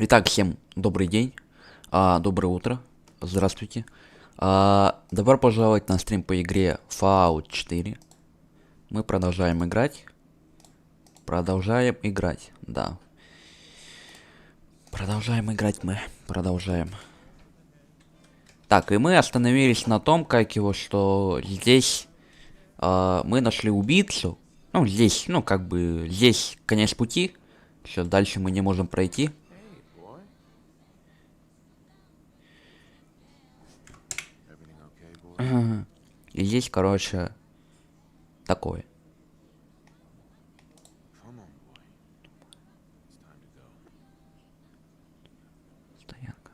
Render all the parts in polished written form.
Итак, всем добрый день, доброе утро, здравствуйте. Добро пожаловать на стрим по игре Fallout 4. Мы продолжаем играть. Да. Продолжаем. Так, и мы остановились на том, что здесь мы нашли убийцу. Ну, здесь, здесь конец пути. Все, дальше мы не можем пройти. И здесь, короче, такое. Стоянка.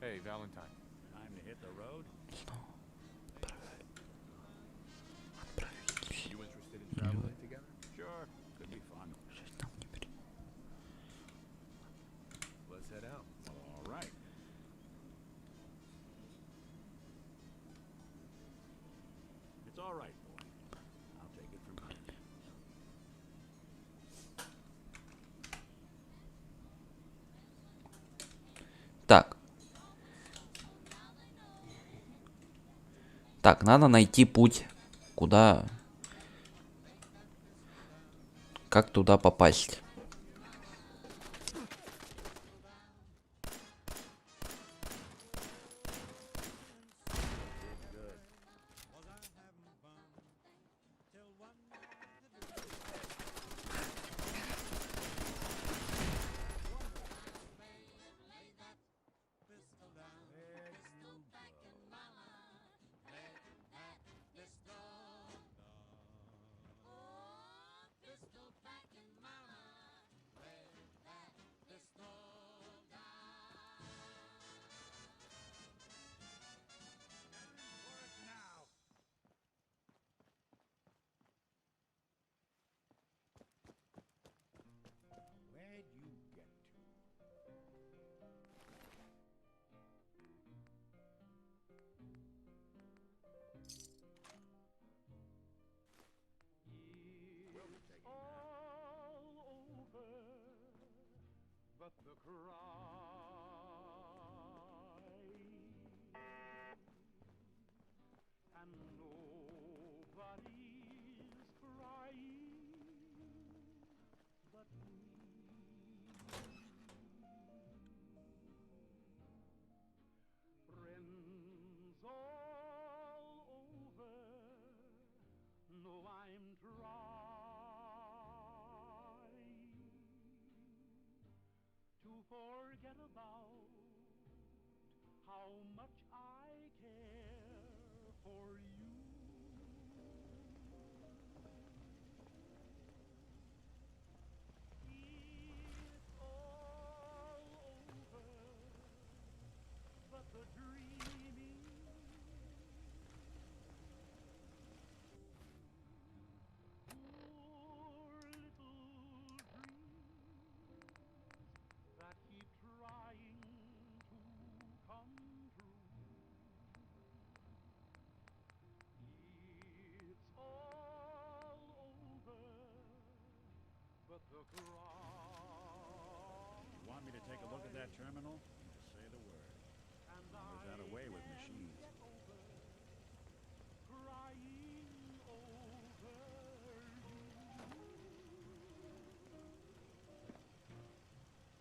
Hey, Valentine. Time to hit the road. You interested in traveling together? Sure, could be fun. Let's head out. All right. It's all right, boy. I'll take it from here. Так. Так, надо найти путь, куда... Как туда попасть. Where'd you get to? We'll be taking all over, but the cry, and nobody's crying but me. Friends all over know I'm trying to forget about how much I care for you. It's all over, but the dreaming, poor little dreams that keep trying to come true. It's all over, but the cry. You want me to take a look at that terminal? Just say the word. And There's that away with machines. get over crying over you.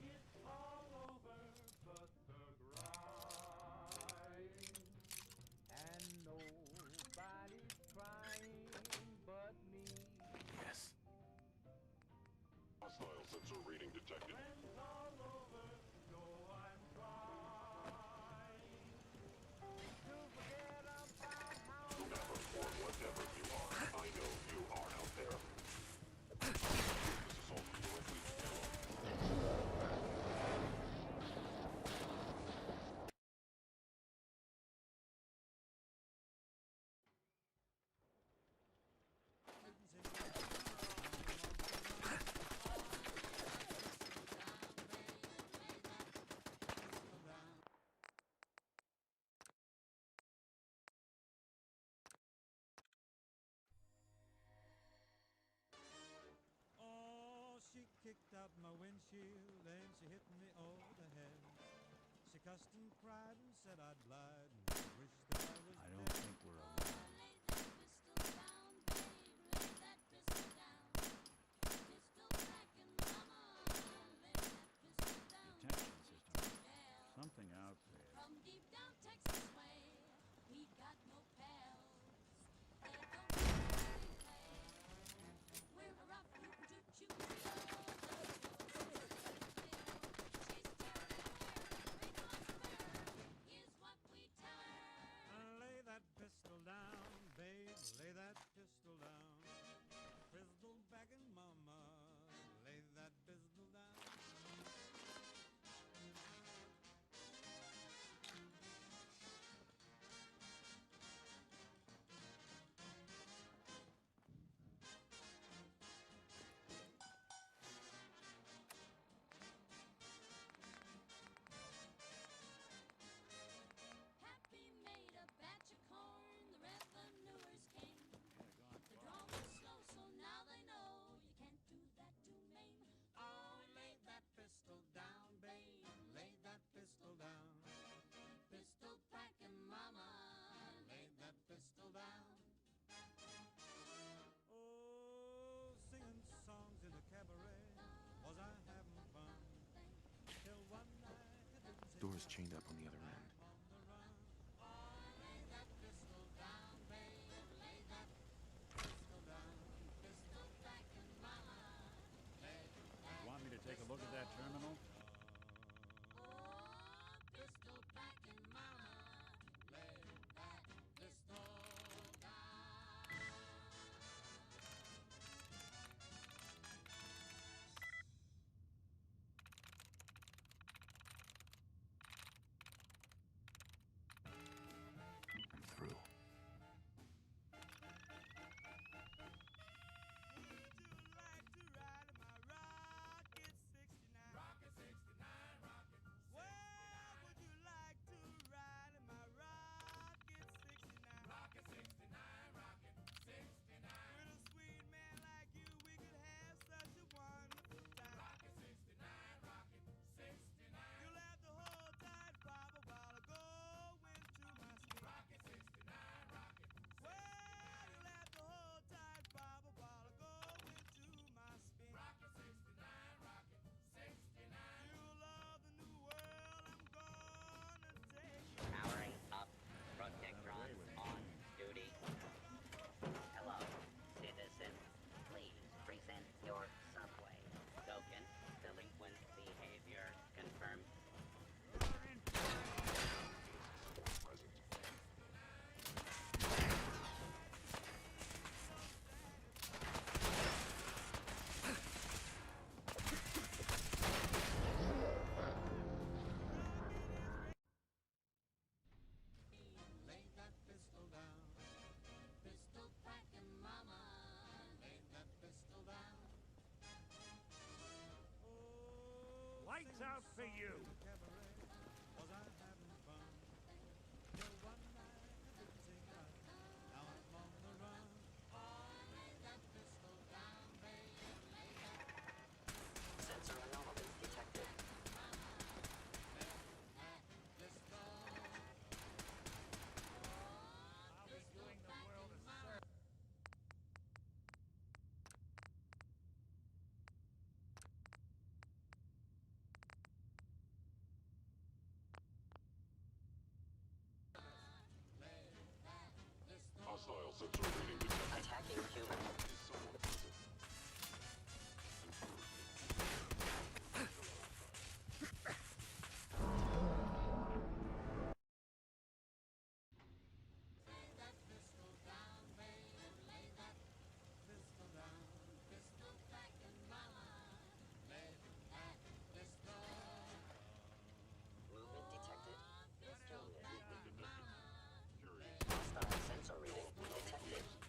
It's all over but the crying, and nobody's crying but me. Yes. Hostile sensor reading detected. Friends all over know I'm trying to kicked out my windshield and she hit me over the head. She cussed and cried and said I'd lied and wished that I was I dead. don't think we're alone. Detection system. Something out there. From deep down Texas way, we got no pals. They don't really play. We're a rough choo-choo trio. She's terrible, because here's what we tell her. Lay that pistol down, babe, lay that pistol down. Pistol back in mama, lay that pistol down. Happy made a batch of corn, the revenuers came. The draw was slow, so now they know you can't do that to Maine. Oh, lay that pistol down, babe, lay that pistol down. Pistol packing mama, lay that pistol down. Oh, singing songs in a cabaret, was I having fun? Till one night it didn't take Door's long, chained up on the other end. on the run. Lay that pistol down, babe, lay that pistol down. Pistol packing mama, lay that. Want me to take a look at that terminal? Oh, pistol packing mama, lay that pistol down. I'm through. Would you like to ride in my Rocket 69? Rocket 69? Rocket 69, Rocket 69. With a sweet man like you, we could have such a wonderful time. Rocket 69, Rocket 69. You'll have to hold tight, Papa, while I go into my skin. Rocket 69, Rocket 69. Well, you'll have to hold tight, Papa, while I go into my spin. Rocket 69, Rocket 69. You'll love the new world I'm gonna take you. Powering up. Protectron on duty. Hello, citizen. Please present your subway. Token. Delinquent behavior confirmed. Lay that pistol down, Pistol packing mama, lay that pistol down. Oh, Lights singing out for songs you. in a cabaret, was I having fun? Till one night it didn't take long, now I'm on the run. lay that pistol down, babe, lay that Sensor anomaly detected. Pistol. I'll be doing the world a service. Hostile sensor reading detected. Attacking human. lay that pistol down, babe, lay that Pistol down, pistol packing mama, lay that pistol. Movement detected. pistol packing mama. Hostile sensor reading detected.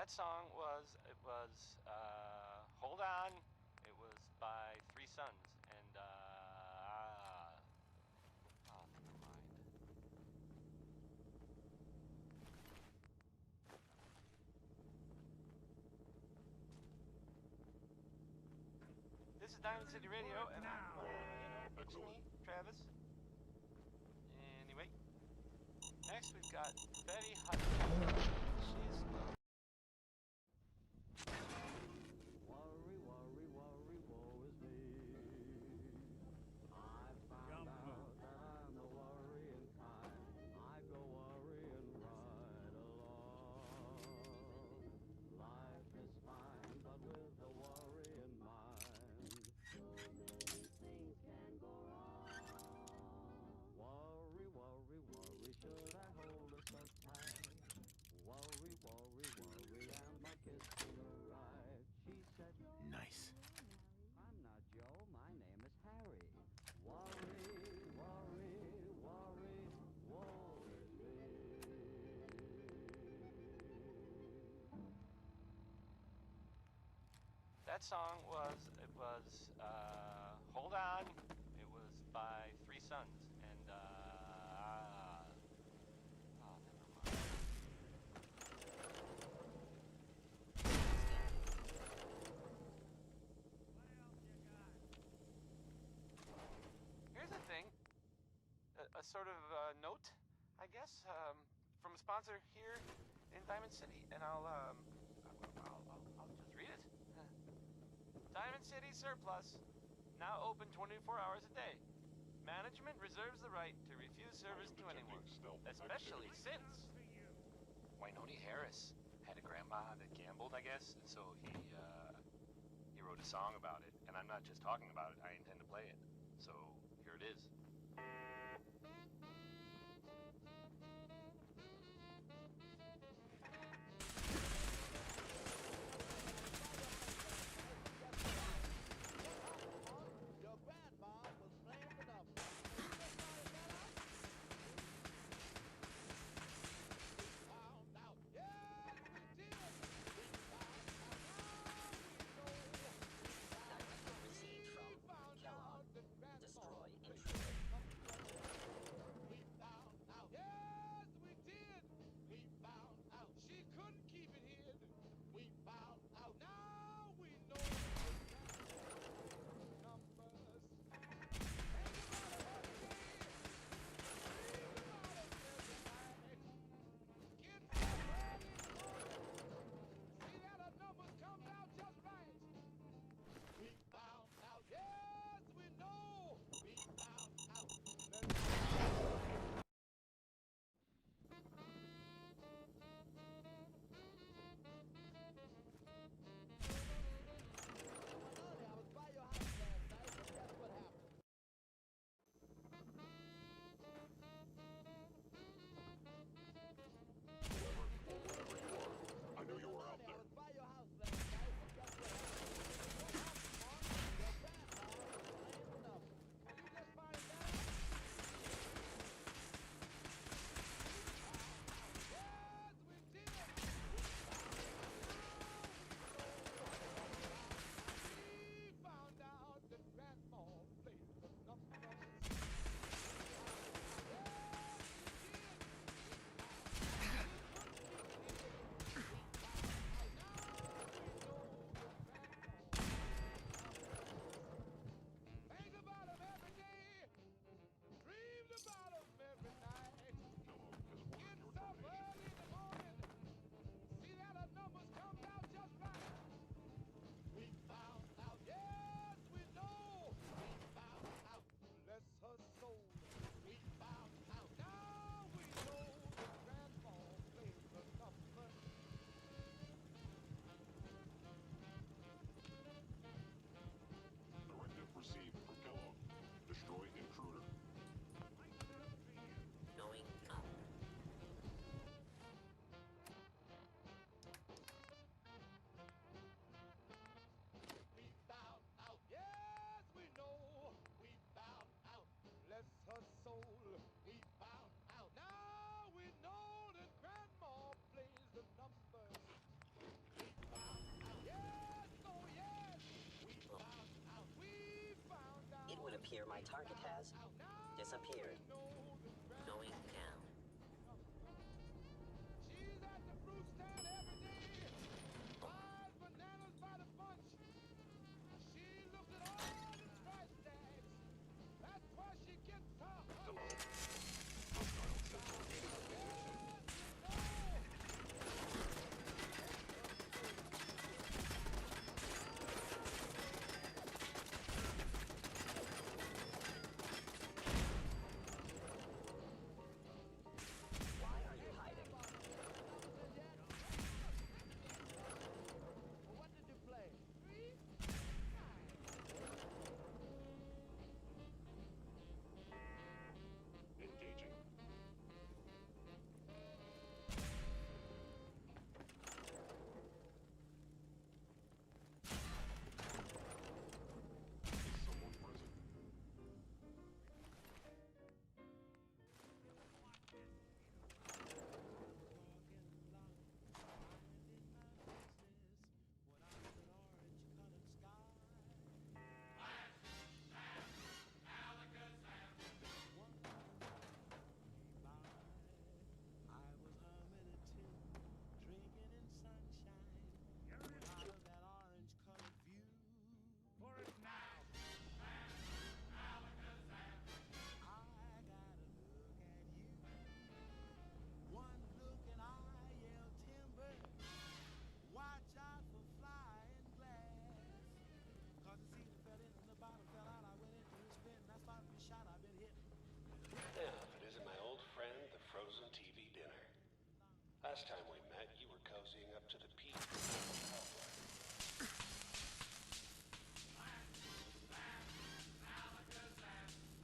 That song was, Hold On. It was by Three Sons, and, oh, never mind. This is Diamond City Radio, and it's me, Travis. Anyway, next we've got Betty Hudson. She's Worry, worry, worry, woe is me. I found out that I'm the worrying kind. I go worrying right along. Life is fine, but with the worrying mind, so many things can go wrong. Worry, worry, worry, should I hold her so tight? Worry, worry, worry, and my kiss will arrive. She said, Nice. I'm not Joe, my name is Harry. Worry, worry, worry, woe is me. That song was, Hold On. It was by Three Sons, and, oh, never mind. Here's the thing, a sort of note, I guess, from a sponsor here in Diamond City, and I'll just read it. Diamond City Surplus, now open 24 hours a day. Management reserves the right to refuse service to anyone, especially since Wainoni Harris had a grandma that gambled, I guess, and so he wrote a song about it, and I'm not just talking about it, I intend to play it. So, here it is. Your grandma was slammed it up. Found out. Yes, we did. We found out. Direct receipt from We found Kellogg. out that grandma Destroy was intruder. target has disappeared. Going down. She's at the fruit stand every day. Buys bananas by the bunch. She looks at all the price tags. That's why she gets her honey. Why are you hiding? What did you play? Three? Engaging. Is someone present? I was humming a tune, drinking in sunshine. When out of that orange-colored view. For it now. I gotta look at you. One look and I yell timber. Watch out for flying glass. Cause the ceiling fell in and the bottom fell out. I went into a spin and I started to shot. I've been hit. Now, if it isn't my old friend, the frozen TV dinner. Last time we met, you were cozying up to the peak.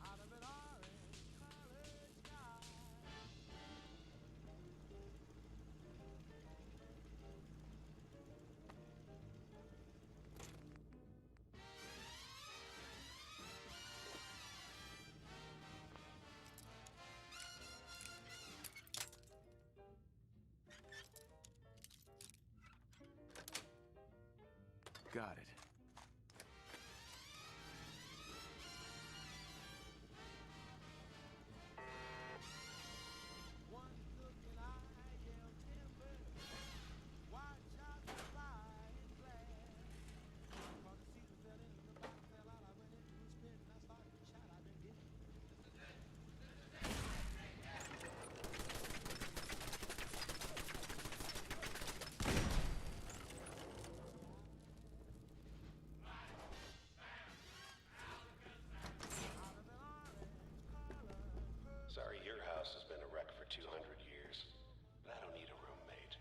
Out of an orange-colored sky. Got it. One look and I yell timber. Watch out for flying glass. Cause the ceiling fell in and the bottom fell out. I went into a spin and I started to shot. I've been hit. Sorry, your house has been a wreck for 200 years. But I don't need a roommate.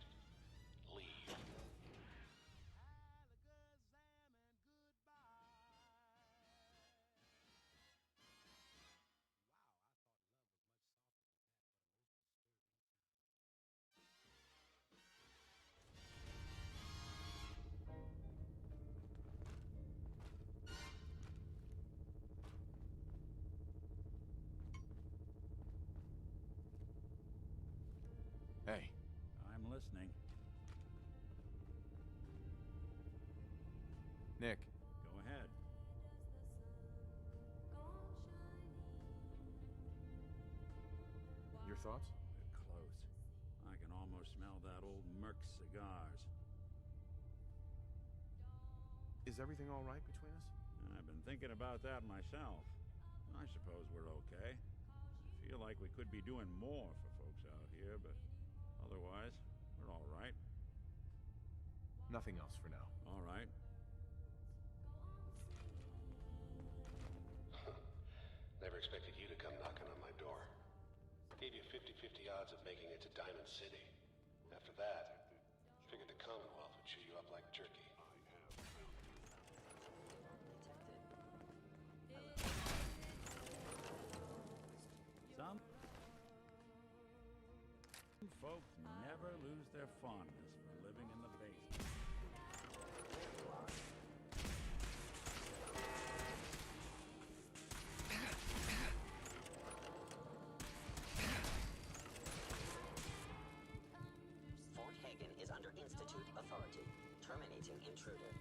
Leave. Alakazam and goodbye. Wow, I thought love was much softer than that, but emotions stirred me. Hey, I'm listening. Nick. Go ahead. Your thoughts? They're close. I can almost smell that old Merc cigars. Is everything all right between us? I've been thinking about that myself. I suppose we're okay. Feel like we could be doing more for folks out here, but otherwise, we're all right. Nothing else for now. All right. Never expected you to come knocking on my door. Gave you 50-50 odds of making it to Diamond City. After that, figured the Commonwealth would chew you up like jerky. Some folks never lose their fondness for living in the basement. Fort Hagen is under Institute authority. Terminating intruder.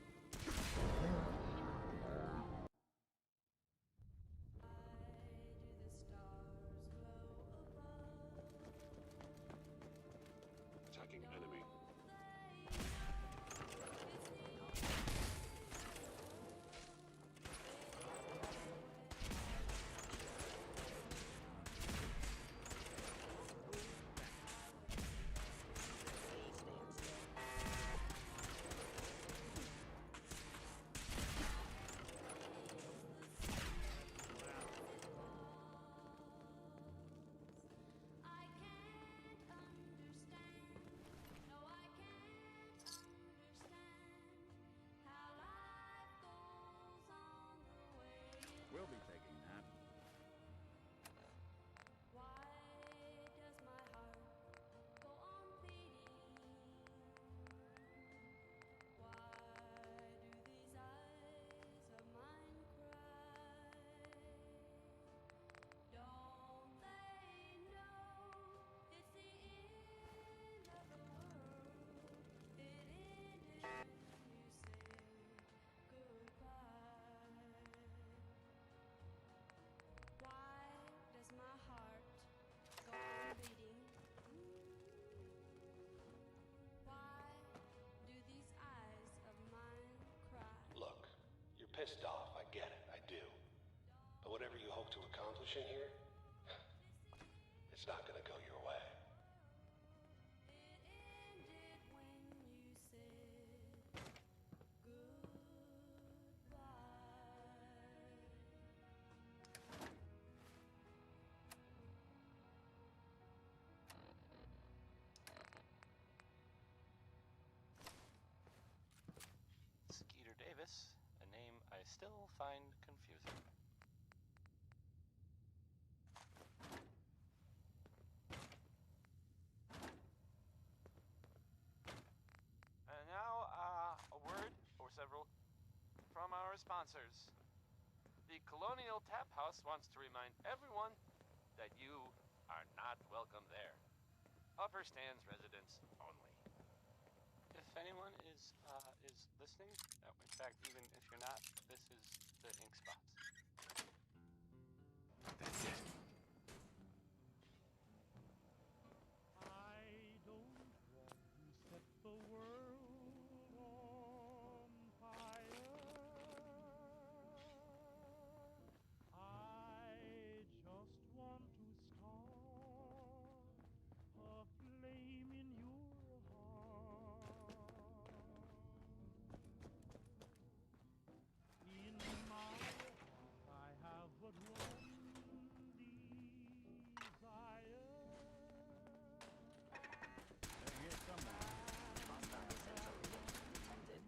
still find confusing. And now, a word or several from our sponsors. The Colonial Tap House wants to remind everyone that you are not welcome there. Upper stands residents only. If anyone is listening, in fact, even if you're not, this is the ink spots. That's it. I don't want to set the world on fire. I just want to start a flame in your heart. In my heart I have but one desire. Here's someone. Hostile sensor detected.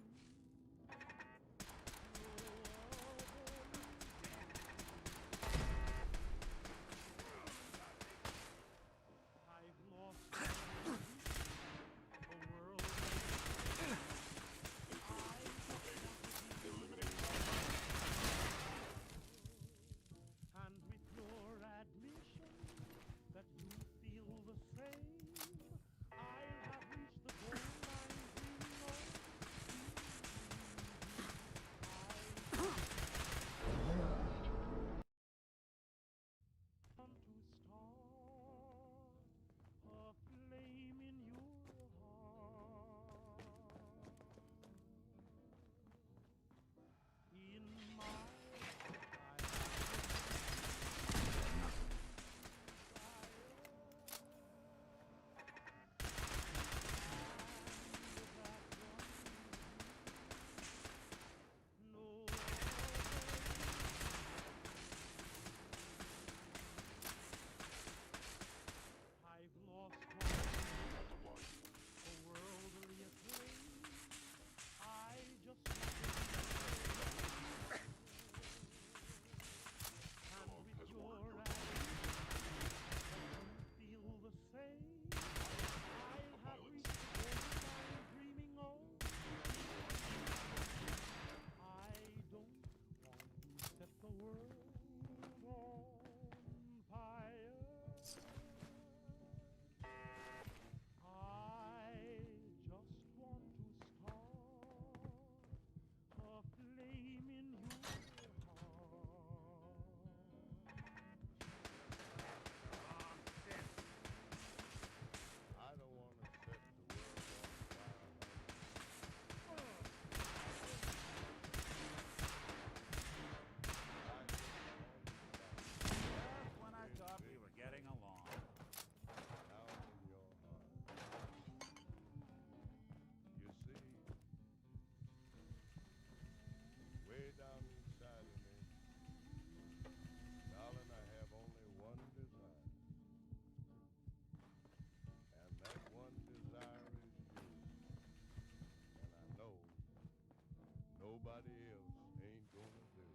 I've lost the world. And with your admission that you feel the same, I'll have reached the goal line dreaming of. I want to start a flame in your heart. In my heart I've lost the worldly acclaim. I just want to and with your feel the same. I'll have reached the goal I'm dreaming of. I don't want to set the world on fire. I just want to start a flame in your heart. I don't want to set the world on fire. Just when I thought we were getting along. Down in your heart. You see, way down inside of me, darling, I have only one desire. And that one desire is you. And I know nobody else ain't gonna do.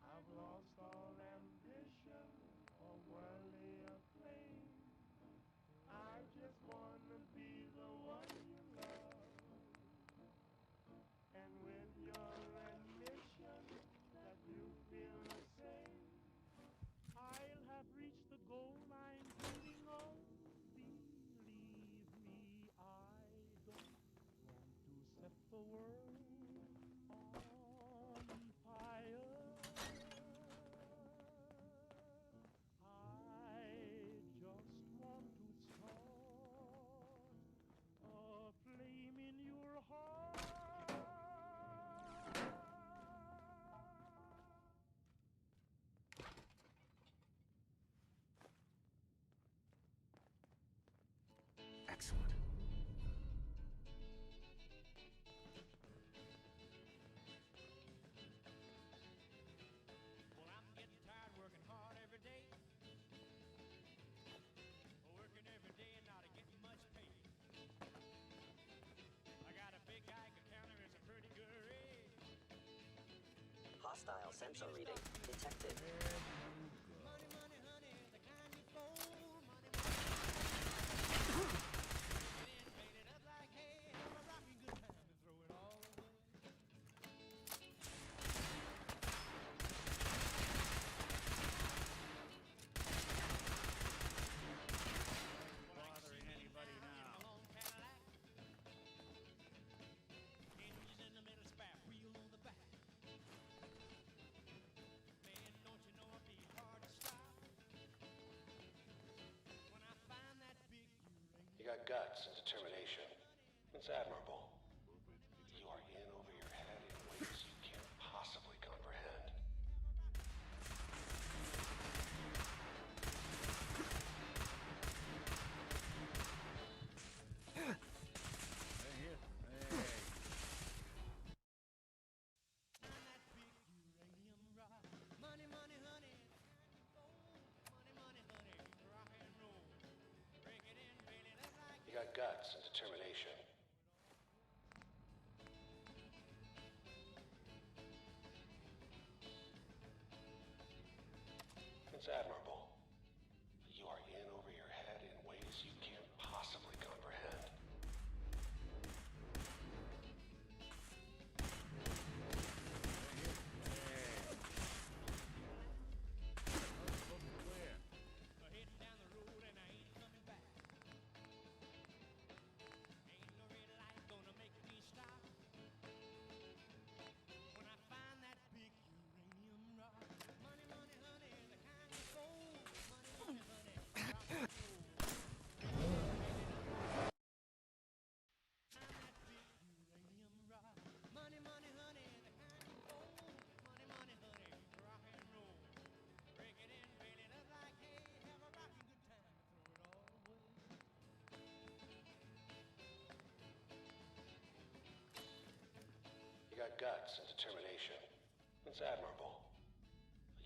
I've lost all ambition or worldly acclaim. I just wanna be the one you love. And with your admission that you feel the same, I'll have reached the goal I'm dreaming of. Believe me, I don't want to set the world on fire. I just want to start a flame in your heart. Excellent. Well, I'm getting tired working hard every day. Working every day and not getting much pay. I got a hostile sensor reading detected. Bothering anybody now? You got guts and determination. It's admirable. You are in over your head in ways you can't possibly comprehend. You got guts and determination. It's admirable. You are in over your head in ways you can't possibly comprehend. You got guts and determination. It's admirable.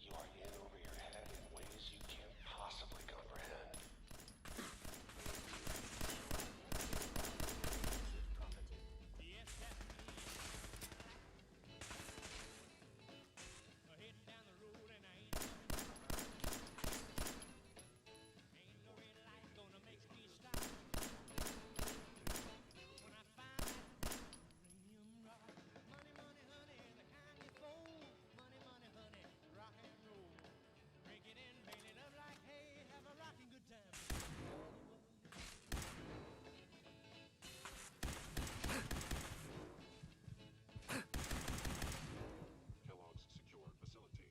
You are in over your head in ways you can't possibly comprehend. Kellogg's secure facility.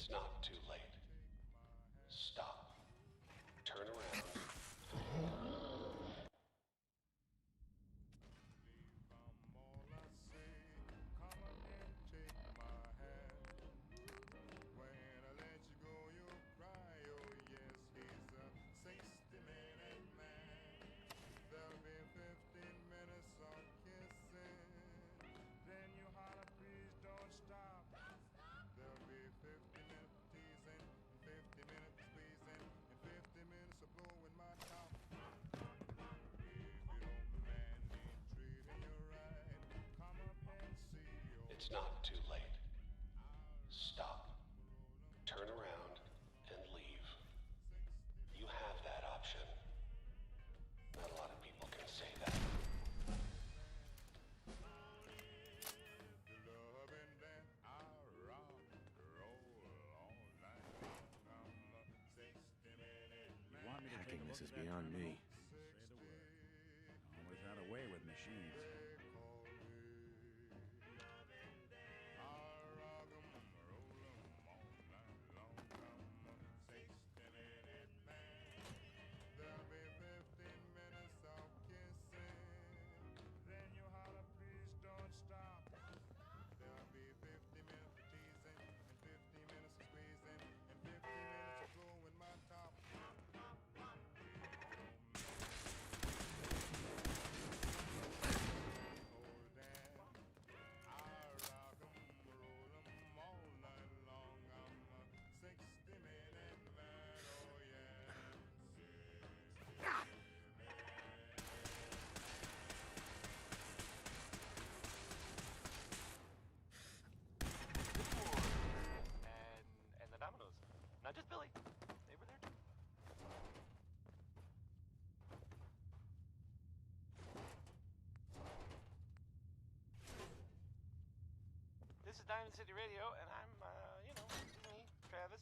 It's not too late. Stop. Turn around. It's not too late. Stop. Turn around and leave. You have that option. Not a lot of people can say that. You want me to take a look this is at that beyond terminal? me. Say the word. Always had a way with machines. Diamond City Radio, and I'm, you know, this is me, Travis.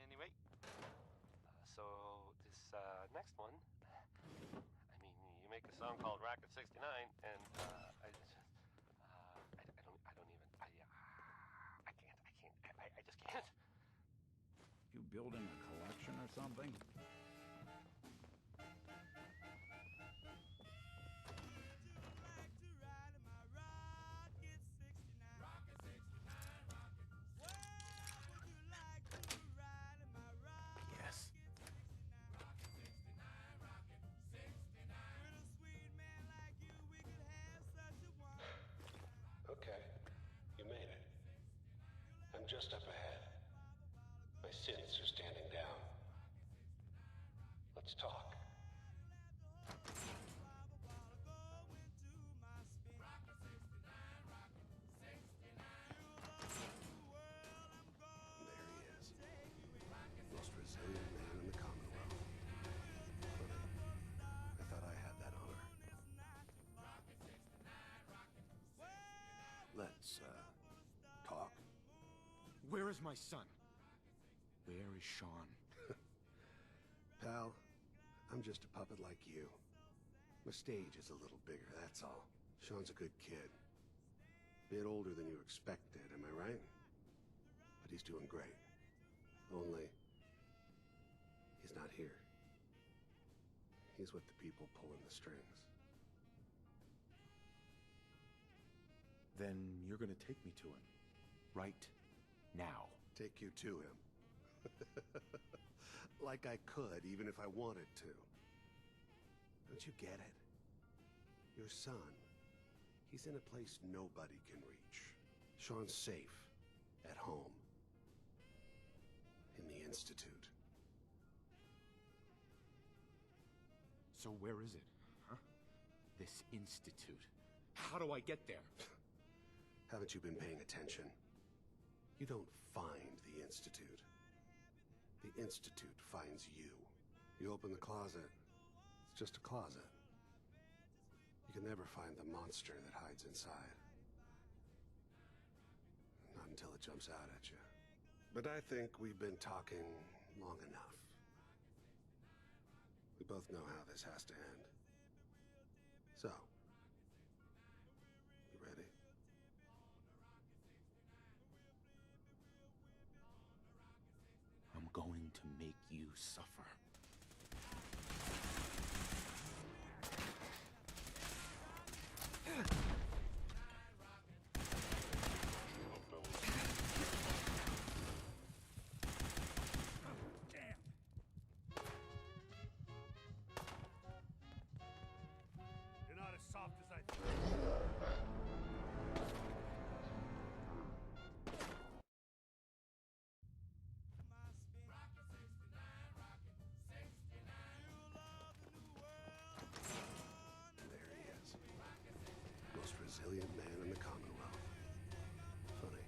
Anyway, so this next one, I mean, you make a song called Rocket 69, and I just, I don't even, I just can't. You building a collection or something? Like to ride in my Rocket 69. Rocket 69, rocket. Well, would you like to ride in my Rocket Yes. 69? Rocket 69, rocket 69. With a sweet man like you, we could have such a wonderful time. Okay, you made it. I'm just up ahead. My synths are standing down. Let's talk. There he is. Most resilient man in the Commonwealth. Funny. I thought I had that honor. Let's, talk. Where is my son? Where is Sean? Pal, I'm just a puppet like you. My stage is a little bigger, that's all. Sean's a good kid. Bit older than you expected, am I right? But he's doing great. Only, he's not here. He's with the people pulling the strings. Then you're gonna take me to him. Right now. Take you to him. Like I could, even if I wanted to. Don't you get it? Your son, he's in a place nobody can reach. Sean's safe, at home, in the Institute. So where is it? Huh? This institute. How do I get there? Haven't you been paying attention? You don't find the Institute. The Institute finds you. You open the closet, it's just a closet. You can never find the monster that hides inside. Not until it jumps out at you. But I think we've been talking long enough. We both know how this has to end. So, you ready? I'm going to make you suffer. You're not as soft as I thought. There he is. Most resilient man in the Commonwealth. Funny.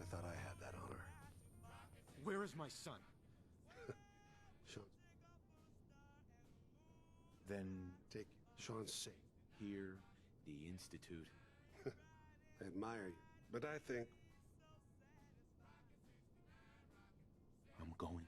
I thought I had that honor. Where is my son? Sean, Then take Sean's safe. here, the institute. I admire you, but I think I'm going.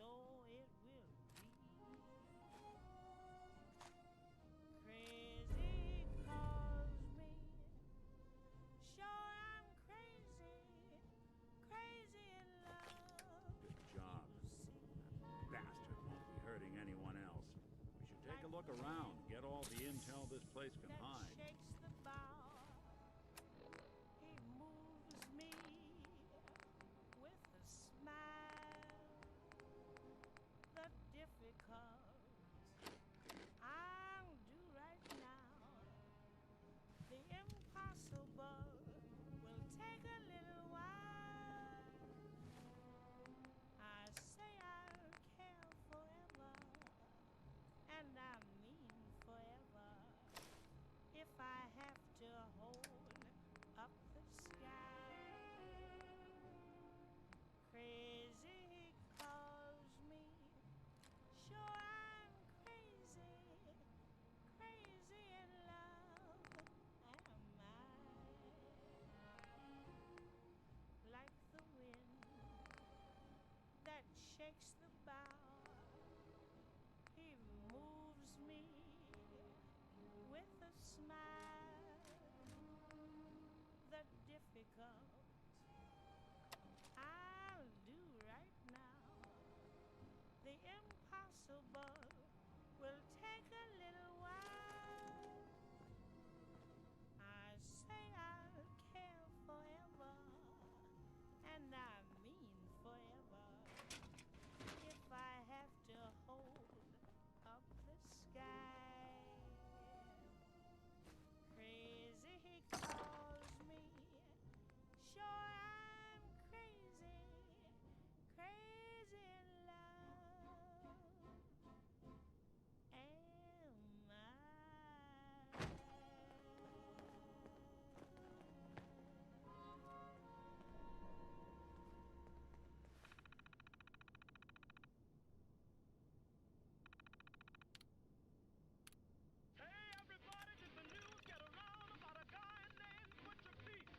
so it will be. Crazy calls me. Sure, I'm crazy, crazy in love. Good job. That bastard won't be hurting anyone else. We should take a look around, get all the intel this place can That hide. shakes the bow. He moves me with a smile. The difficult I'll do right now. The impossible will take a little while. I say I'll care forever, and I mean forever. If I have to hold up the sky. Crazy he calls me. Sure, I'm crazy, crazy in love. Am I? Like the wind that shakes the bough, he moves me with a smile. The difficult I'll do right now. The impossible will take a little while. I say I'll care forever, and I mean forever. If I have to hold up the sky. Crazy he calls me. Sure, I'm crazy, crazy in love. Am I? Hey everybody, did the news get around about a guy named Butcher Pete?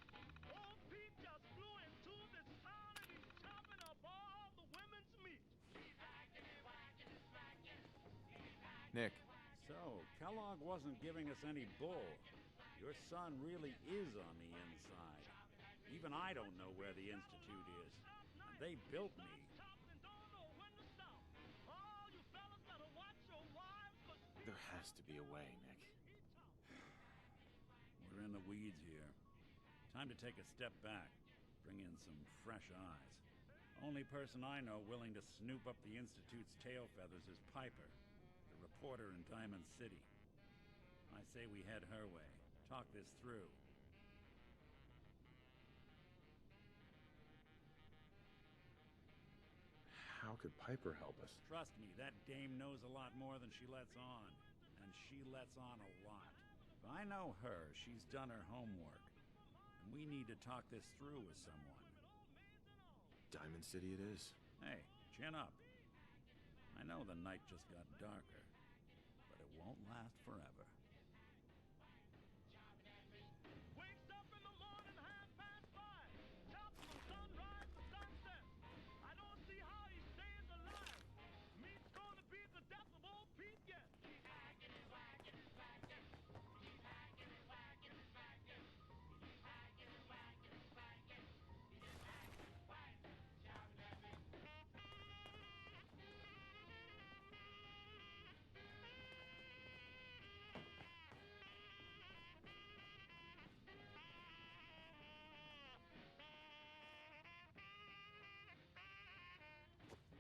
Old Pete just flew into this town and he's chopping up all the women's meat. Nick, So, Kellogg wasn't giving us any bull. Your son really is on the inside. Even I don't know where the Institute is. And they built me. Chopping and don't know when to stop. All you fellas better watch your wives, 'cause Pete there has to be a way, Nick. We're in the weeds here. Time to take a step back. Bring in some fresh eyes. Only person I know willing to snoop up the Institute's tail feathers is Piper, the reporter in Diamond City. I say we head her way. Talk this through. How could Piper help us? Trust me, that dame knows a lot more than she lets on. And she lets on a lot. If I know her, she's done her homework. And we need to talk this through with someone. Diamond City it is. Hey, chin up. I know the night just got darker, but it won't last forever. wakes up in the morning 5:30. Chops from sunrise to sunset. I don't see how he stays alive. Meat's gonna be the death of old Pete yet. He's hacking and whacking and whacking. He's hacking and whacking and whacking. He's hacking and whacking and whacking. He's hacking and whacking, shouting at me.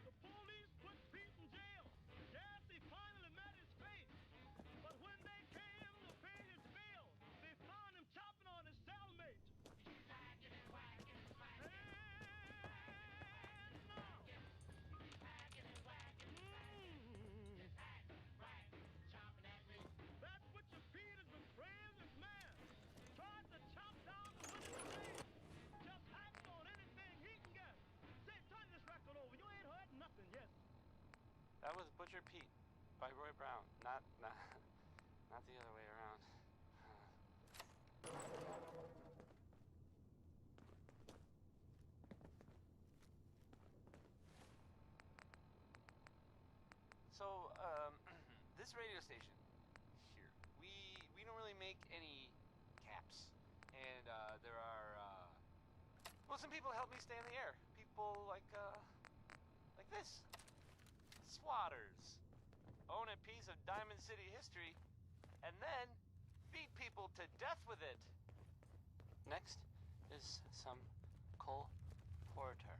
The police put Pete in jail. Yes, he finally met his fate. But when they came to pay his bail, they found him chopping on his cellmate. He's hacking and whacking and whacking. And now. He's hacking and whacking and whacking. He's hacking, whacking, chopping at me. That Butcher Pete is the bravest man. Tries to chop down the winning trade. Just hacks on anything he can get. Say, turn this record over. You ain't heard nothing yet. That was Butcher Pete by Roy Brown, not the other way around. this radio station here, we don't really make any caps. And there are well, some people help me stay in the air. People like this. Swatters. Own a piece of Diamond City history and then beat people to death with it. Next is some Cole Porter.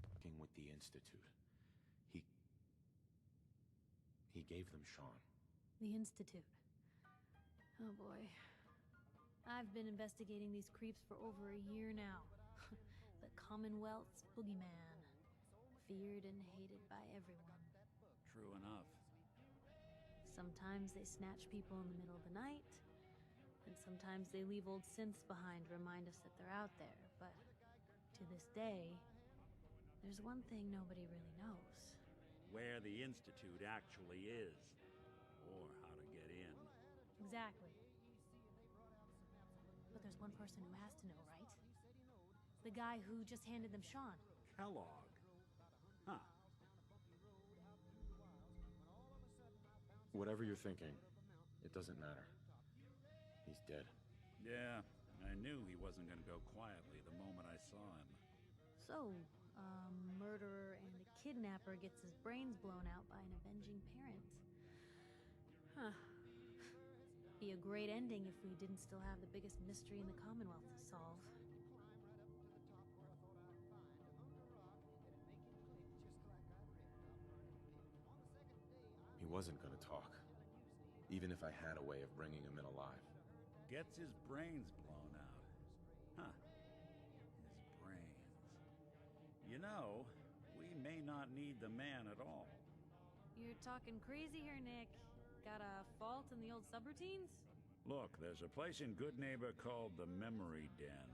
Working with the Institute. He gave them Sean. The Institute. Oh boy. I've been investigating these creeps for over a year now. The Commonwealth's boogeyman. Feared and hated by everyone. True enough. Sometimes they snatch people in the middle of the night, and sometimes they leave old synths behind to remind us that they're out there. But to this day, there's one thing nobody really knows. Where the Institute actually is. Or how to get in. Exactly. But there's one person who has to know, right? The guy who just handed them Sean. Kellogg. Huh. Whatever you're thinking, it doesn't matter. He's dead. Yeah, I knew he wasn't gonna go quietly the moment I saw him. So, a murderer and a kidnapper gets his brains blown out by an avenging parent. Huh. Be a great ending if we didn't still have the biggest mystery in the Commonwealth to solve. He wasn't gonna talk. Even if I had a way of bringing him in alive. Gets his brains blown out. Huh. His brains. You know, we may not need the man at all. You're talking crazy here, Nick. Got a fault in the old subroutines? Look, there's a place in Good Neighbor called the Memory Den.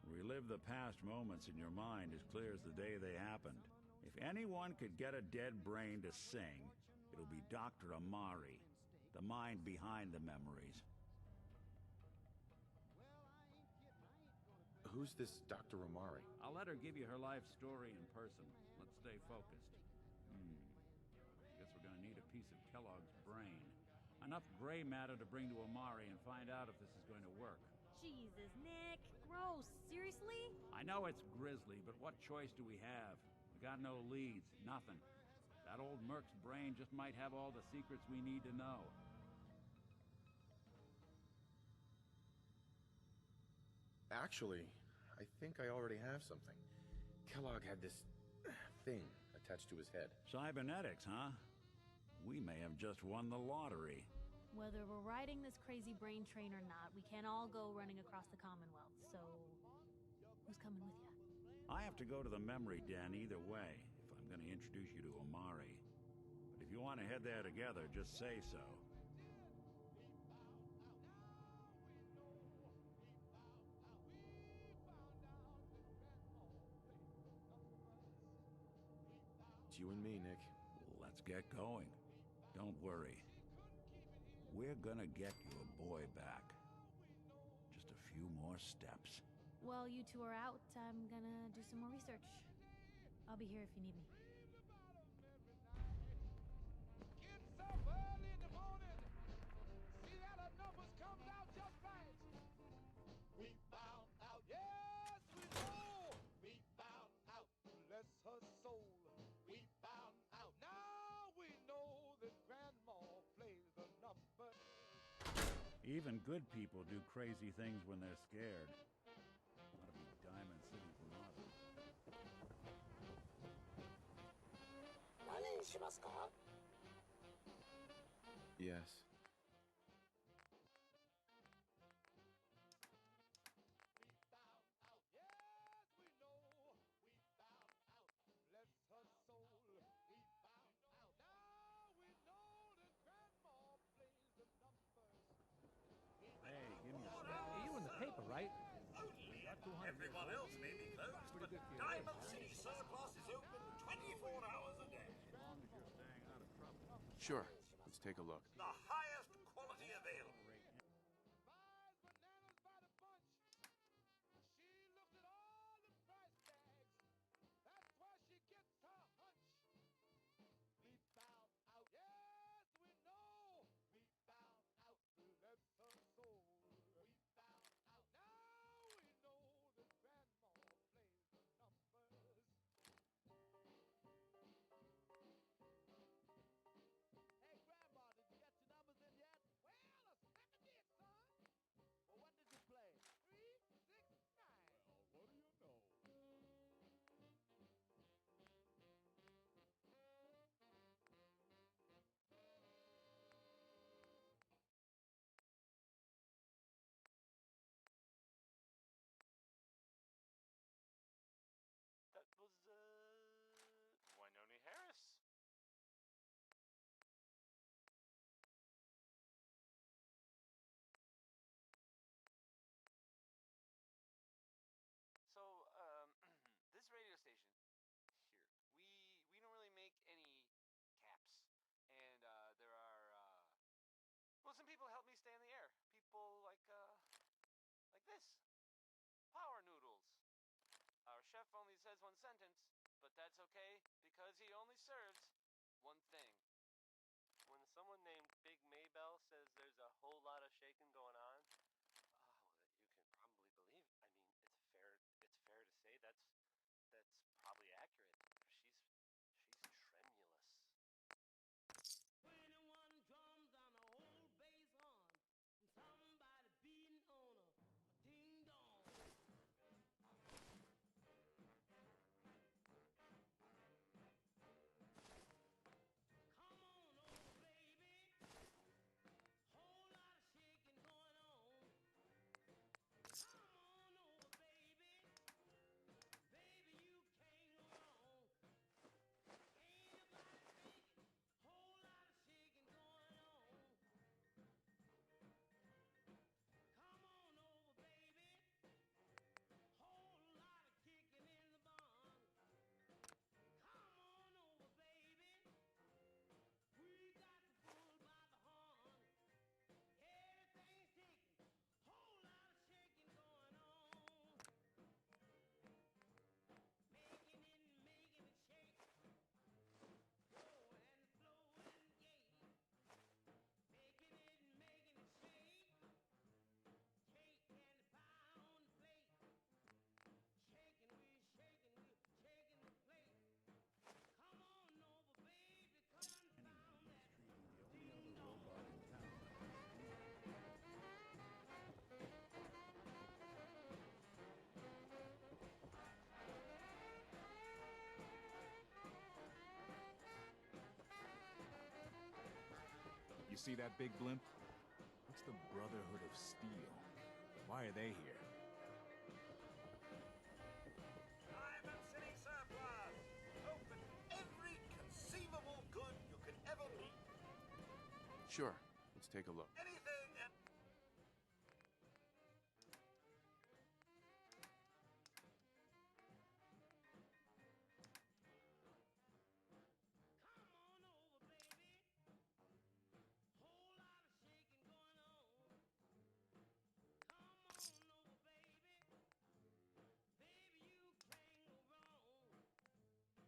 Relive the past moments in your mind as clear as the day they happened. If anyone could get a dead brain to sing, it'll be Dr. Amari, the mind behind the memories. Who's this Dr. Amari? I'll let her give you her life story in person. Let's stay focused. Guess we're gonna need a piece of Kellogg's brain. Enough gray matter to bring to Amari and find out if this is going to work. Jesus, Nick. Gross. Seriously? I know it's grisly, but what choice do we have? We got no leads, nothing. That old Merc's brain just might have all the secrets we need to know. Actually, I think I already have something. Kellogg had this thing attached to his head. Cybernetics, huh? We may have just won the lottery. Whether we're riding this crazy brain train or not, we can't all go running across the Commonwealth, so... who's coming with you? I have to go to the Memory Den either way, if I'm gonna introduce you to Amari. But if you want to head there together, just say so. It's you and me, Nick. Let's get going. Don't worry. We're gonna get your boy back. Just a few more steps. While you two are out, I'm gonna do some more research. I'll be here if you need me. Getting up early in the morning. See that our numbers comes out just right. We found out. Yes, we know. We found out. Bless her soul. We found out. Now we know that Grandma plays the number. Even good people do crazy things when they're scared. Ought to be Diamond City's motto. Yes. We found out. Yes, we know. We found out. Bless her soul. We found out. Now we know that Grandma plays the numbers. Hey, give me a second. You in the paper, right? Everyone else may be closed, but Diamond City Surplus is open 24 hours a day. As long as you're staying out of trouble. Sure. Let's take a look. The highest quality available. Buys bananas by the bunch. She looked at all the price tags. That's why she gets her hunch. We found people help me stay in the air. People like this. Power noodles. Our chef only says one sentence, but that's okay because he only serves one thing. When someone named Big Maybell says there's a whole lot of shaking going on, oh, you can probably believe. I mean, it's fair to say that's probably accurate. She's tremulous. 21 drums on a whole bass horn, and somebody beating on a ding dong. Come on over, baby. Whole lot of shaking going on. Come on over, baby. Baby, you can't go wrong. Ain't nobody thinking. Whole lot of shaking going on. Come on over, baby. Whole lot of kicking in the barn. Come on over, baby. We got the bull by the horn. Everything's ticking. Whole lot of shaking going on. Making it shake. Whoa, and the floating gate. Making it shake. Cake and the pie on the plate. Shaking, we're shaking the plate. Come on over, baby. Come on down that ding dong. You see that big blimp? It's the Brotherhood of Steel. Why are they here? Diamond City Surplus! Open every conceivable good you could ever need. Sure, let's take a look. Anything and... Come on over, baby. Whole lot of shaking going on. Come on over, baby.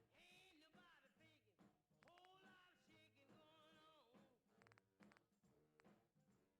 Baby, you can't go wrong. Ain't nobody thinking. Whole lot of shaking going on.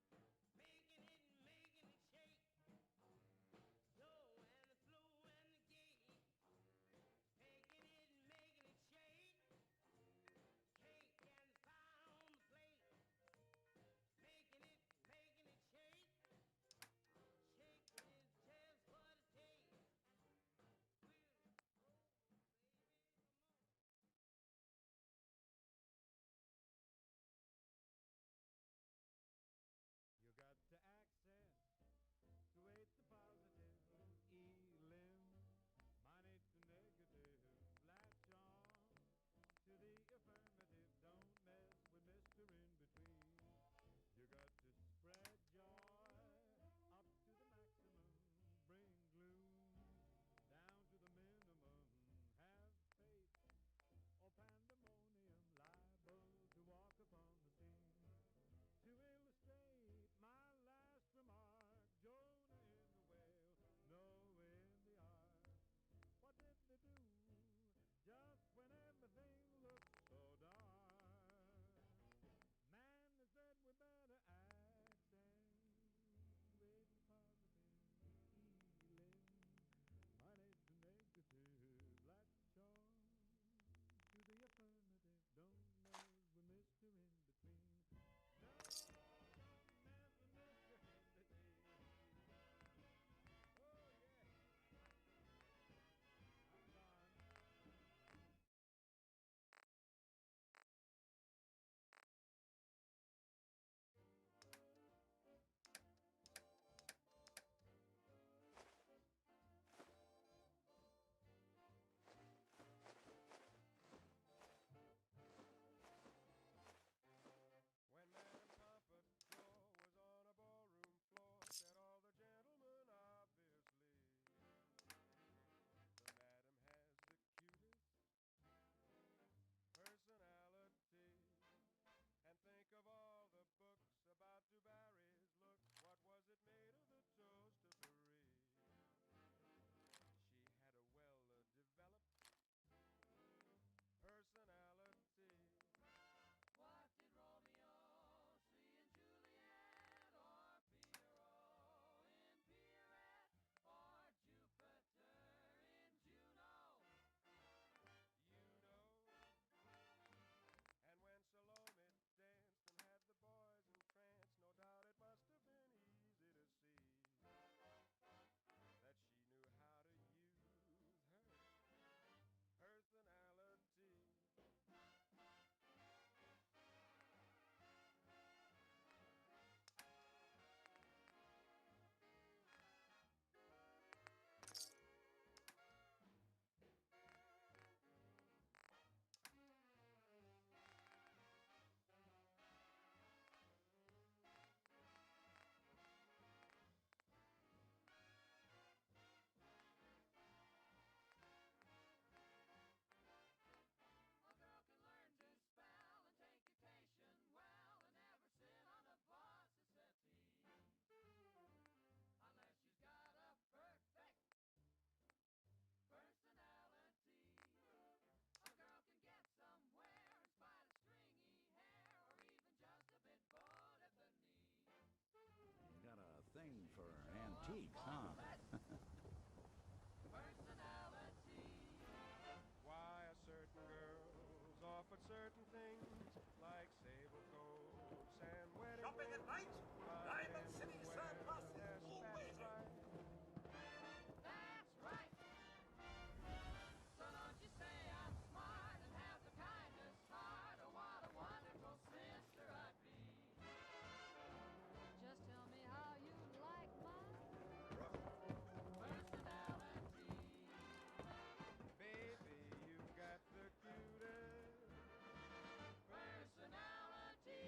cheeks, huh? Why are certain girls offered certain things like sable coats and wedding Shopping at night? Diamond City Surplus is always right. That's right. So don't you say I'm smart and have the kindest heart. Oh, what a wonderful sister I'd be. Just tell me how you like my personality. Baby, you got the cutest Personality.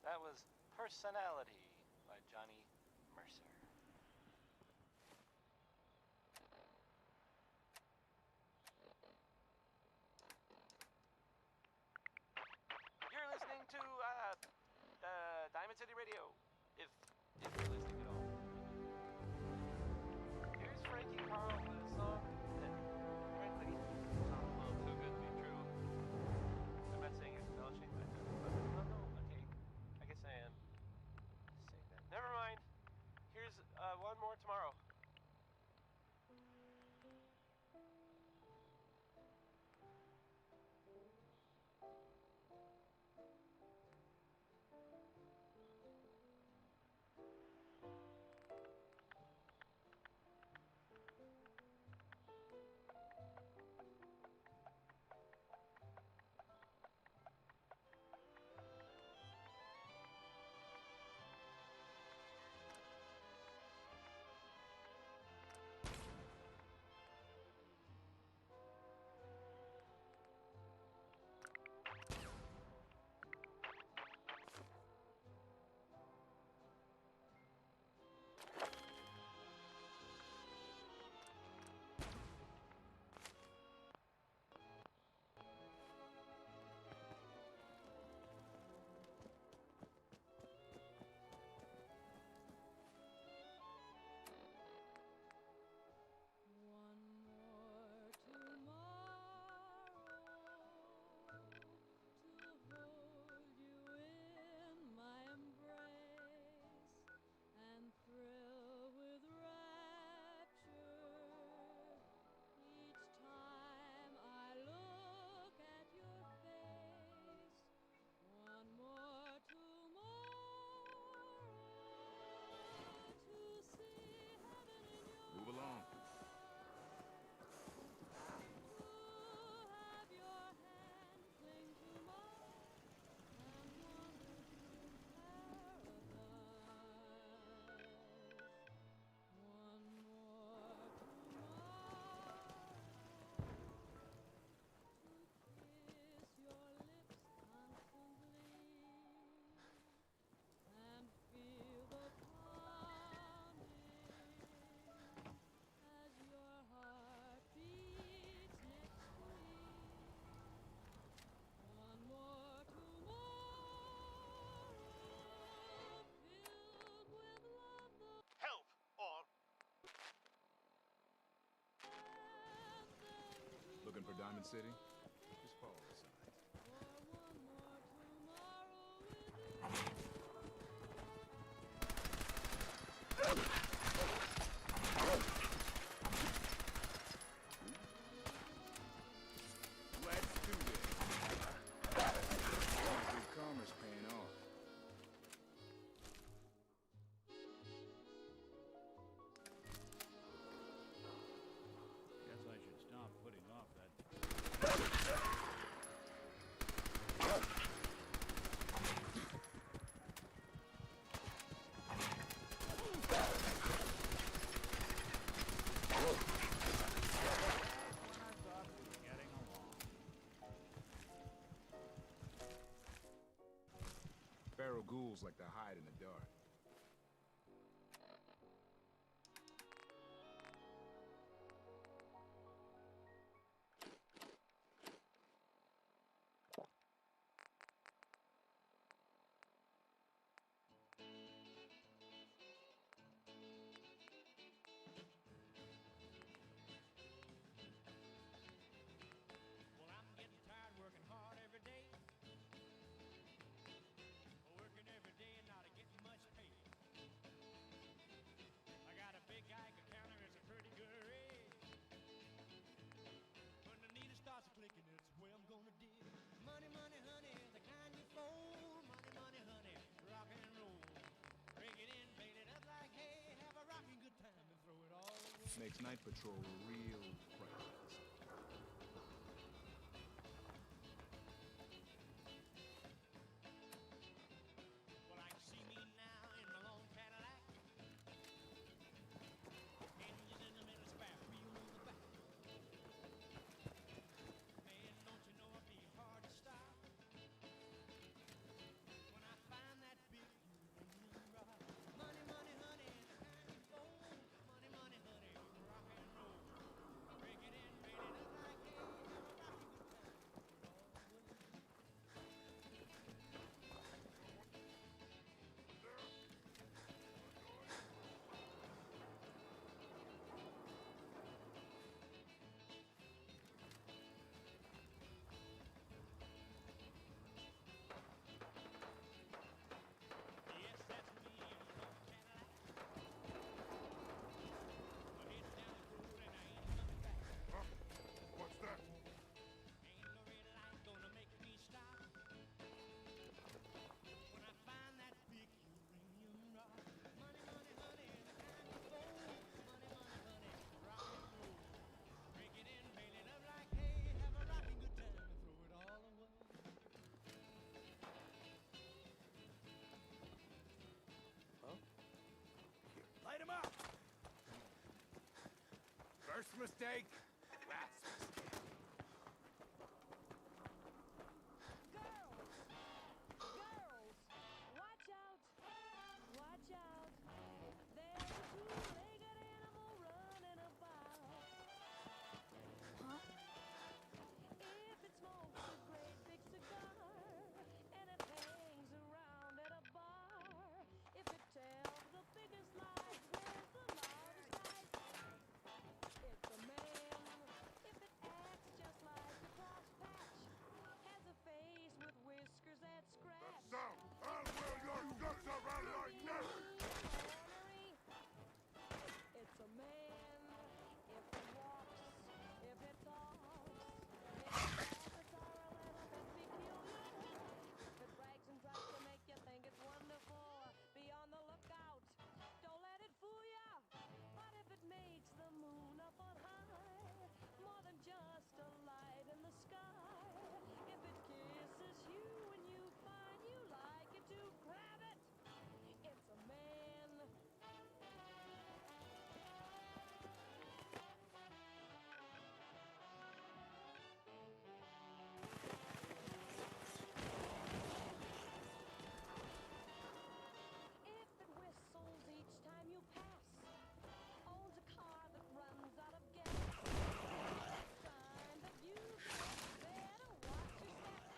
That was Personality by Johnny Mercer. You're listening to Diamond City Radio, if you're listening at all. Here's Frankie Carl with a song that, frankly, sounds a little too good to be true. I'm not saying it's embellishing, but no, okay. I guess I am saying that. Never mind. Here's one more tomorrow. Move along. Help! Or Looking for Diamond City? Just follow the signs. Let's do this. Good karma's paying off. Guess I should stop putting off that Fools like to hide in the dark. Well, I'm getting tired working hard every day. Working every day and not getting much pay. I got a big Geiger counter, it's a pretty good rate. When the needle starts clicking, it's the way I'm gonna dig. Money, money, honey, the kind you fold. Money, money, honey, rock and roll. Break it in, bait it up like hay. Have a rocking good time and throw it all away. Makes night patrol a real prize. Well, I can see me now in my long Cadillac. Engine in the middle, spare wheel on the back. Man, don't you know it'd be hard to stop when I find that big uranium rock. Money, money, honey, the kind you fold. Money, money, honey, rock and roll. Break it in, bait it up like hay. Have a rocking good time, throw it all away. Yes, that's me in a long Cadillac. I'm heading down the road and I ain't coming back. What's that? Ain't no red light gonna make me stop when I find that big uranium rock. Money, money, honey, the kind you fold. Money, money, honey, rock and roll. Break it in, bait it up like hay. Have a rocking good time and throw it all away. Light him up! First mistake, last mistake. Girls! Girls! Watch out! Watch out! There's a two-legged animal running about. Huh? If it smokes a great big cigar and it hangs around at a bar, if it tells the biggest lies, wears the loudest ties, it's a man. If it acts just like a crosspatch, has a face with whiskers that scratch. So, I'll wear your guts around like this! Ornery, it's a man. If it walks, if it talks, if its habits are a little bit peculiar, if it brags and tries to make you think it's wonderful, be on the lookout. Don't let it fool ya. But if it makes the moon up on high, more than just a light in the sky, if it kisses you and you find you like it, to grab it. It's a man. If it whistles each time you pass, owns a car that runs out of gas, sign that you better watch your step.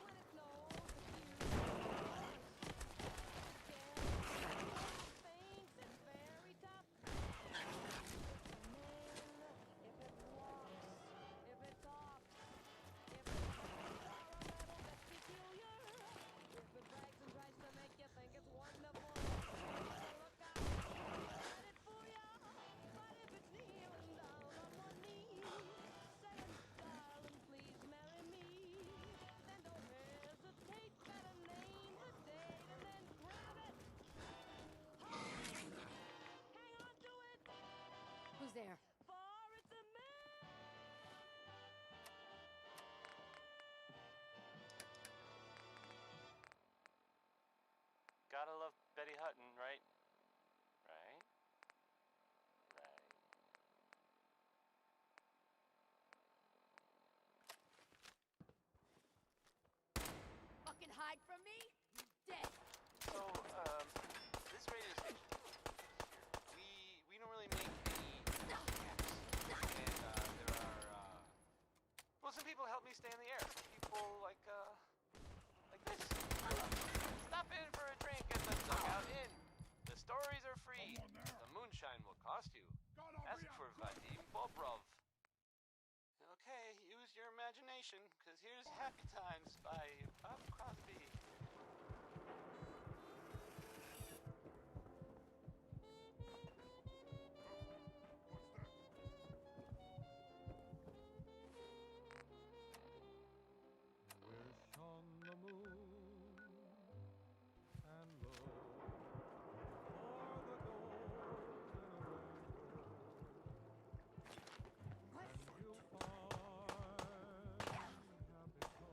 When it knows that you thinks it's very tough. It's a man. If it walks, if it talks, if its habits are a little bit peculiar, if it brags and tries to make you think it's wonderful, look out, let it fool ya. But if it's kneeling down on one knee, saying, darling, please marry me, then don't hesitate, better name the date and then grab it. Hold, hang on to it. Who's there? For it's a man. Gotta love Betty Hutton, right? Right? Right. information, because here's Happy Times by Bob Crosby. Wish on the moon and low for the gold in a rainbow, and you'll find happy times.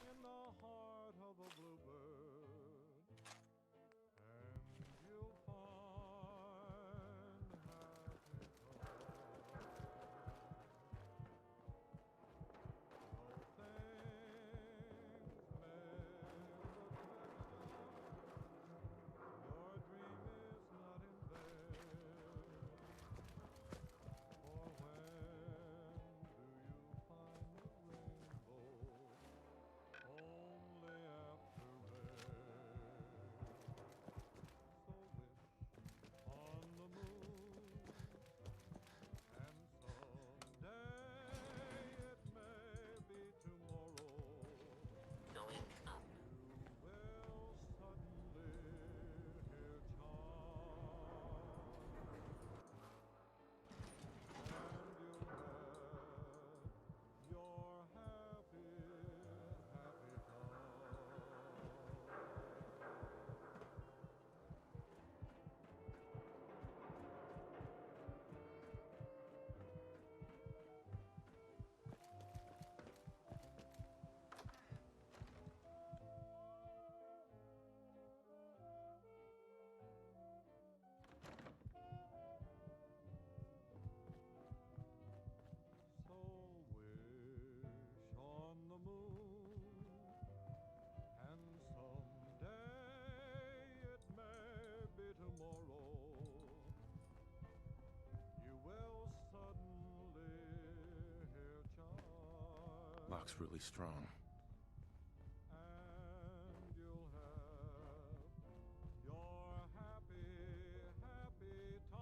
In the heart of a bluebird, and you'll find happy times. Though things may look hectic, your dream is not in vain. For when do you find the rainbow? Only after rain. So wish on the moon, and someday it may be tomorrow. Going up. You will suddenly hear chimes, and you'll have your happy, happy time. So wish on the moon, and someday it may be tomorrow. You will suddenly hear chimes, Lock's really strong. and you'll have your happy, happy time.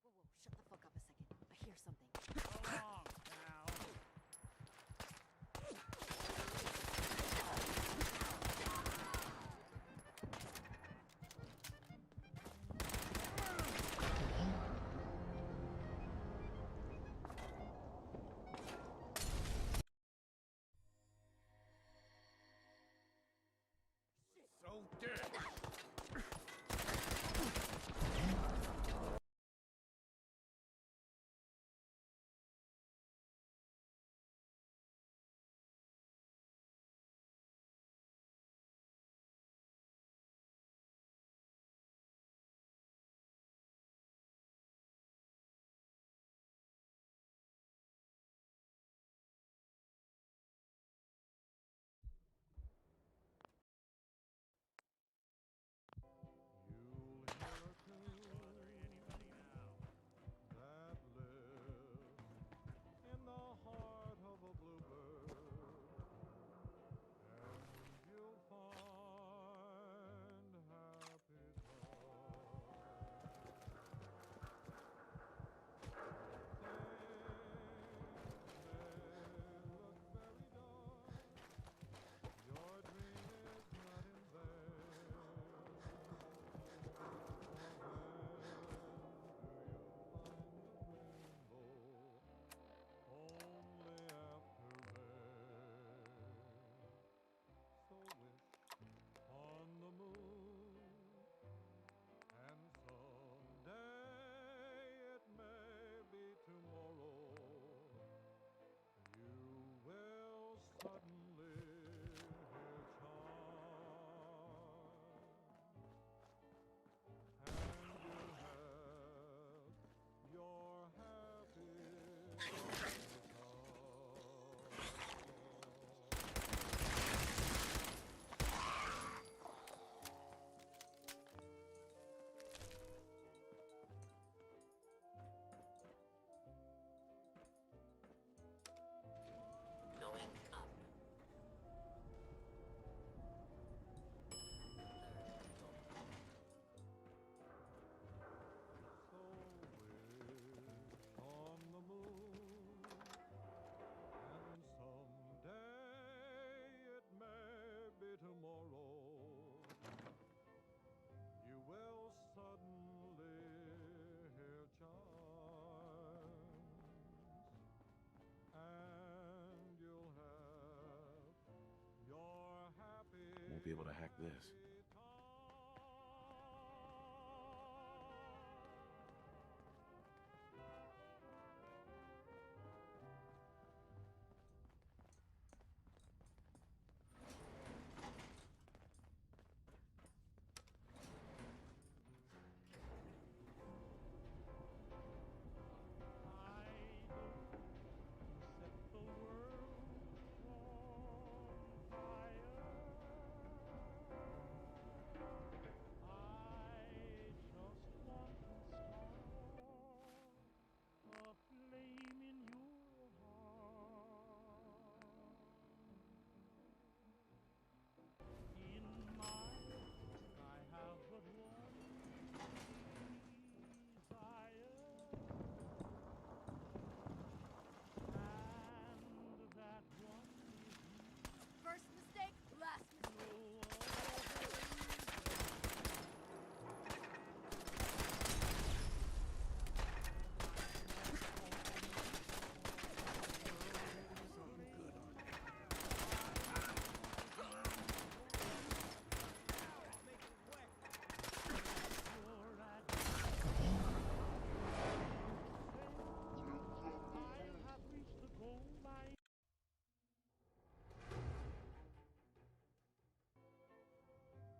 Whoa, whoa, shut the fuck up a second. I hear something. So long, pal. So dead! be able to hack this. First mistake, last mistake.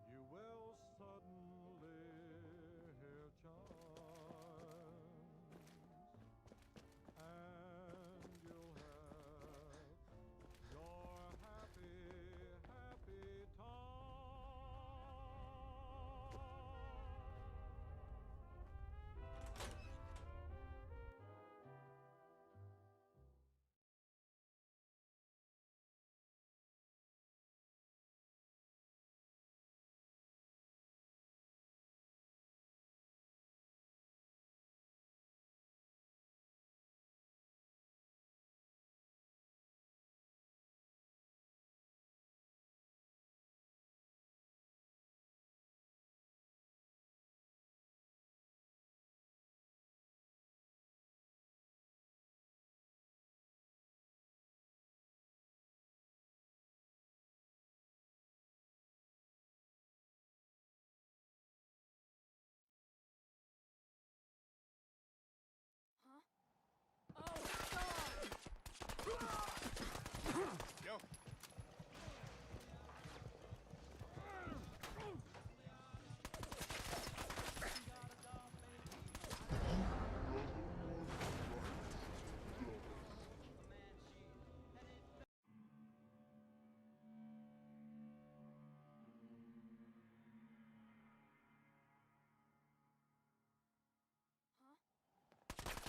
You will suddenly hear chimes, and you'll have your happy, happy time. Yo.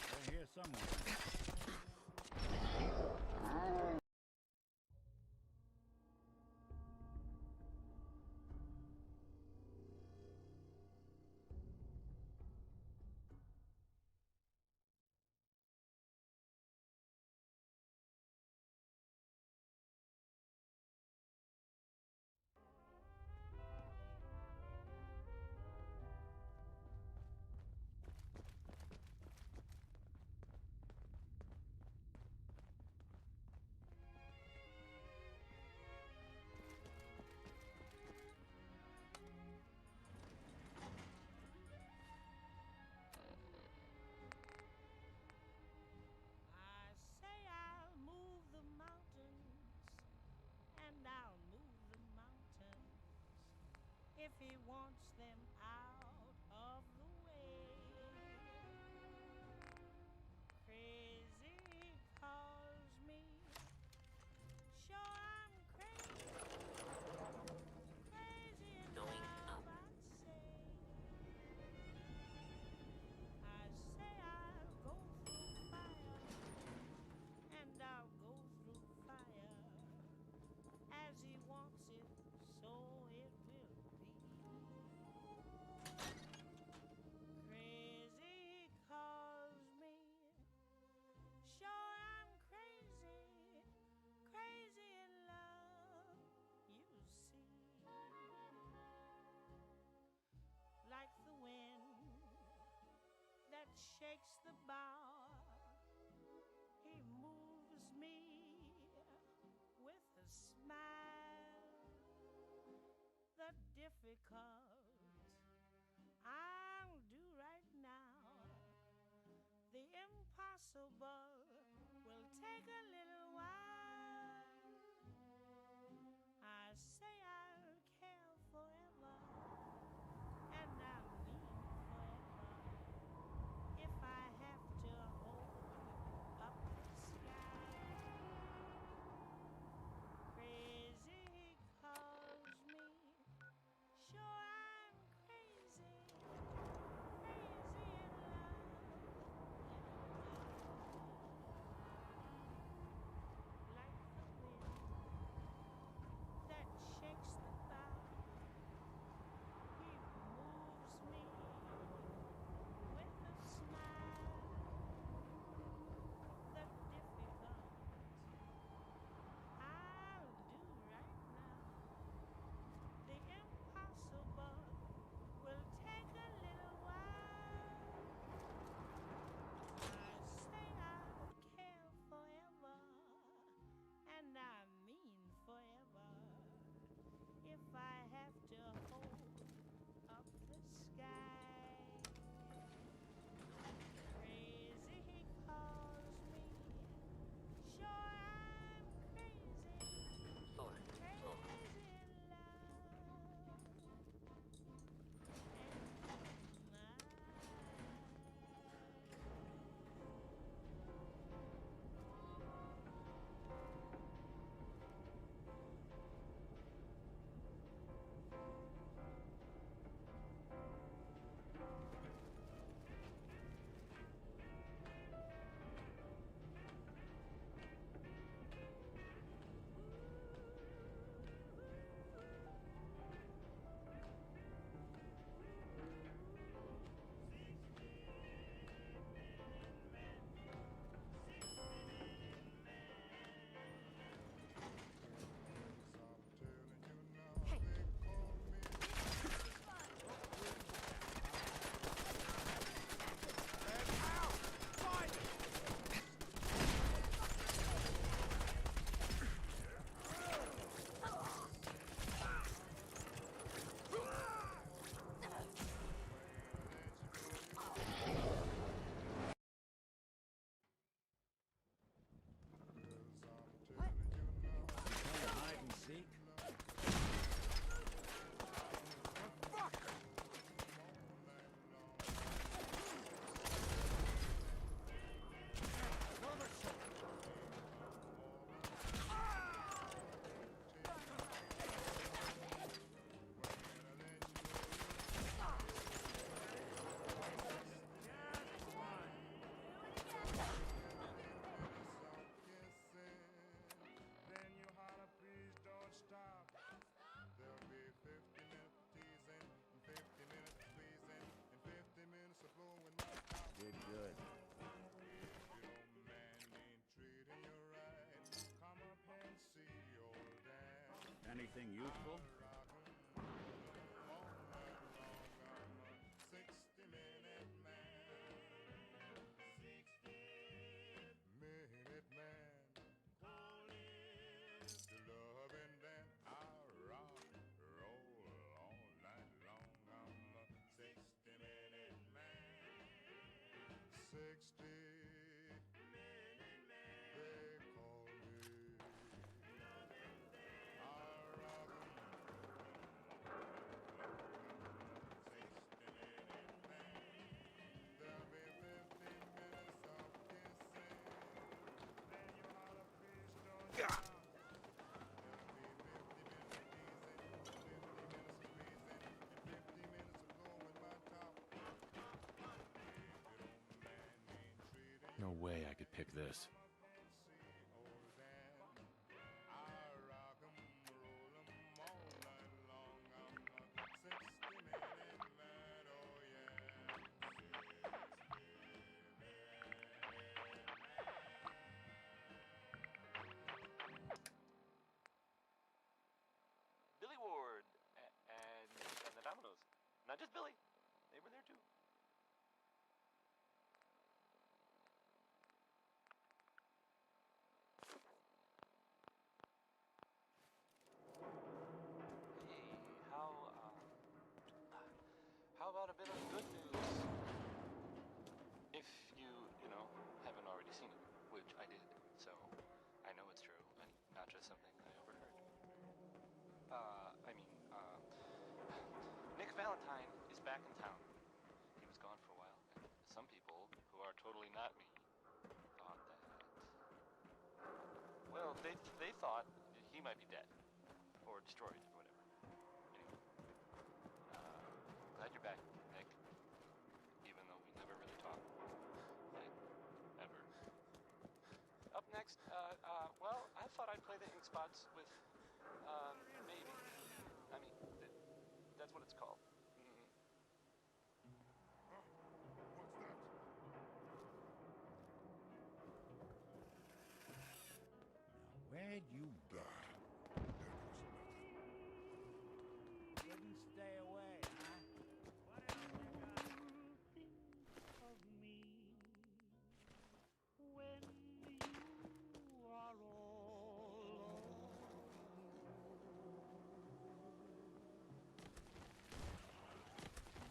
They're here somewhere. I say I'll move the mountains, and I'll move the mountains if he wants them out of the way. Crazy calls me, sure I'm crazy, crazy in love, I'd say. I say I'll go through fire, and I'll go through fire as he wants it, so it will be. Crazy calls me, sure I'm crazy, crazy in love, you see. Like the wind that shakes the bough, he moves me with a smile. the difficult I'll do right now. The impossible will take a little while. I say I'll care forever, and I mean forever. If I have to hold up the sky, crazy he calls me. Sure I'm crazy, crazy in love. Like the wind that shakes the bough, he moves me with a smile. The difficult I'll do right now. The impossible will take a little while. I say I'll care forever, and I mean forever. If I have to hold up the sky, crazy he calls me. Sure I'm crazy, crazy in love. And Hide and seek? then you holler, please don't stop. There'll be 50 minutes teasing, and 50 minutes squeezing, and 50 minutes of blowing my top. Did good. If your man ain't treating you right, come up and see old dad. Anything useful? Rock 'em all night long. I'm a 60-minute man. 60-minute man. Calling to love, and then I rock, roll all night long. I'm a 60-minute man. 60-minute man. They call me. I rock 'em. 60-minute man. There'll be 50 minutes of kissing. Then you holler, please don't stop. There'll be 50 minutes teasing, 50 minutes squeezing, and 50 minutes of blowing my top. If your man ain't treating No way I could pick this. you up and see old Dan. I rock 'em, roll 'em all night long. I'm a 60-minute man, oh yeah. 60-minute Billy Ward and the Dominoes. Not just Billy. They were there too. thought he might be dead. Or destroyed, or whatever. Anyway. Glad you're back, Nick. Even though we never really talk. Like, ever. Up next, well, I thought I'd play the ink spots with, maybe. I mean, that's what it's called. Mm-hmm. What's that? Where'd you go? Couldn't stay away, huh? What else you got? Think of me when you are all alone.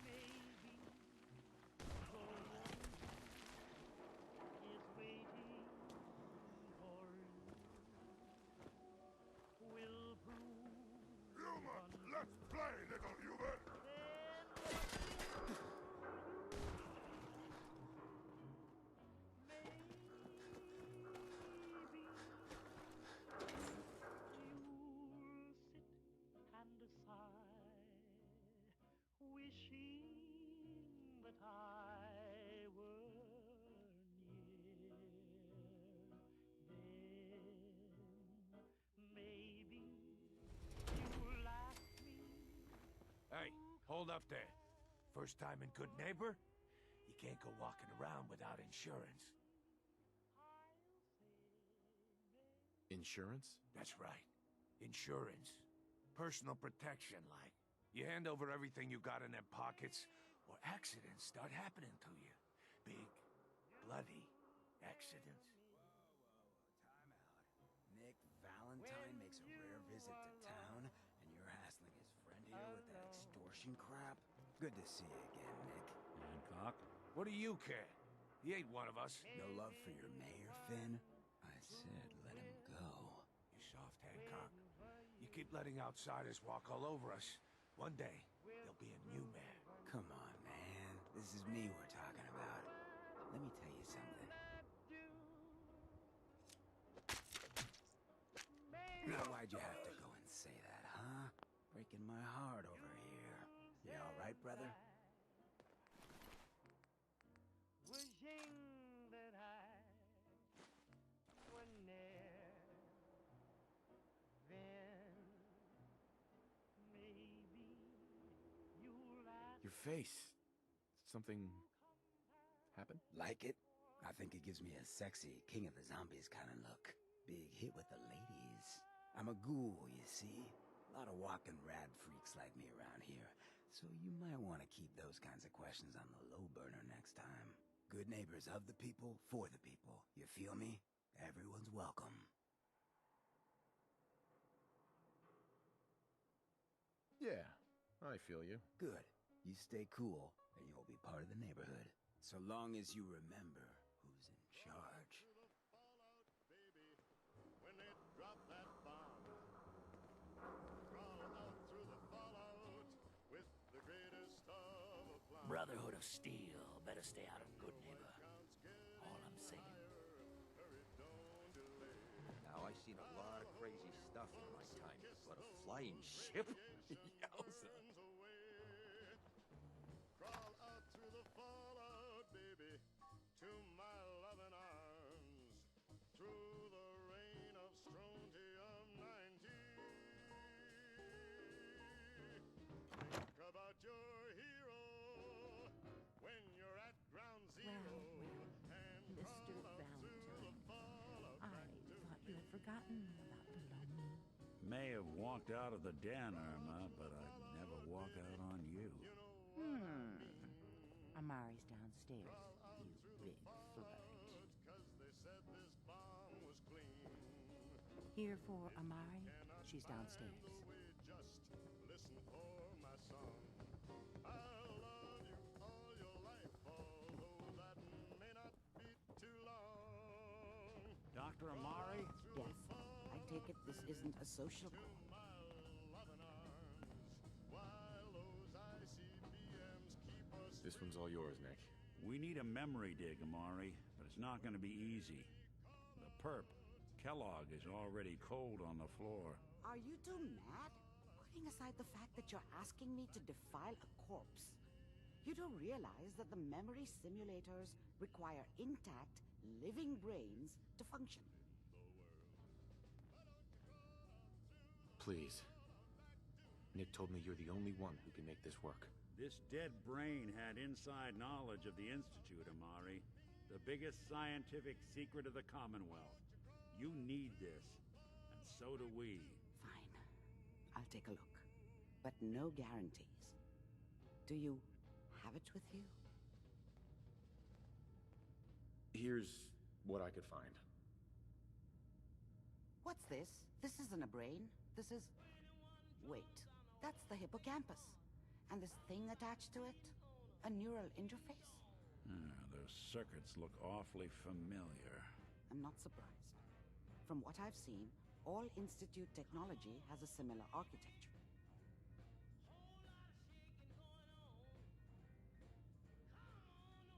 Maybe the one is waiting for you. Will prove Human, let's play, little human! You'll sit and sigh, wishing that I were near. Then maybe you'll ask me. Hey, hold up there. First time in Good Neighbor? You can't go walking around without insurance. Insurance? That's right. Insurance. Personal protection, like. You hand over everything you got in them pockets, or accidents start happening to you. Big, bloody accidents. Time out. Nick Valentine makes a rare visit to town, and you're hassling his friend here with that extortion crap? Good to see you again, Nick. Hancock? What do you care? He ain't one of us. No love for your mayor, Finn? I said let him go. You soft, Hancock. You keep letting outsiders walk all over us. One day, there'll be a new mayor. Come on, man. This is me we're talking about. Let me tell you something. Now, why'd you have to go and say that, huh? Breaking my heart over here. You alright, brother? Wishing that I were near. Then maybe you'll ask. Your face. Something happened? Like it? I think it gives me a sexy King of the Zombies kind of look. Big hit with the ladies. I'm a ghoul, you see? A lot of walking rad freaks like me around here. So you might want to keep those kinds of questions on the low burner next time. Good neighbors of the people, for the people. You feel me? Everyone's welcome. Yeah, I feel you. Good. You stay cool, and you'll be part of the neighborhood. So long as you remember who's in charge. When they drop that bomb, crawl out through the fallout with the greatest of aplomb. Brotherhood of Steel. Better stay out of Good Neighbor. All I'm saying. Now, I've seen a lot of crazy stuff in my time, but a flying ship? Yowza. Crawl out through the fallout, baby, to my loving arms. Through the rain of strontium 90. Think about your hero when you're at ground zero. And Mr. Valentine, I thought you had forgotten about Belonging. May have walked out of the den, Irma, but I'd never walk out on you. Amari's downstairs, you big flirt. Here for Amari? She's downstairs. Just listen for my song. I'll love you all your life, although that may not be too long. Dr. Amari? Yes. I take it this isn't a social call. This one's all yours, Nick. We need a memory dig, Amari, but it's not going to be easy. The perp Kellogg is already cold on the floor. Are you two mad? Putting aside the fact that you're asking me to defile a corpse, you don't realize that the memory simulators require intact, living brains to function. Please. Nick told me you're the only one who can make this work. This dead brain had inside knowledge of the Institute, Amari. The biggest scientific secret of the Commonwealth. You need this, and so do we. Fine. I'll take a look. But no guarantees. Do you have it with you? Here's what I could find. What's this? This isn't a brain. This is... Wait. That's the hippocampus. And this thing attached to it? A neural interface? Those circuits look awfully familiar. I'm not surprised. From what I've seen, all Institute technology has a similar architecture.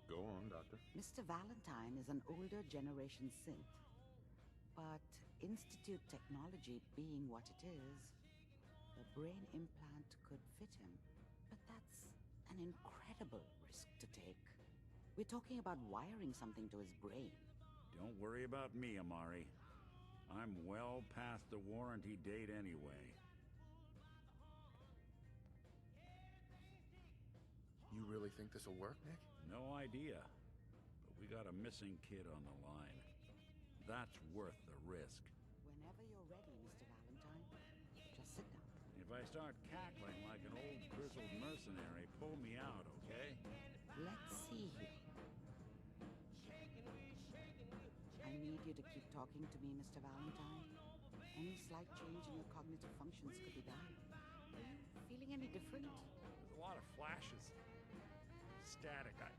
Go on, Doctor. Mr. Valentine is an older generation synth. But Institute technology being what it is, the brain implant could fit him. But that's an incredible risk to take. We're talking about wiring something to his brain. Don't worry about me, Amari. I'm well past the warranty date anyway. You really think this'll work, Nick? No idea. But we got a missing kid on the line. That's worth the risk. Whenever you're ready, Mr. Valentine, just sit down. If I start cackling like an old grizzled mercenary, pull me out, okay? Let's see here. I need you to keep talking to me, Mr. Valentine. Any slight change in your cognitive functions could be bad. Are you feeling any different? There's a lot of flashes. Static. I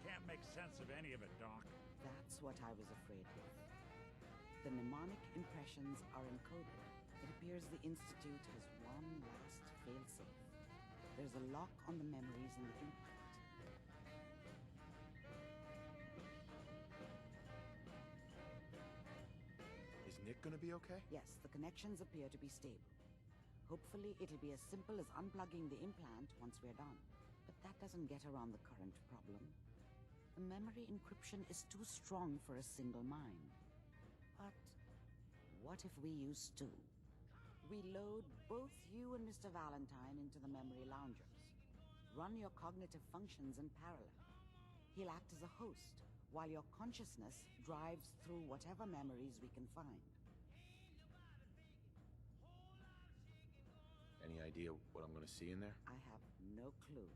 can't make sense of any of it, Doc. That's what I was afraid with. The mnemonic impressions are encoded. It appears the Institute has one last failsafe. There's a lock on the memories in the implant. Is Nick gonna be okay? Yes, the connections appear to be stable. Hopefully it'll be as simple as unplugging the implant once we're done. But that doesn't get around the current problem. The memory encryption is too strong for a single mind. But what if we use two? We load both you and Mr. Valentine into the memory loungers. Run your cognitive functions in parallel. He'll act as a host, while your consciousness drives through whatever memories we can find. Any idea what I'm gonna see in there? I have no clue.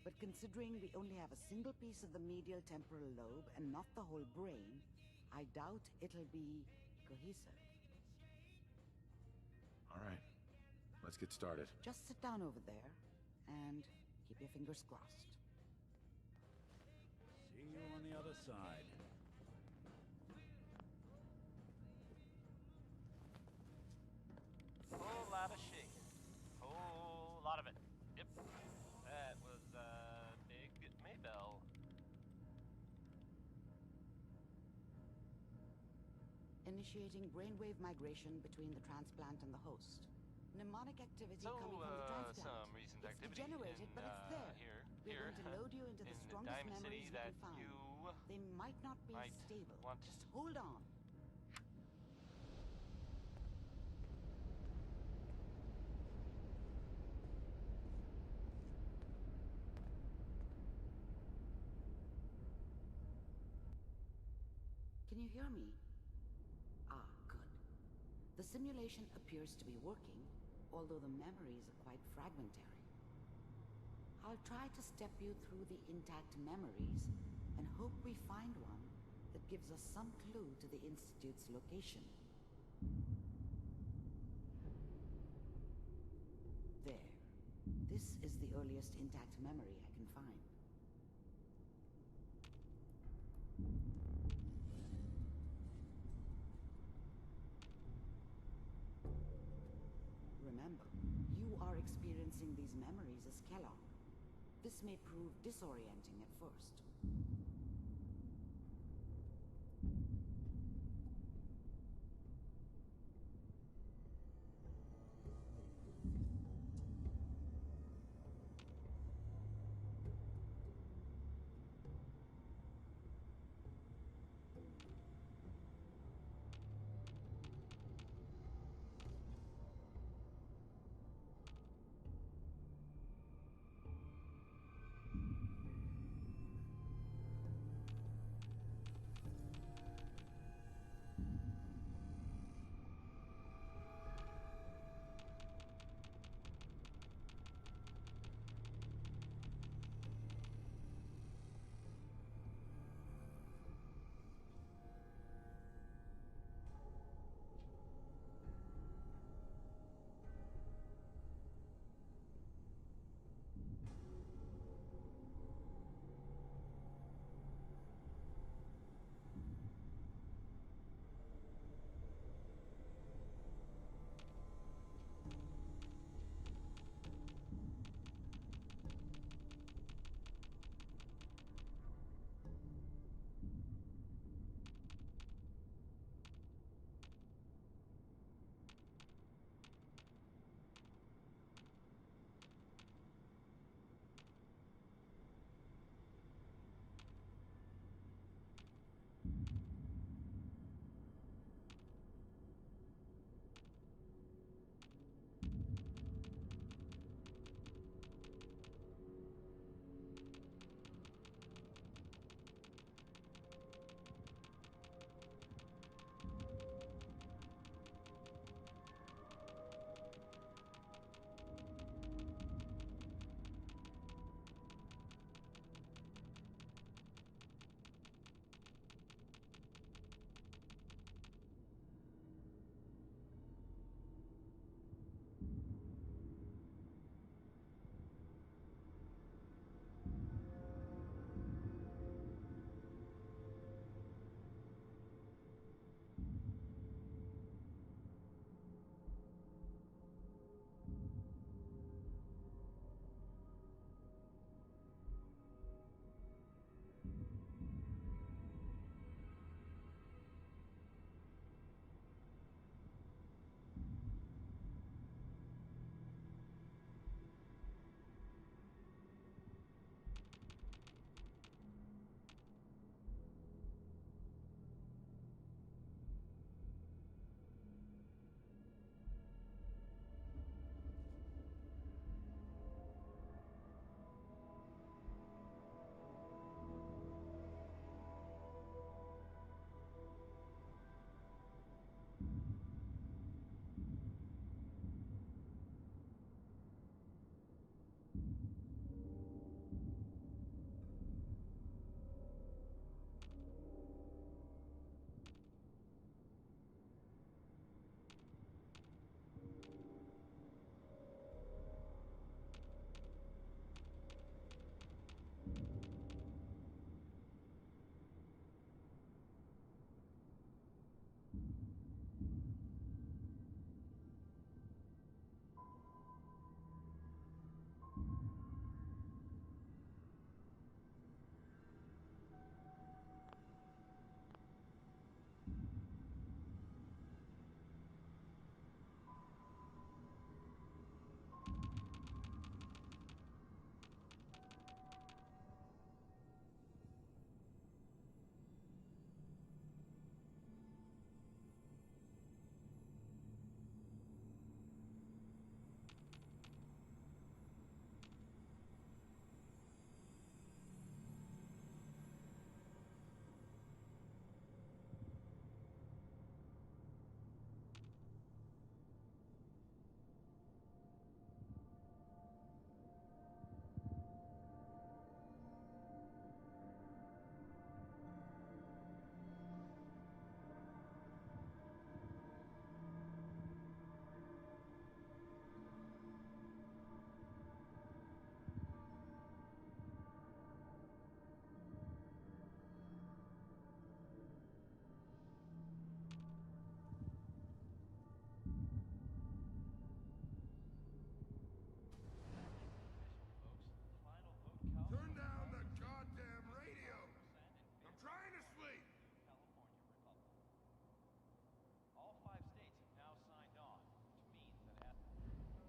But considering we only have a single piece of the medial temporal lobe and not the whole brain, I doubt it'll be cohesive. All right, let's get started. Just sit down over there and keep your fingers crossed. See you on the other side. Whole lot of shaking. Whole lot of it. Yep. That was, Big Maybell. Initiating brainwave migration between the transplant and the host. Mnemonic activity coming from the transplant. Some recent It's activity degenerated, in, but it's there. Here, We're going to load you into the in strongest Diamond memories City we that can find. you They might not be might stable. want. Just hold on. Can you hear me? Ah, good. The simulation appears to be working, although the memories are quite fragmentary. I'll try to step you through the intact memories and hope we find one that gives us some clue to the Institute's location. There. This is the earliest intact memory I can find. Remember, you are experiencing these memories as Kellogg. This may prove disorienting at first.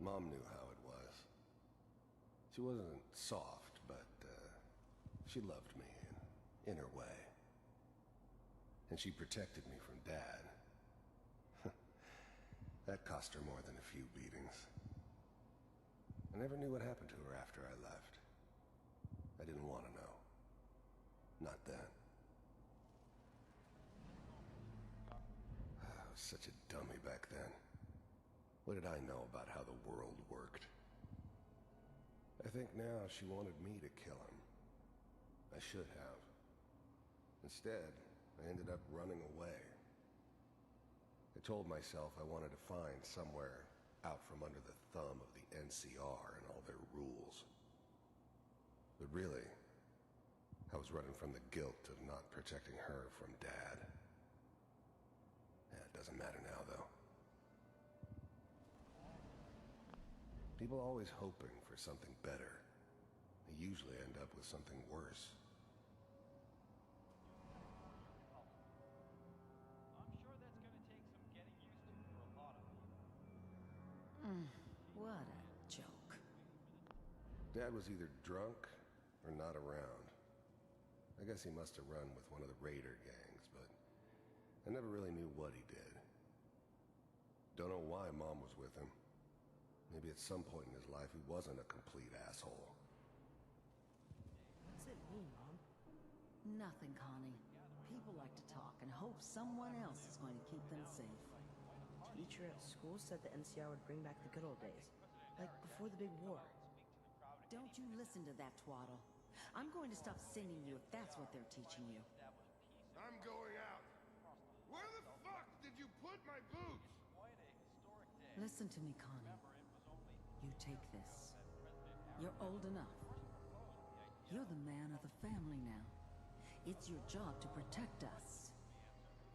Mom knew how it was. She wasn't soft, but she loved me in her way. And she protected me from Dad. That cost her more than a few beatings. I never knew what happened to her after I left. I didn't want to know. Not then. I was such a dummy back then. What did I know about how the world worked? I think now she wanted me to kill him. I should have. Instead, I ended up running away. I told myself I wanted to find somewhere out from under the thumb of the NCR and all their rules. But really, I was running from the guilt of not protecting her from Dad. Yeah, it doesn't matter now, though. People are always hoping for something better. They usually end up with something worse. I'm sure that's gonna take some getting used to for a lot of people. What a joke. Dad was either drunk or not around. I guess he must have run with one of the raider gangs, but I never really knew what he did. Don't know why Mom was with him. Maybe at some point in his life he wasn't a complete asshole. What's it mean, Mom? Nothing, Connie. People like to talk and hope someone else is going to keep them safe. Teacher at school said the NCR would bring back the good old days, like before the big war. Don't you listen to that twaddle. I'm going to stop singing you if that's what they're teaching you. I'm going out. Where the fuck did you put my boots? Listen to me, Connie. You take this. You're old enough. You're the man of the family now. It's your job to protect us.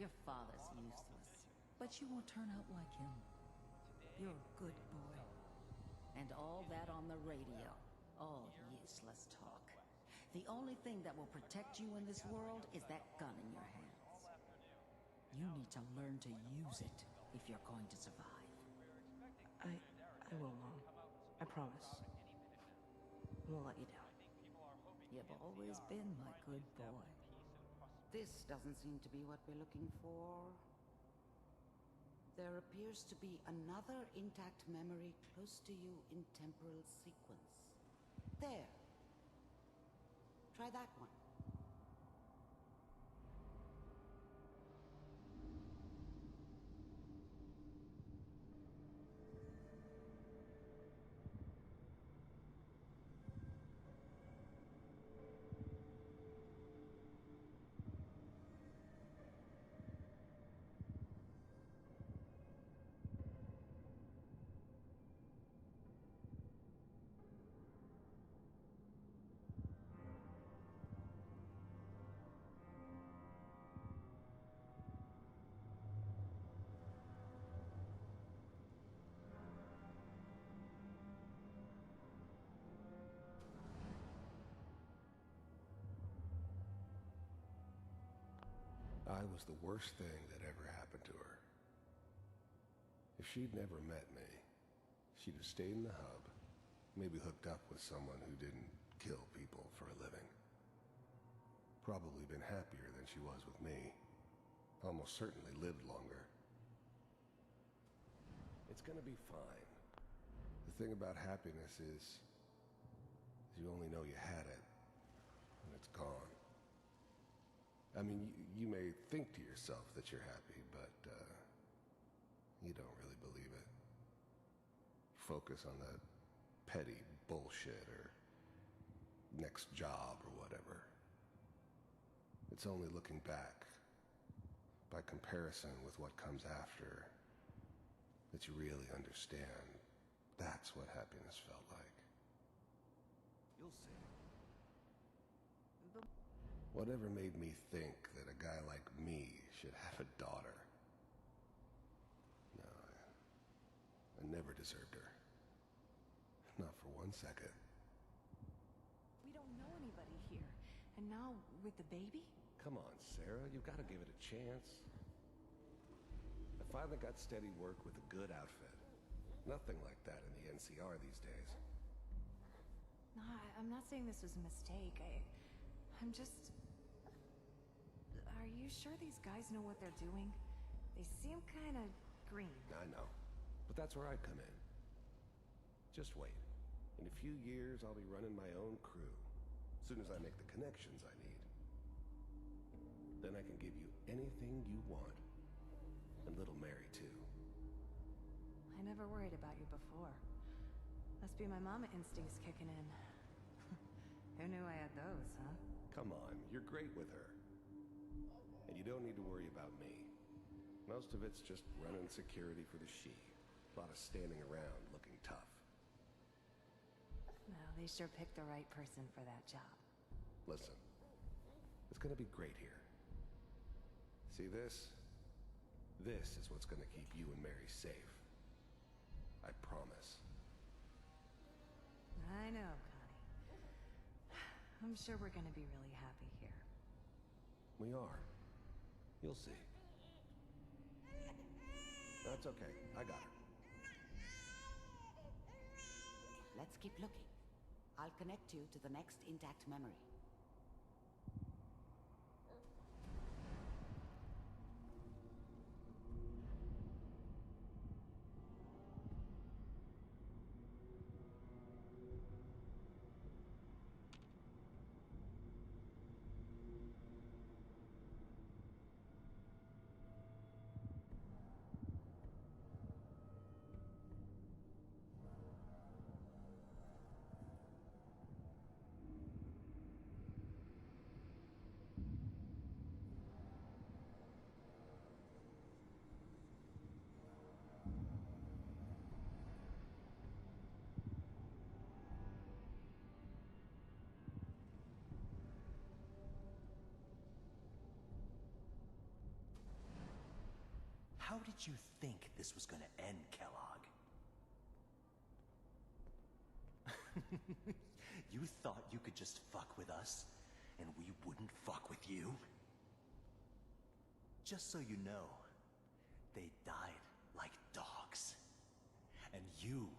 Your father's useless, but you won't turn out like him. You're a good boy. And all that on the radio, all useless talk. The only thing that will protect you in this world is that gun in your hands. You need to learn to use it if you're going to survive. I will, Mom. I promise. I won't let you down. You've always been my good boy. This doesn't seem to be what we're looking for. There appears to be another intact memory close to you in temporal sequence. There. Try that one. I was the worst thing that ever happened to her. If she'd never met me, she'd have stayed in the hub, maybe hooked up with someone who didn't kill people for a living. Probably been happier than she was with me. Almost certainly lived longer. It's gonna be fine. The thing about happiness is you only know you had it when it's gone. I mean, you may think to yourself that you're happy, but you don't really believe it. Focus on that petty bullshit or next job or whatever. It's only looking back, by comparison with what comes after, that you really understand that's what happiness felt like. You'll see. Whatever made me think that a guy like me should have a daughter? No, I never deserved her. Not for 1 second. We don't know anybody here. And now, with the baby? Come on, Sarah, you've got to give it a chance. I finally got steady work with a good outfit. Nothing like that in the NCR these days. No, I'm not saying this was a mistake. I'm just... Are you sure these guys know what they're doing? They seem kind of green. I know. But that's where I come in. Just wait. In a few years, I'll be running my own crew. As soon as I make the connections I need. Then I can give you anything you want. And little Mary, too. I never worried about you before. Must be my mama instincts kicking in. Who knew I had those, huh? Come on, you're great with her. And you don't need to worry about me. Most of it's just running security for the she. A lot of standing around looking tough. Well, they sure picked the right person for that job. Listen, it's gonna be great here. See this? This is what's gonna keep you and Mary safe. I promise. I know, Connie. I'm sure we're gonna be really happy here. We are. You'll see. That's okay. I got her. Let's keep looking. I'll connect you to the next intact memory. How did you think this was gonna end, Kellogg? You thought you could just fuck with us, and we wouldn't fuck with you? Just so you know, they died like dogs. And you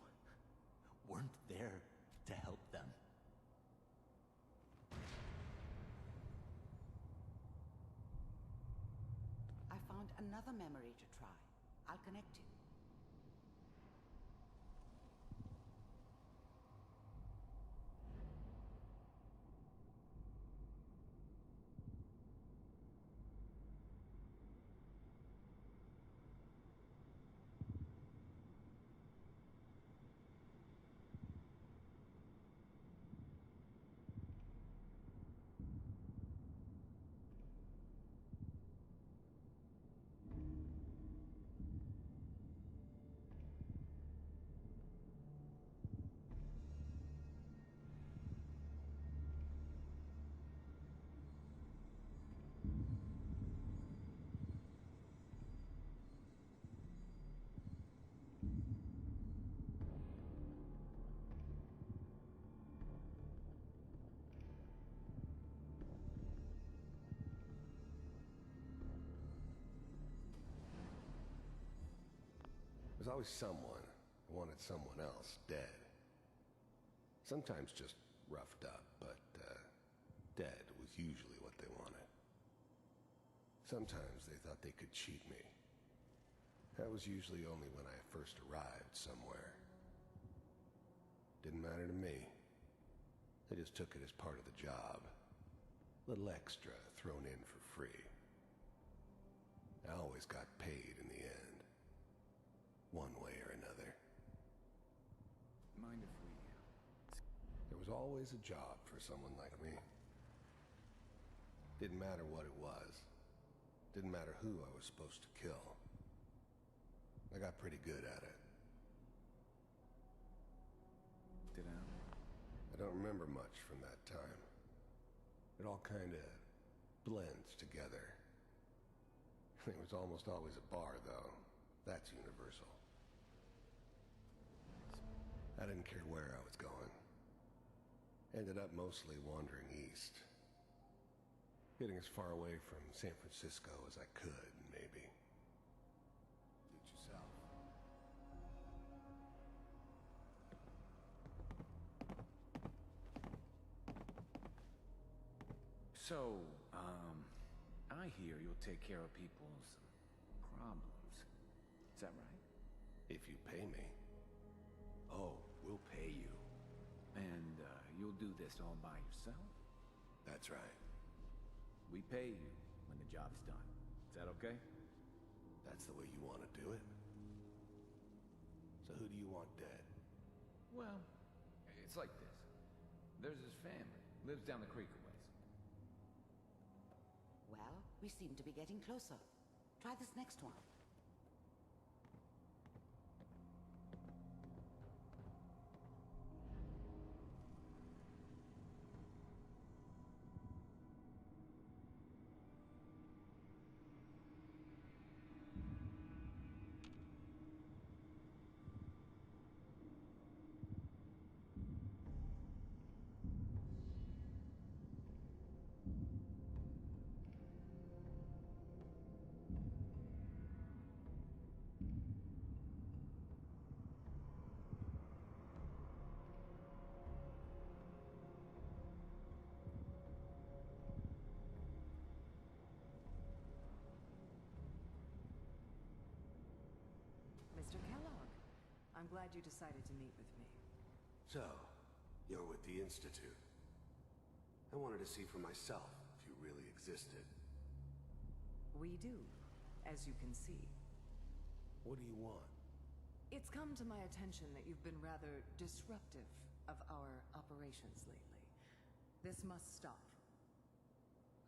weren't there to help them. I found another memory to try. I'll connect you. There's always someone who wanted someone else dead. Sometimes just roughed up, but dead was usually what they wanted. Sometimes they thought they could cheat me. That was usually only when I first arrived somewhere. Didn't matter to me. They just took it as part of the job. Little extra thrown in for free. I always got paid in the end. One way or another. Mind if we... There was always a job for someone like me. Didn't matter what it was. Didn't matter who I was supposed to kill. I got pretty good at it. I don't remember much from that time. It all kinda blends together. It was almost always a bar, though. That's universal. I didn't care where I was going. Ended up mostly wandering east. Getting as far away from San Francisco as I could, maybe. Suit yourself. So, I hear you'll take care of people's problems. Is that right? If you pay me. Oh, we'll pay you. And, you'll do this all by yourself? That's right. We pay you when the job's done. Is that okay? That's the way you want to do it? So who do you want dead? Well, it's like this. There's his family. Lives down the creek a ways. Well, we seem to be getting closer. Try this next one. Mr. Kellogg, I'm glad you decided to meet with me. So, you're with the Institute. I wanted to see for myself if you really existed. We do, as you can see. What do you want? It's come to my attention that you've been rather disruptive of our operations lately. This must stop.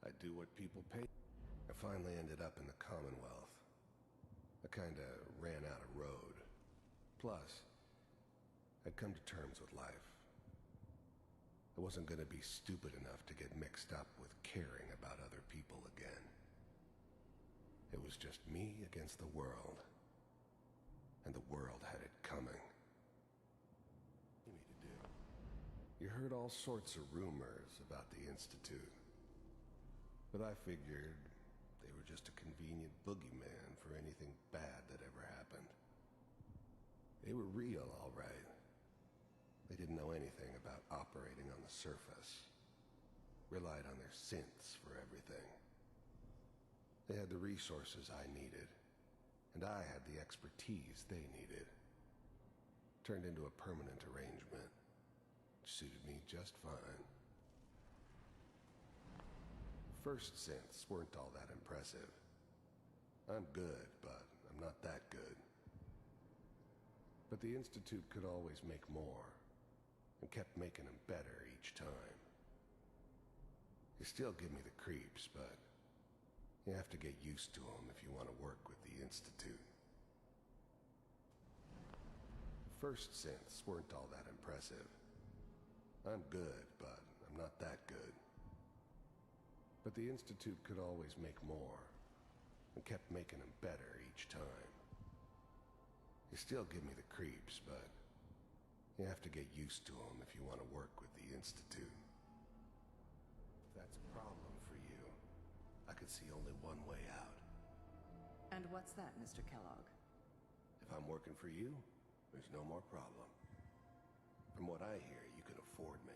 I do what people pay. I finally ended up in the Commonwealth. I kinda ran out of road. Plus, I'd come to terms with life. I wasn't gonna be stupid enough to get mixed up with caring about other people again. It was just me against the world. And the world had it coming. What do you need to do? You heard all sorts of rumors about the Institute. But I figured they were just a convenient boogeyman for anything bad that ever happened. They were real, all right. They didn't know anything about operating on the surface. Relied on their synths for everything. They had the resources I needed, and I had the expertise they needed. Turned into a permanent arrangement, which suited me just fine. First synths weren't all that impressive. I'm good, but I'm not that good. But the Institute could always make more, and kept making them better each time. They still give me the creeps, but you have to get used to them if you want to work with the Institute. First synths weren't all that impressive. I'm good, but I'm not that good. But the Institute could always make more, and kept making them better each time. They still give me the creeps, but you have to get used to them if you want to work with the Institute. If that's a problem for you, I could see only one way out. And what's that, Mr. Kellogg? If I'm working for you, there's no more problem. From what I hear, you can afford me.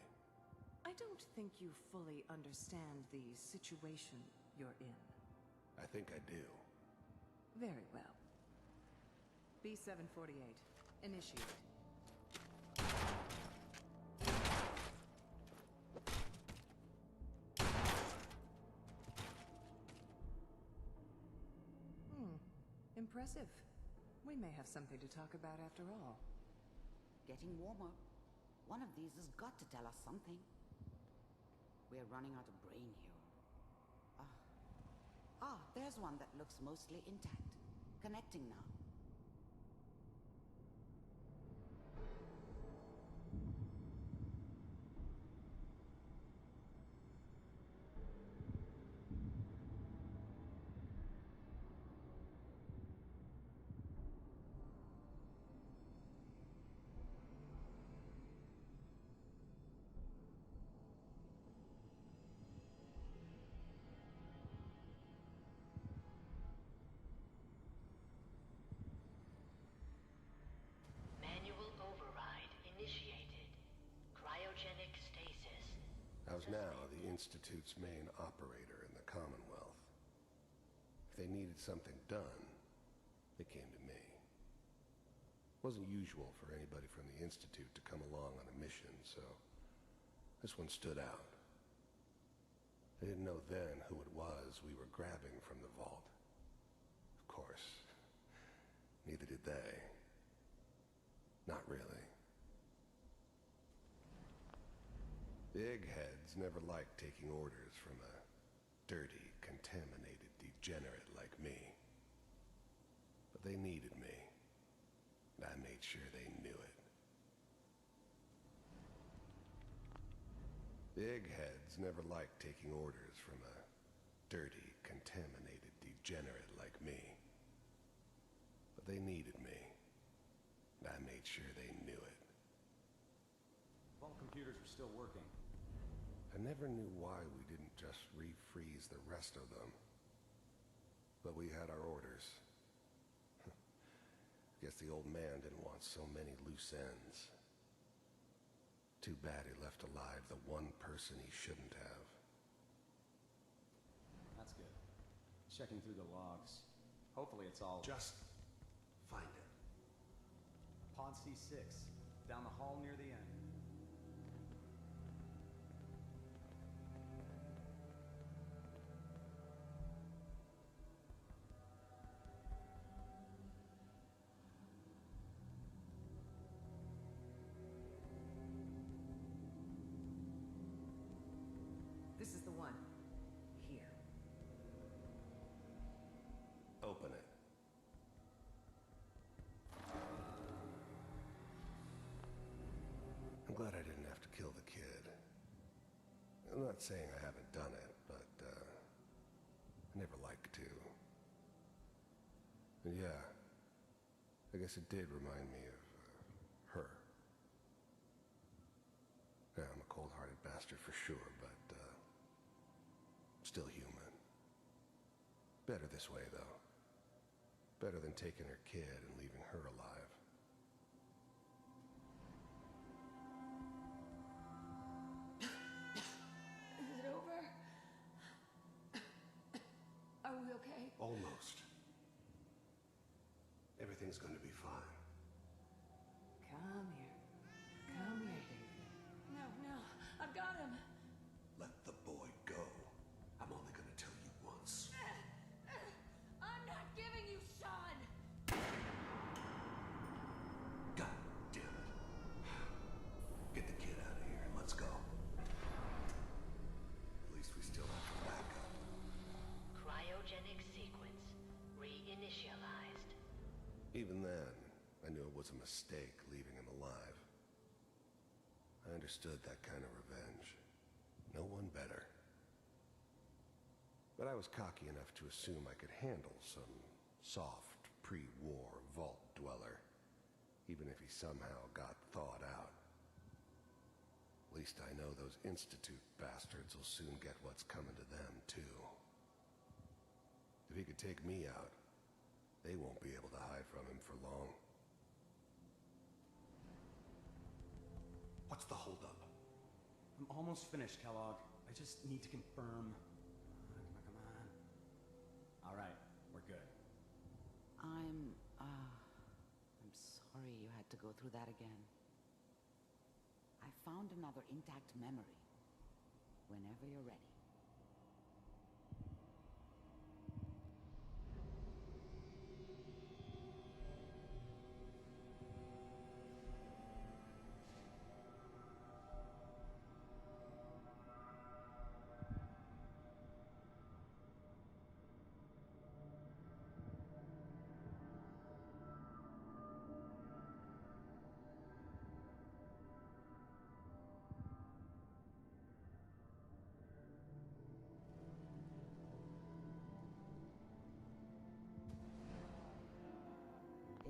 I don't think you fully understand the situation you're in. I think I do. Very well. B-748, initiate. Impressive. We may have something to talk about after all. Getting warmer. One of these has got to tell us something. We're running out of brain here. There's one that looks mostly intact. Connecting now. How's now? The Institute's main operator in the Commonwealth. If they needed something done, they came to me. It wasn't usual for anybody from the Institute to come along on a mission, so this one stood out. They didn't know then who it was we were grabbing from the vault. Of course, neither did they. Not really. Big heads never liked taking orders from a dirty, contaminated degenerate like me. But they needed me, and I made sure they knew it. Big heads never liked taking orders from a dirty, contaminated degenerate like me. But they needed me, and I made sure they knew it. All computers are still working. I never knew why we didn't just refreeze the rest of them. But we had our orders. Guess the old man didn't want so many loose ends. Too bad he left alive the one person he shouldn't have. That's good. Checking through the logs. Hopefully it's all... Just find it. Pod C6, down the hall near the end. This is the one. Here. Open it. I'm glad I didn't have to kill the kid. I'm not saying I haven't done it, but, I never like to. And yeah, I guess it did remind me of, her. Yeah, I'm a cold-hearted bastard for sure, but, still human. Better this way, though. Better than taking her kid and leaving her alive. Is it over? Are we okay? Almost. Everything's going to be fine. Come here. Come here, David. No, no. I've got him. Let the boy go. I'm only going to tell you once. I'm not giving you Sean. God damn it. Get the kid out of here and let's go. At least we still have to back up. Cryogenic sequence reinitialized. Even then, I knew it was a mistake leaving him alive. I understood that kind of revenge. No one better. But I was cocky enough to assume I could handle some soft, pre-war vault dweller, even if he somehow got thawed out. At least I know those Institute bastards will soon get what's coming to them, too. If he could take me out, they won't be able to hide from him for long. What's the holdup? I'm almost finished, Kellogg. I just need to confirm. Come on. All right, we're good. I'm sorry you had to go through that again. I found another intact memory. Whenever you're ready.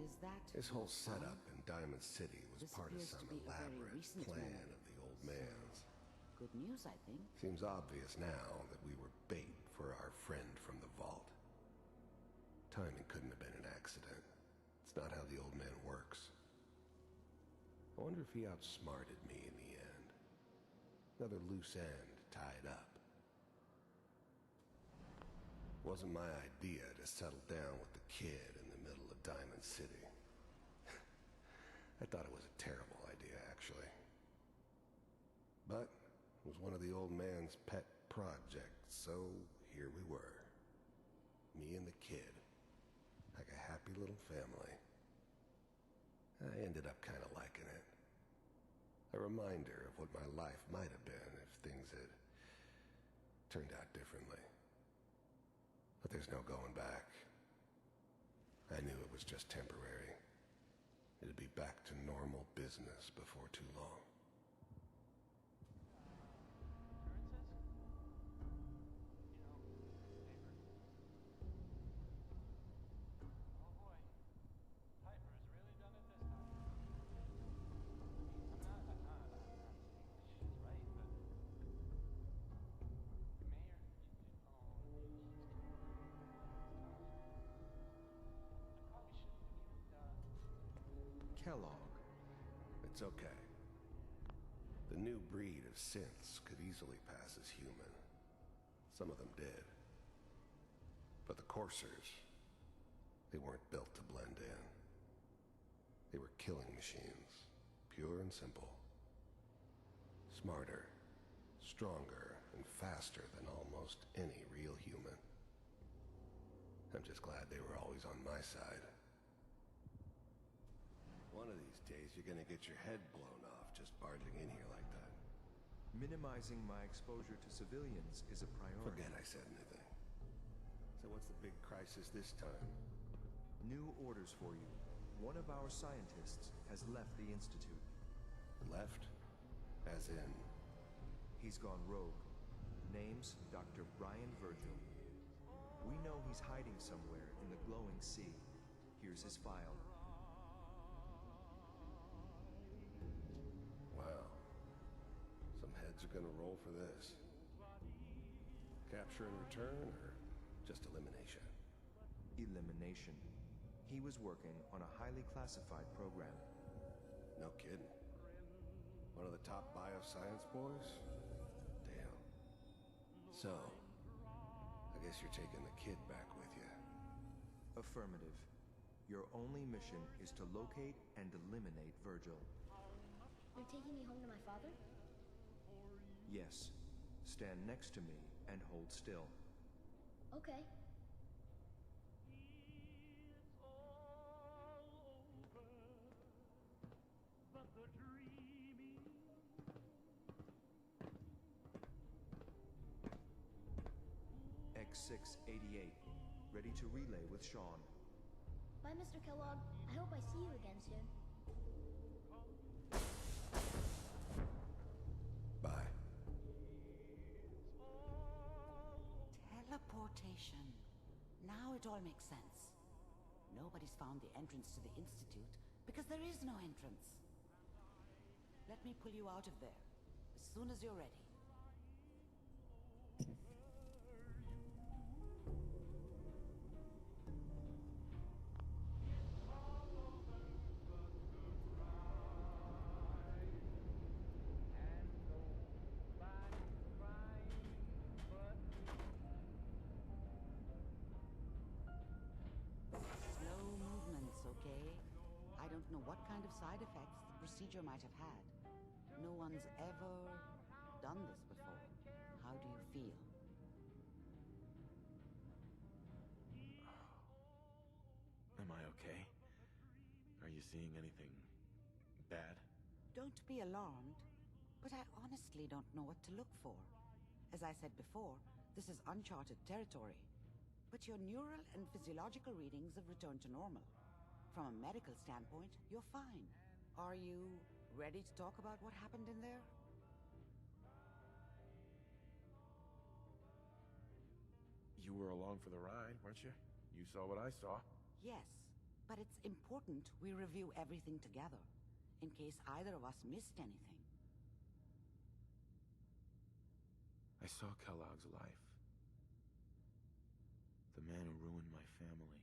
Is that... This whole setup in Diamond City was This part of appears some to be a very elaborate recent plan memory. of the old man's. Good news, I think. Seems obvious now that we were bait for our friend from the vault. Timing couldn't have been an accident. It's not how the old man works. I wonder if he outsmarted me in the end. Another loose end tied up. Wasn't my idea to settle down with the kid in the middle of Diamond City. I thought it was a terrible idea, actually. But it was one of the old man's pet projects, so here we were. Me and the kid, like a happy little family. I ended up kind of liking it. A reminder of what my life might have been if things had turned out differently. But there's no going back. I knew it was just temporary. It'd be back to normal business before too long. Kellogg. It's okay. The new breed of synths could easily pass as human. Some of them did. But the coursers, they weren't built to blend in. They were killing machines, pure and simple. Smarter, stronger, and faster than almost any real human. I'm just glad they were always on my side. One of these days, you're gonna get your head blown off just barging in here like that. Minimizing my exposure to civilians is a priority. Forget I said anything. So what's the big crisis this time? New orders for you. One of our scientists has left the Institute. Left? As in? He's gone rogue. Name's Dr. Brian Virgil. We know he's hiding somewhere in the glowing sea. Here's his file. Wow. Some heads are gonna roll for this. Capture and return, or just elimination? Elimination. He was working on a highly classified program. No kidding. One of the top bioscience boys? Damn. So, I guess you're taking the kid back with you. Affirmative. Your only mission is to locate and eliminate Virgil. You're taking me home to my father? Yes. Stand next to me and hold still. Okay. X688, ready to relay with Sean. Bye, Mr. Kellogg. I hope I see you again soon. Bye. Teleportation. Now it all makes sense. Nobody's found the entrance to the Institute because there is no entrance. Let me pull you out of there as soon as you're ready. I don't know what kind of side effects the procedure might have had. No one's ever done this before. How do you feel? Am I okay? Are you seeing anything bad? Don't be alarmed, but I honestly don't know what to look for. As I said before, this is uncharted territory. But your neural and physiological readings have returned to normal. From a medical standpoint, you're fine. Are you ready to talk about what happened in there? You were along for the ride, weren't you? You saw what I saw. Yes, but it's important we review everything together, in case either of us missed anything. I saw Kellogg's life. The man who ruined my family.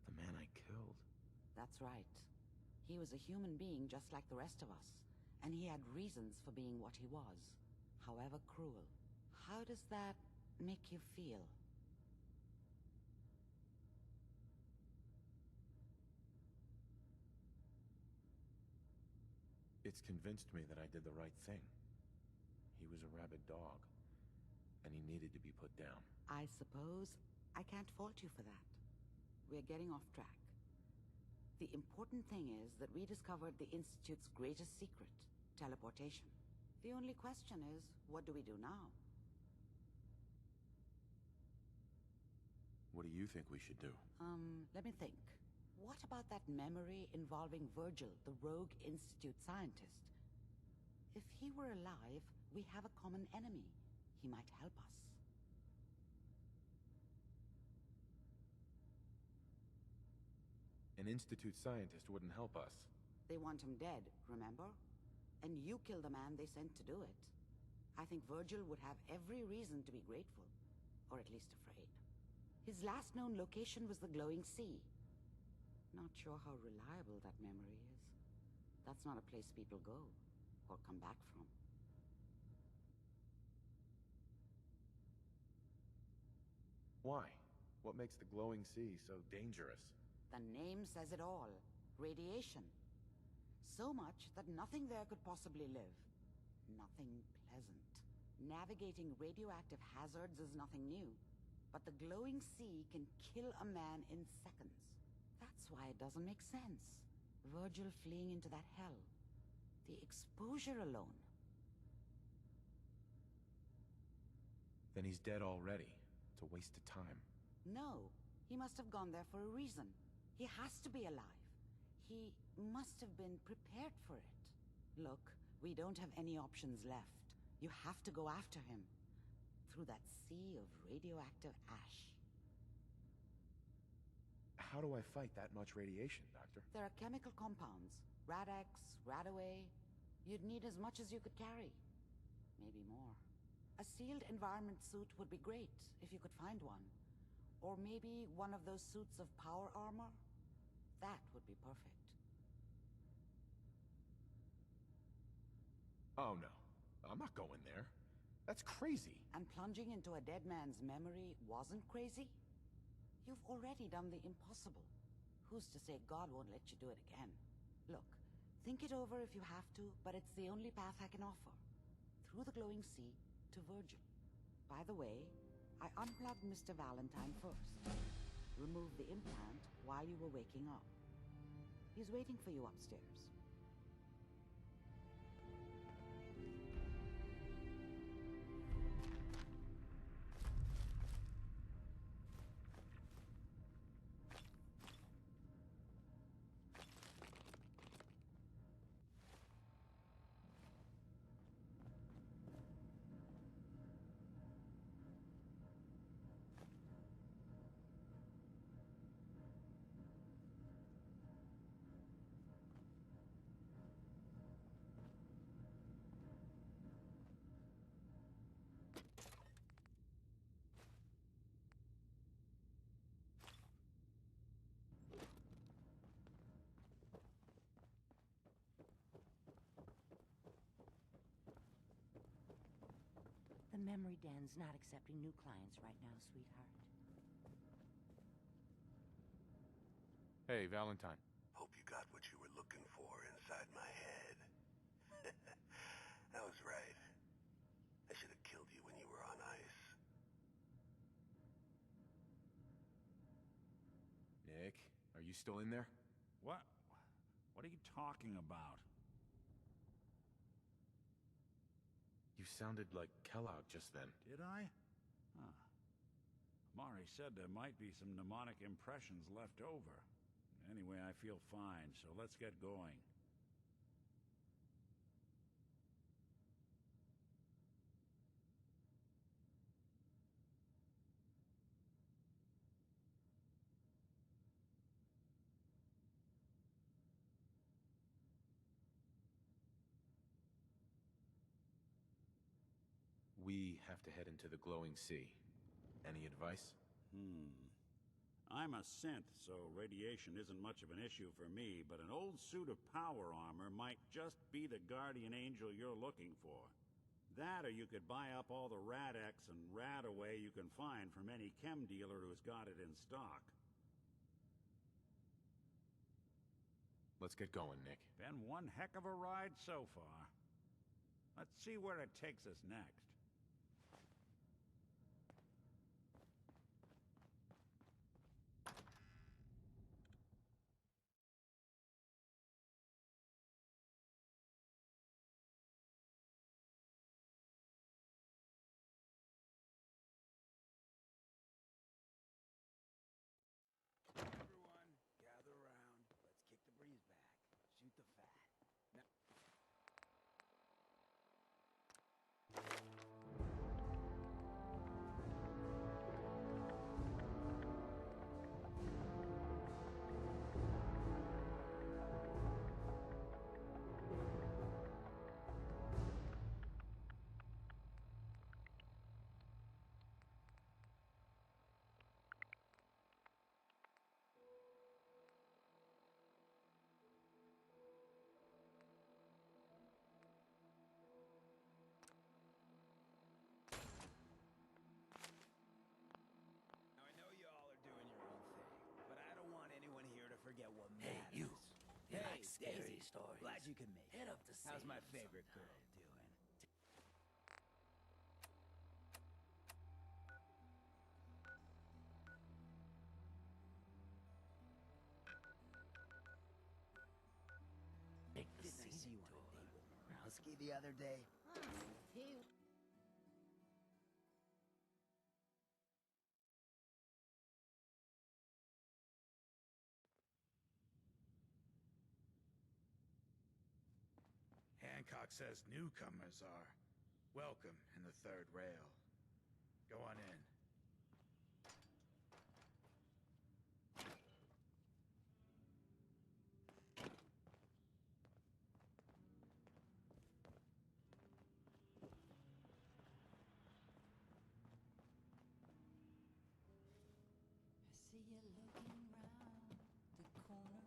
The man I killed. That's right. He was a human being just like the rest of us, and he had reasons for being what he was, however cruel. How does that make you feel? It's convinced me that I did the right thing. He was a rabid dog, and he needed to be put down. I suppose I can't fault you for that. We're getting off track. The important thing is that we discovered the Institute's greatest secret, teleportation. The only question is, what do we do now? What do you think we should do? Let me think. What about that memory involving Virgil, the rogue Institute scientist? If he were alive, we have a common enemy. He might help us. An Institute scientist wouldn't help us. They want him dead, remember? And you killed the man they sent to do it. I think Virgil would have every reason to be grateful. Or at least afraid. His last known location was the glowing sea. Not sure how reliable that memory is. That's not a place people go, or come back from. Why? What makes the glowing sea so dangerous? The name says it all. Radiation. So much that nothing there could possibly live. Nothing pleasant. Navigating radioactive hazards is nothing new. But the glowing sea can kill a man in seconds. That's why it doesn't make sense. Virgil fleeing into that hell. The exposure alone. Then he's dead already. It's a waste of time. No, he must have gone there for a reason. He has to be alive. He must have been prepared for it. Look, we don't have any options left. You have to go after him. Through that sea of radioactive ash. How do I fight that much radiation, Doctor? There are chemical compounds. Rad-X, Radaway. You'd need as much as you could carry. Maybe more. A sealed environment suit would be great, if you could find one. Or maybe one of those suits of power armor? That would be perfect. Oh no, I'm not going there. That's crazy. And plunging into a dead man's memory wasn't crazy? You've already done the impossible. Who's to say God won't let you do it again? Look, think it over if you have to, but it's the only path I can offer. Through the glowing sea to Virgil. By the way, I unplugged Mr. Valentine first. Removed the implant while you were waking up. He's waiting for you upstairs. The memory den's not accepting new clients right now, sweetheart. Hey, Valentine. Hope you got what you were looking for inside my head. I was right. I should have killed you when you were on ice. Nick, are you still in there? What? What are you talking about? You sounded like Kellogg just then. Did I? Huh. Mari said there might be some mnemonic impressions left over. Anyway, I feel fine, so let's get going. We have to head into the glowing sea. Any advice? I'm a synth, so radiation isn't much of an issue for me, but an old suit of power armor might just be the guardian angel you're looking for. That, or you could buy up all the Rad-X and Rad-Away you can find from any chem dealer who's got it in stock. Let's get going, Nick. Been one heck of a ride so far. Let's see where it takes us next. Everyone, gather around. Let's kick the breeze back. Shoot the fat. Now I know y'all are doing your own thing, but I don't want anyone here to forget what matters. Hey, you. You Hey, like scary Daisy. stories. Glad you can make Head it. up to How's see my him favorite sometime. girl doing? Take the Didn't I see scenic you on a tour. date with Morowski the other day? He... Hancock says newcomers are welcome in the third rail. Go on in. I see you looking round the corner.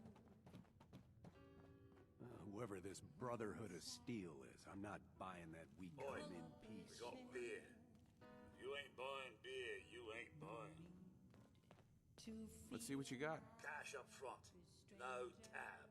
Whoever this Brotherhood of Steel is, I'm not buying that we Boy, come in peace. we got beer. If you ain't buying beer, you ain't buying. Let's see what you got. Cash up front. No tabs.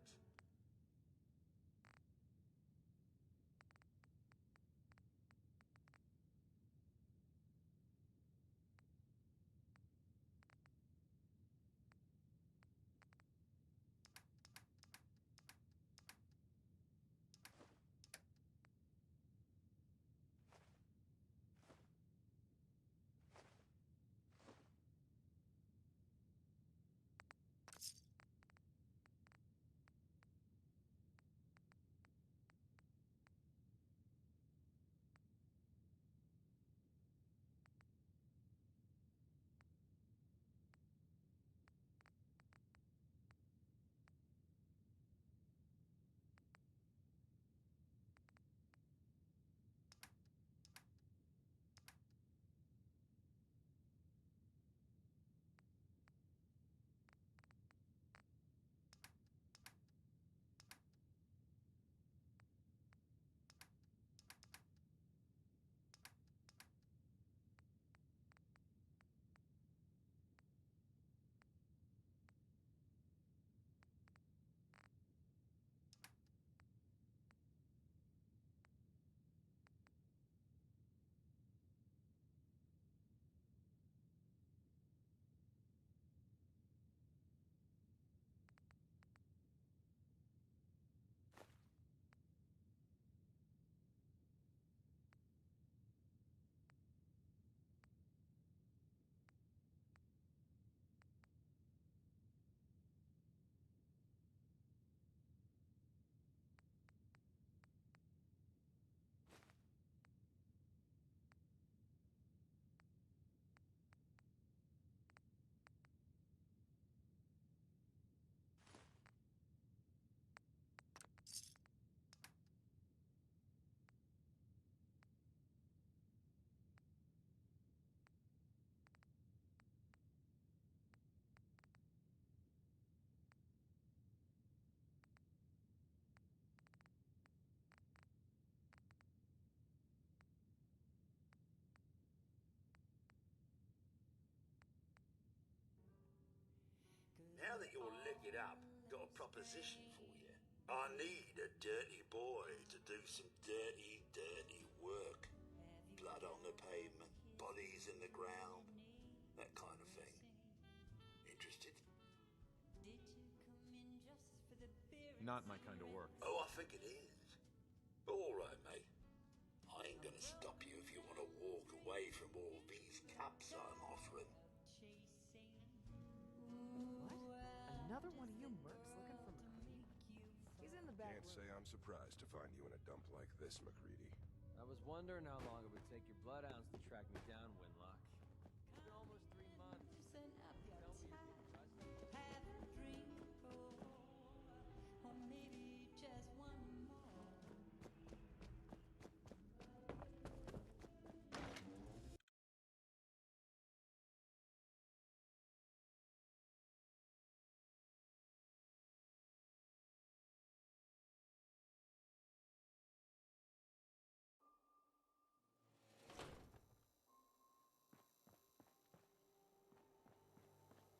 it up. Got a proposition for you. I need a dirty boy to do some dirty, dirty work. Blood on the pavement, bodies in the ground, that kind of thing. Interested? Not my kind of work. Oh, I think it is. All right, mate. I ain't gonna stop you if you want to walk away from all these caps I'm offering. What? Another one of you mercs looking for McCready? He's in the back Can't say I'm surprised to find you in a dump like this, McCready. I was wondering how long it would take your bloodhounds to track me down, Winlock. It's been almost 3 months. Tell me if you trust me.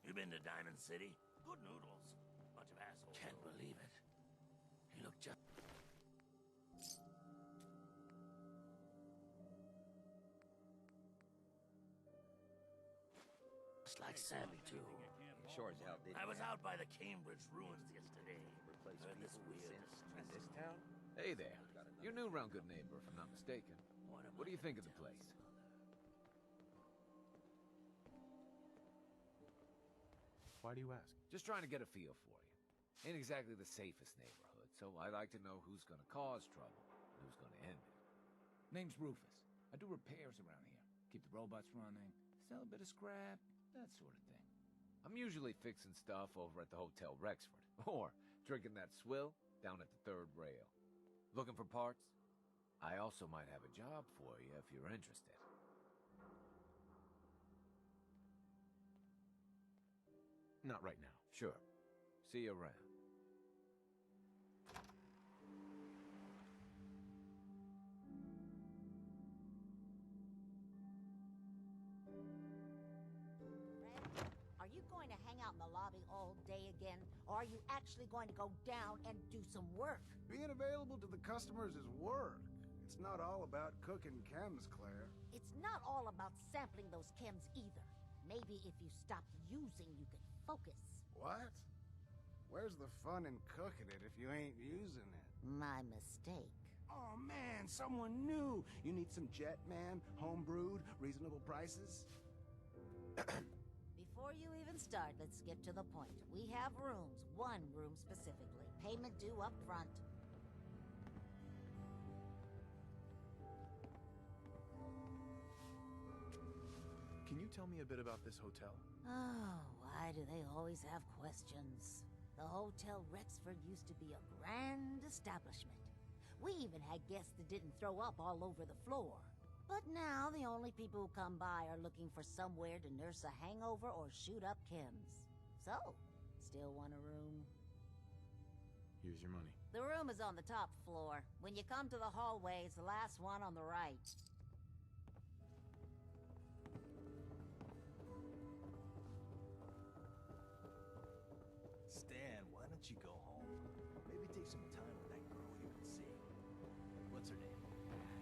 You been to Diamond City? Good noodles. Bunch of assholes. Can't believe it. He looked just like Sammy, too. Sure as hell did. I was out by the Cambridge ruins yesterday. Heard this weird in this town? Hey there. You're new around Good Neighbor, if I'm not mistaken. What do you think of the place? Why do you ask? Just trying to get a feel for you. Ain't exactly the safest neighborhood, so I like to know who's gonna cause trouble and who's gonna end it. Name's Rufus. I do repairs around here. Keep the robots running, sell a bit of scrap, that sort of thing. I'm usually fixing stuff over at the Hotel Rexford, or drinking that swill down at the third rail. Looking for parts? I also might have a job for you if you're interested. Not right now. Sure. See you around. Are you going to hang out in the lobby all day again, or are you actually going to go down and do some work? Being available to the customers is work. It's not all about cooking chems, Claire. It's not all about sampling those chems either. Maybe if you stopped using, you could focus. What? Where's the fun in cooking it if you ain't using it? My mistake. Oh man, someone new! You need some Jet Man, home-brewed, reasonable prices? Before you even start, let's get to the point. We have rooms, one room specifically. Payment due up front. Can you tell me a bit about this hotel? Oh, why do they always have questions? The Hotel Rexford used to be a grand establishment. We even had guests that didn't throw up all over the floor. But now the only people who come by are looking for somewhere to nurse a hangover or shoot up chems. So, still want a room? Here's your money. The room is on the top floor. When you come to the hallway, it's the last one on the right. Stan, why don't you go home? Maybe take some time with that girl you've been seeing. What's her name? Don't matter.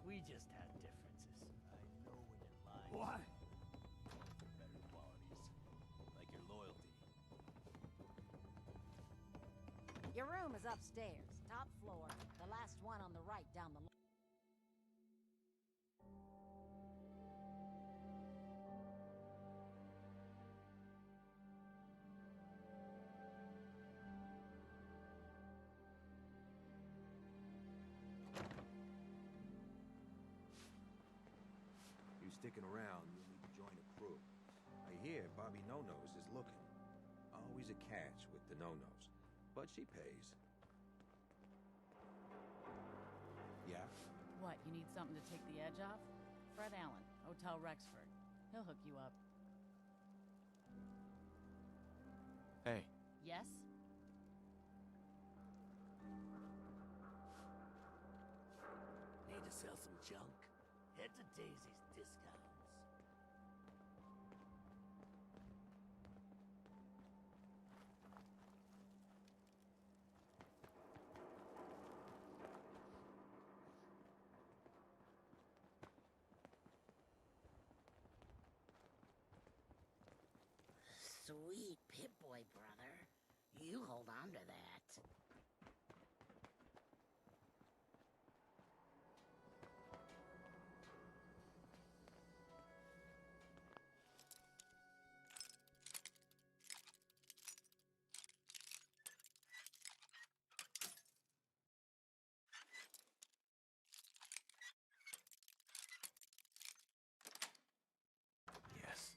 We just had differences. I know when you're lying. What? For better qualities, like your loyalty. Your room is upstairs, top floor. The last one on the right down the You sticking around, you'll need to join a crew. I hear Bobby No-Nose is looking. Always a catch with the No-Nose, but she pays. Yeah? What, you need something to take the edge off? Fred Allen, Hotel Rexford. He'll hook you up. Hey. Yes? Need to sell some junk? Head to Daisy's Discounts. Sweet Pip-Boy, brother. You hold on to that. Yes.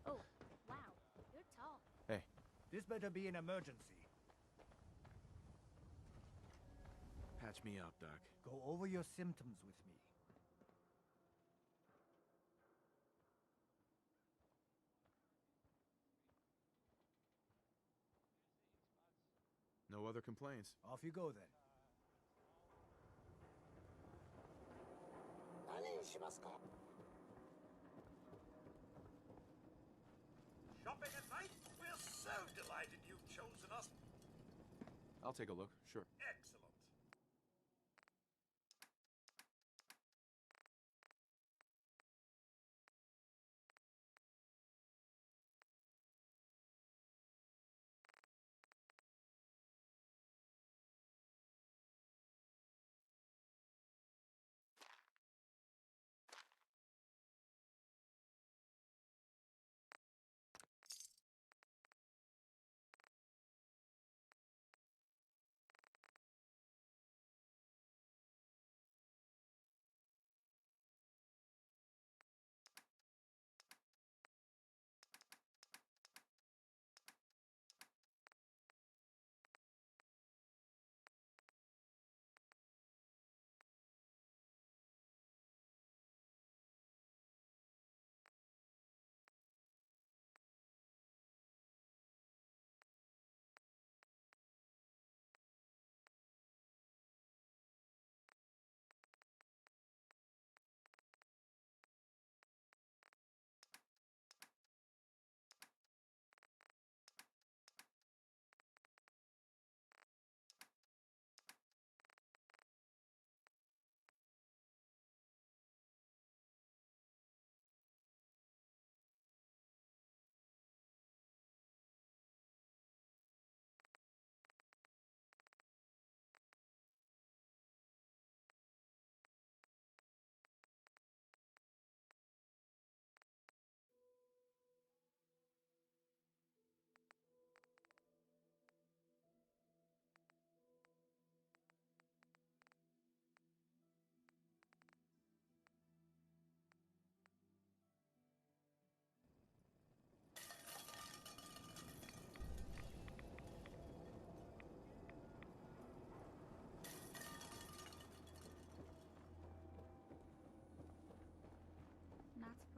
Oh, wow. You're tall. Hey. This better be an emergency. Patch me up, Doc. Go over your symptoms with me. No other complaints. Off you go then. Shopping at night? We're so delighted you've chosen us. I'll take a look, sure. Excellent.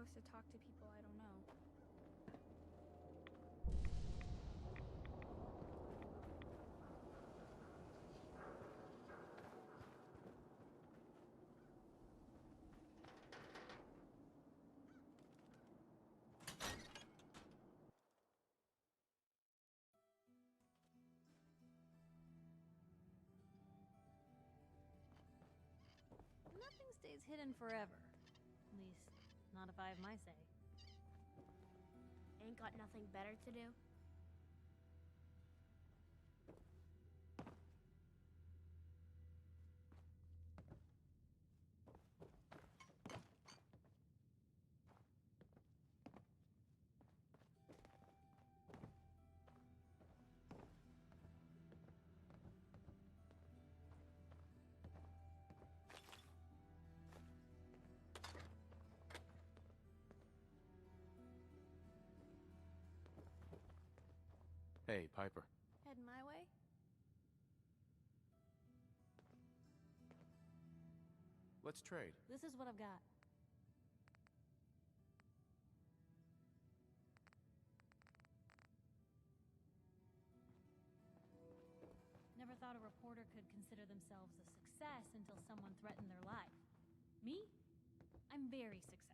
supposed to talk to people I don't know. Nothing stays hidden forever. At least, not if I have my say. Ain't got nothing better to do? Hey, Piper. Heading my way? Let's trade. This is what I've got. Never thought a reporter could consider themselves a success until someone threatened their life. Me? I'm very successful.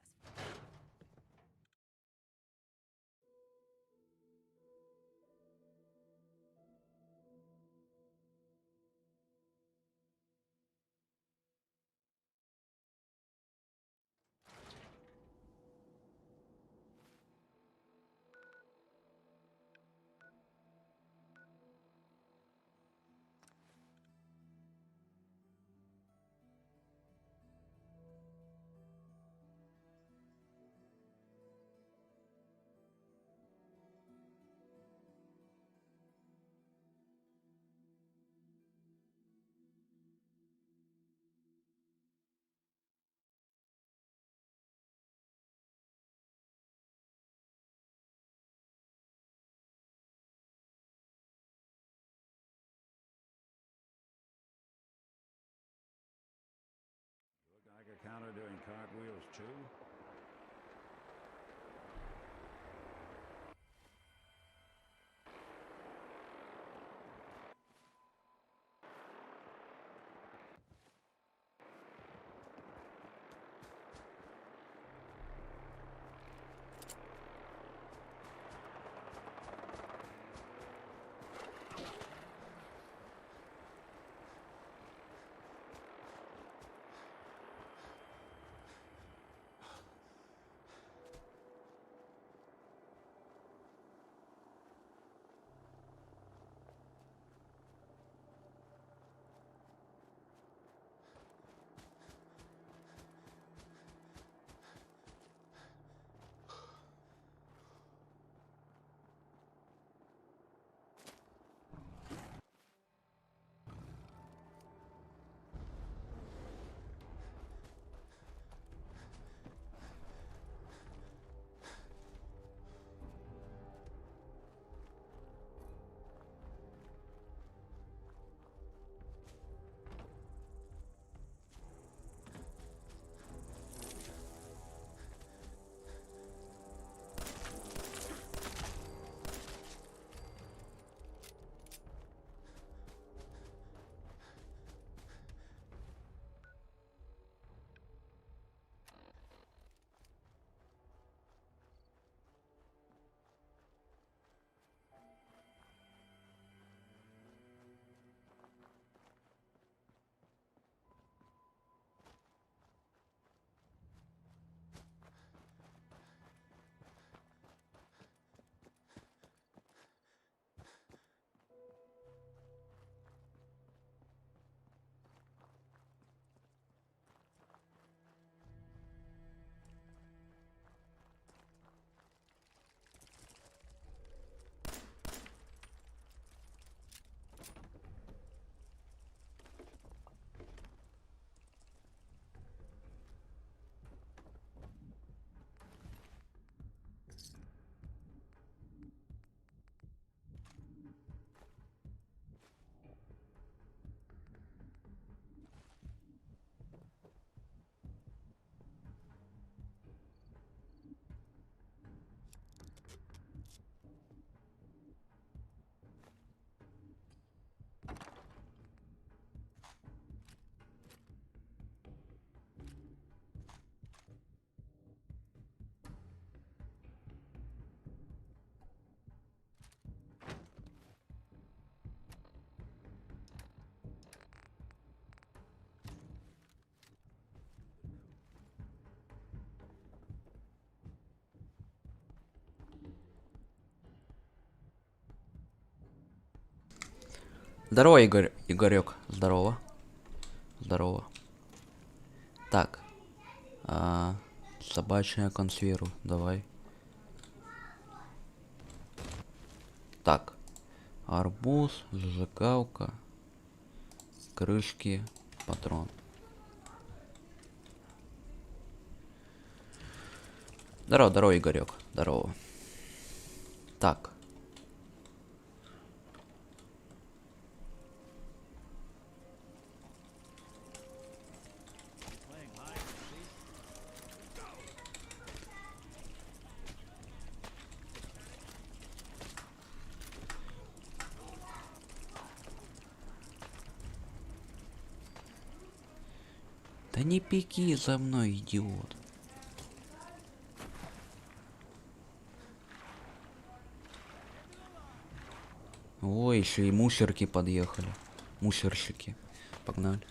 Geiger counter doing cartwheels too? Здорово, Игорек. Здорово. Здорово. Так. Собачья консерву. Давай. Так. Арбуз, зажигалка, крышки, патрон. Здорово, здорово, Игорек. Здорово. Так. Да не пеки за мной, идиот. Ой, еще и мусорки подъехали. Мусорщики. Погнали.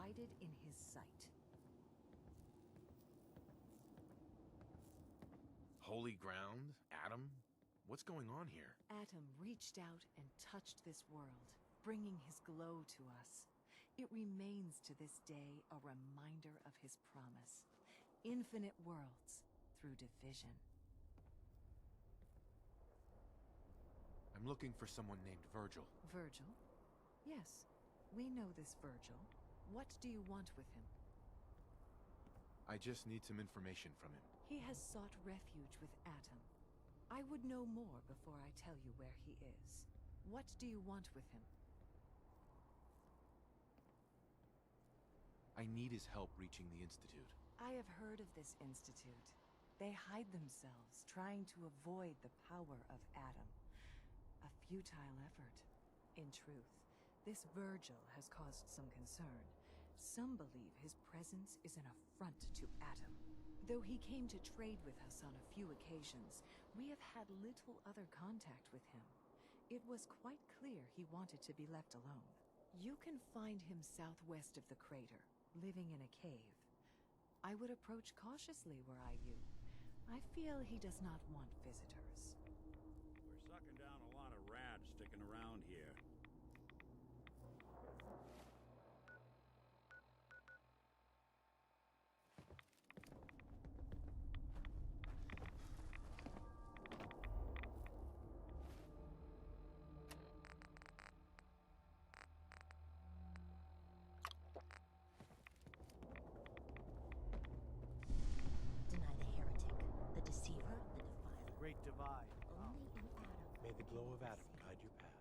divided in his sight. Holy ground? Adam? What's going on here? Atom reached out and touched this world, bringing his glow to us. It remains to this day a reminder of his promise. Infinite worlds through division. I'm looking for someone named Virgil. Virgil? Yes, we know this Virgil. What do you want with him? I just need some information from him. He has sought refuge with Atom. I would know more before I tell you where he is. What do you want with him? I need his help reaching the Institute. I have heard of this institute. They hide themselves, trying to avoid the power of Atom. A futile effort. In truth, this Virgil has caused some concern. Some believe his presence is an affront to Atom. Though he came to trade with us on a few occasions, we have had little other contact with him. It was quite clear he wanted to be left alone. You can find him southwest of the crater, living in a cave. I would approach cautiously were I you. I feel he does not want visitors. We're sucking down a lot of rads sticking around here. Deny the heretic, the deceiver, the defiler. Great divide. Only in Adam. May the glow of Adam guide your path.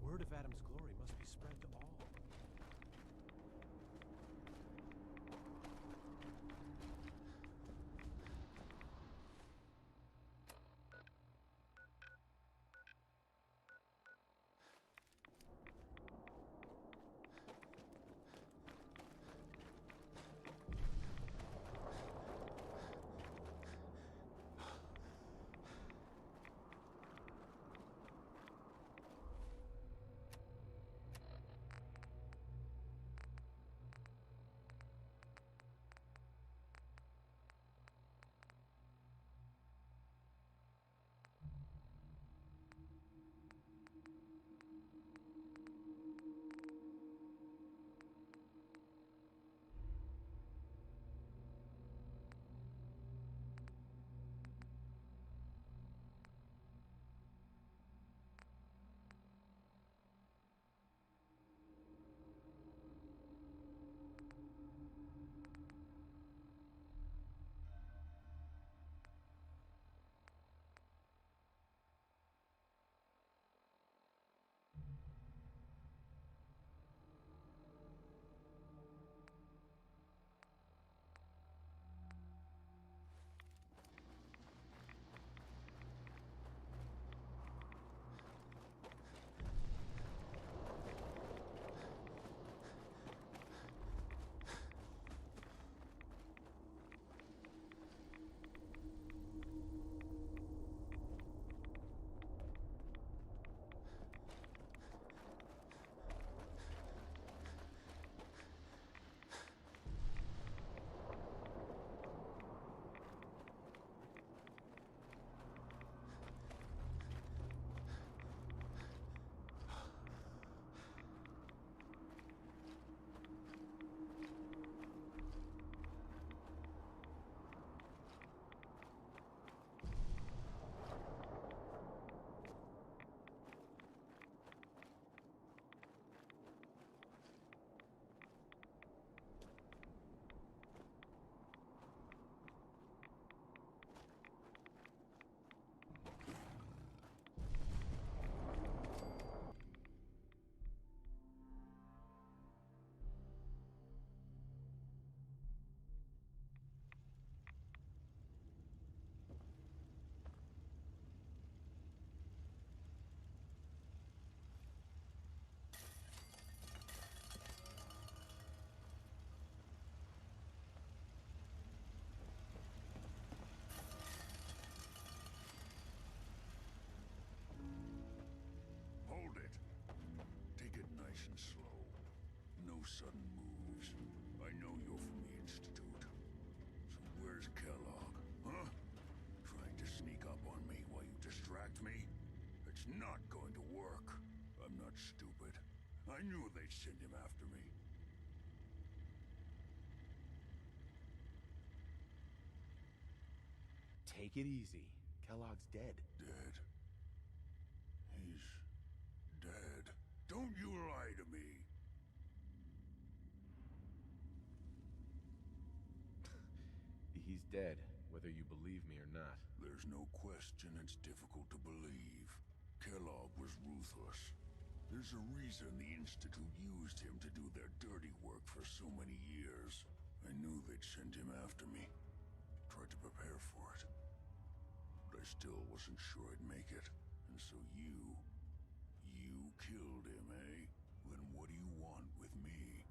Word of Adam's glory must be spread to all. no sudden moves. I know you're from the Institute. So where's Kellogg, huh? Trying to sneak up on me while you distract me? It's not going to work. I'm not stupid. I knew they'd send him after me. Take it easy. Kellogg's dead. Dead? He's dead. Don't you lie to me. He's dead, whether you believe me or not. There's no question it's difficult to believe. Kellogg was ruthless. There's a reason the Institute used him to do their dirty work for so many years. I knew they'd send him after me. Tried to prepare for it. But I still wasn't sure I'd make it. And so you killed him, eh? Then what do you want with me?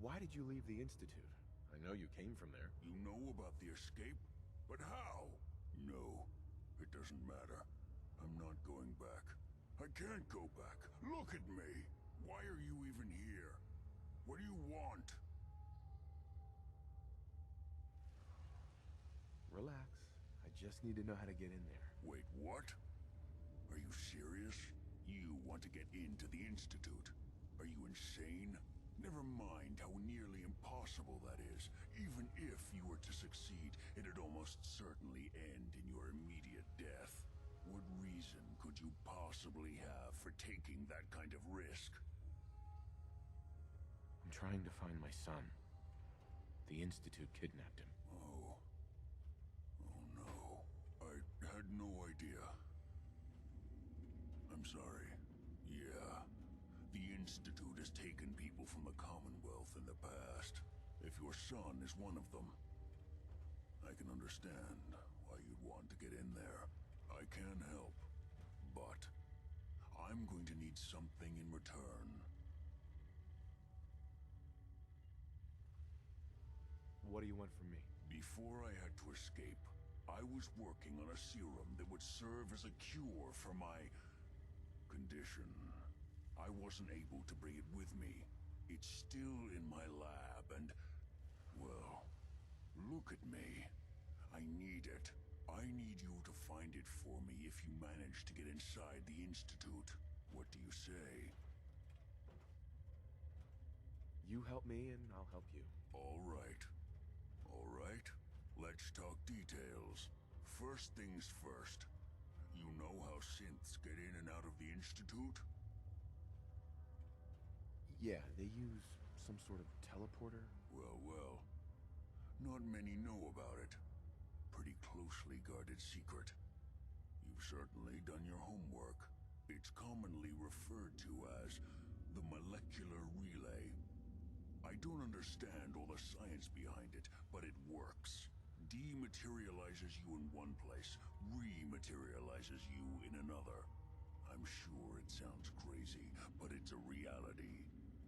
Why did you leave the Institute? I know you came from there. You know about the escape? But how? No, it doesn't matter. I'm not going back. I can't go back. Look at me. Why are you even here? What do you want? Relax. I just need to know how to get in there. Wait, what? Are you serious? You want to get into the Institute? Are you insane? Never mind how nearly impossible that is. Even if you were to succeed, it'd almost certainly end in your immediate death. What reason could you possibly have for taking that kind of risk? I'm trying to find my son. The Institute kidnapped him. Oh no. I had no idea. I'm sorry. Yeah. The Institute has taken people from the Commonwealth in the past. If your son is one of them, I can understand why you'd want to get in there. I can help, but I'm going to need something in return. What do you want from me? Before I had to escape, I was working on a serum that would serve as a cure for my condition. I wasn't able to bring it with me. It's still in my lab and, well, look at me. I need it. I need you to find it for me if you manage to get inside the Institute. What do you say? You help me and I'll help you. All right. All right. Let's talk details. First things first. You know how synths get in and out of the Institute? Yeah, they use some sort of teleporter. Well. Not many know about it. Pretty closely guarded secret. You've certainly done your homework. It's commonly referred to as the molecular relay. I don't understand all the science behind it, but it works. Dematerializes you in one place, rematerializes you in another. I'm sure it sounds crazy, but it's a reality.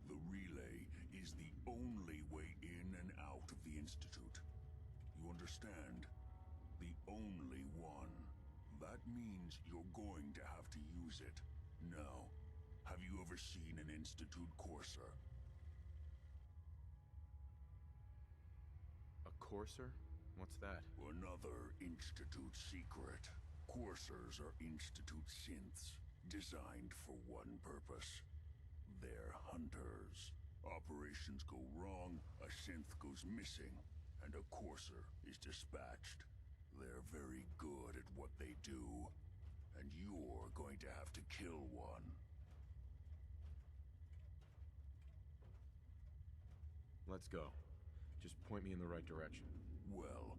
The relay is the only way in and out of the Institute. You understand? The only one. That means you're going to have to use it. Now, have you ever seen an Institute courser? A courser? What's that? Another Institute secret. Coursers are Institute synths, designed for one purpose. They're hunters. Operations go wrong, a synth goes missing, and a courser is dispatched. They're very good at what they do, and you're going to have to kill one. Let's go. Just point me in the right direction. Well,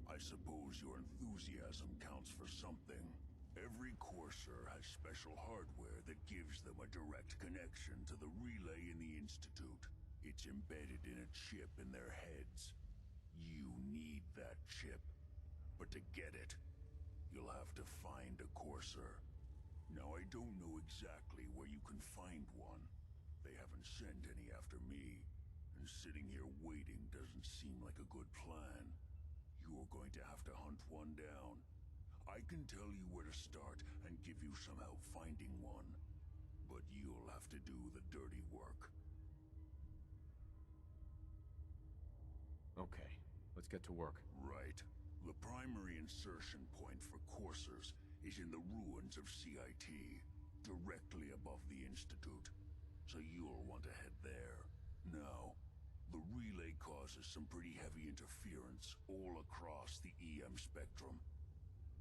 I suppose your enthusiasm counts for something. Every courser has special hardware that gives them a direct connection to the relay in the Institute. It's embedded in a chip in their heads. You need that chip. But to get it, you'll have to find a courser. Now, I don't know exactly where you can find one. They haven't sent any after me. And sitting here waiting doesn't seem like a good plan. You're going to have to hunt one down. I can tell you where to start and give you some help finding one. But you'll have to do the dirty work. Okay, let's get to work. Right. The primary insertion point for coursers is in the ruins of CIT, directly above the Institute. So you'll want to head there. Now, the relay causes some pretty heavy interference all across the EM spectrum.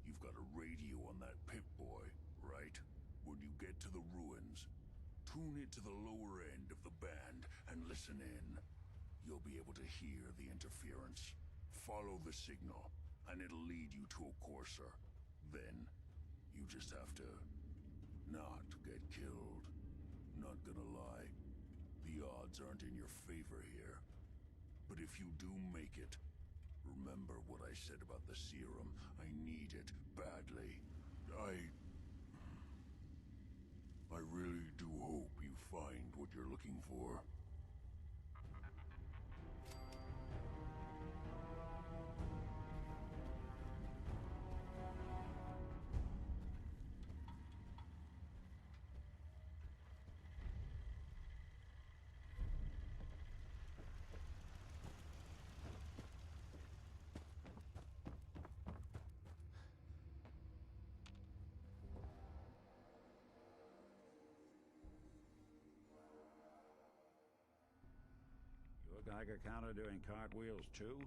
You've got a radio on that Pip-Boy, right? When you get to the ruins, tune it to the lower end of the band and listen in. You'll be able to hear the interference. Follow the signal, and it'll lead you to a courser. Then, you just have to not get killed. Not gonna lie, the odds aren't in your favor here. But if you do make it, remember what I said about the serum. I need it badly. I really do hope you find what you're looking for. Your Geiger counter doing cartwheels too?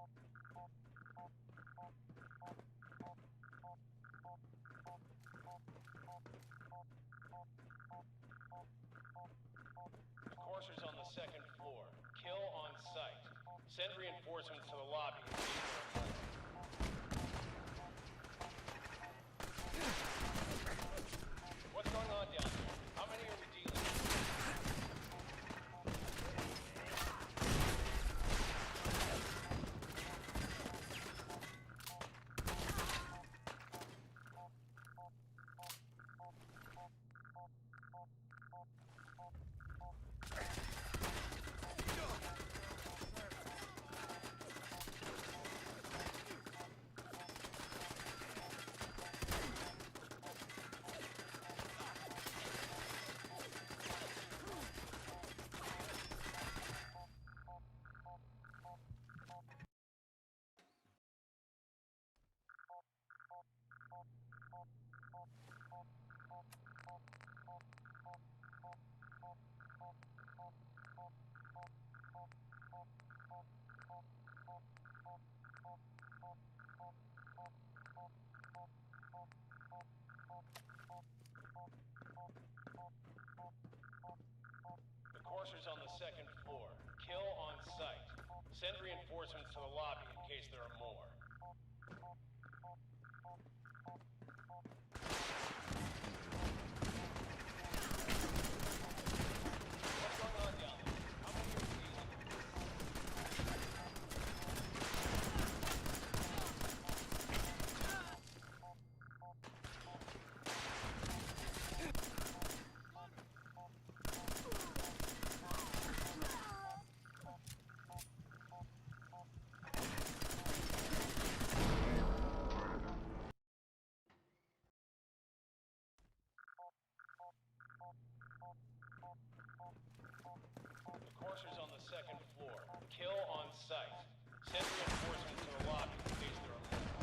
The courser's on the second floor. Kill on sight. Send reinforcements to the lobby in case there are more. What's going on down there? How many are we dealing with? The courser's on the second floor. Kill on sight. Send reinforcements to the lobby in case there are more. What's going on down there? How many are we dealing The courser's on the second floor. Kill on sight. Send reinforcements to the lobby in case there are more.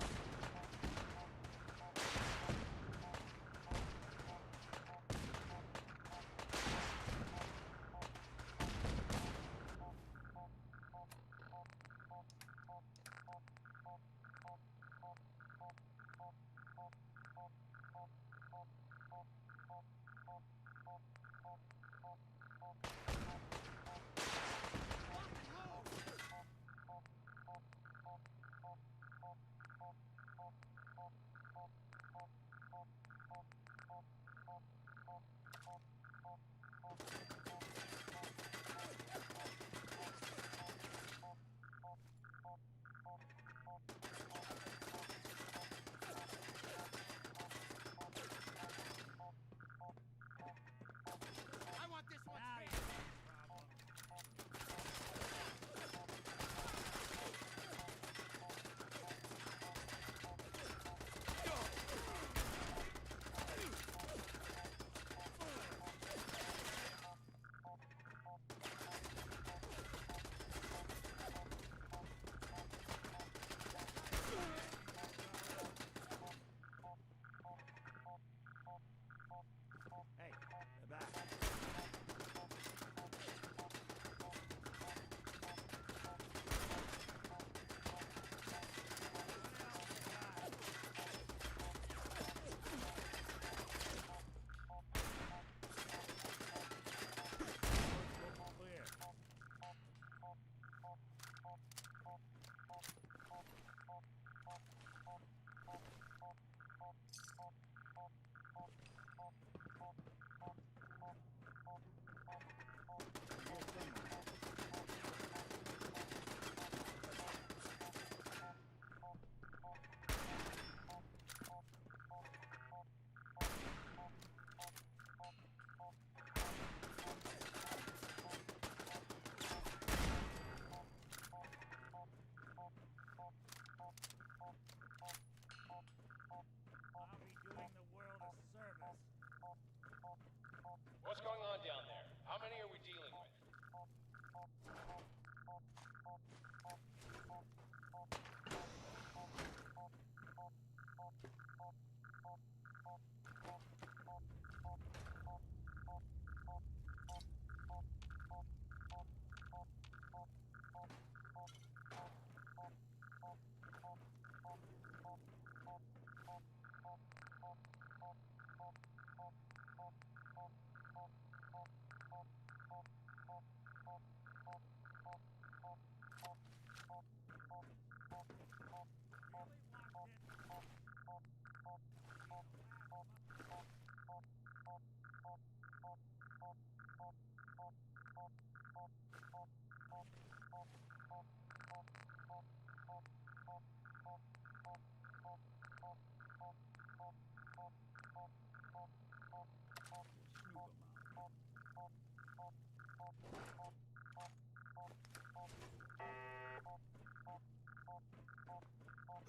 What's going on down there? How many are we dealing with?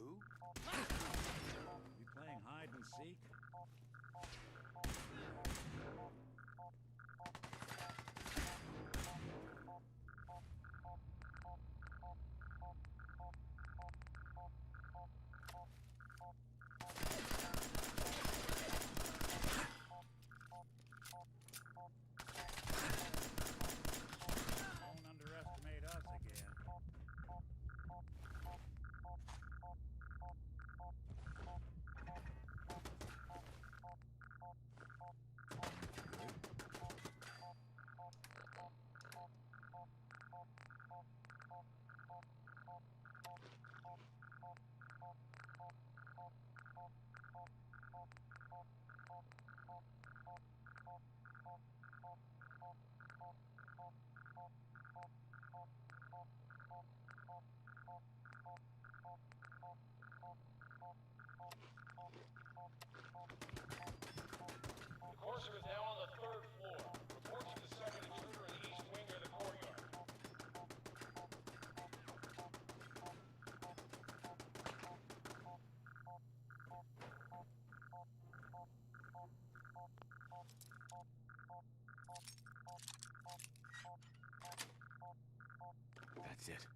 Who? You playing hide and seek? Don't underestimate us again. The courser is now on the 3rd floor. Report to the second intruder in the east wing near the courtyard. That's it.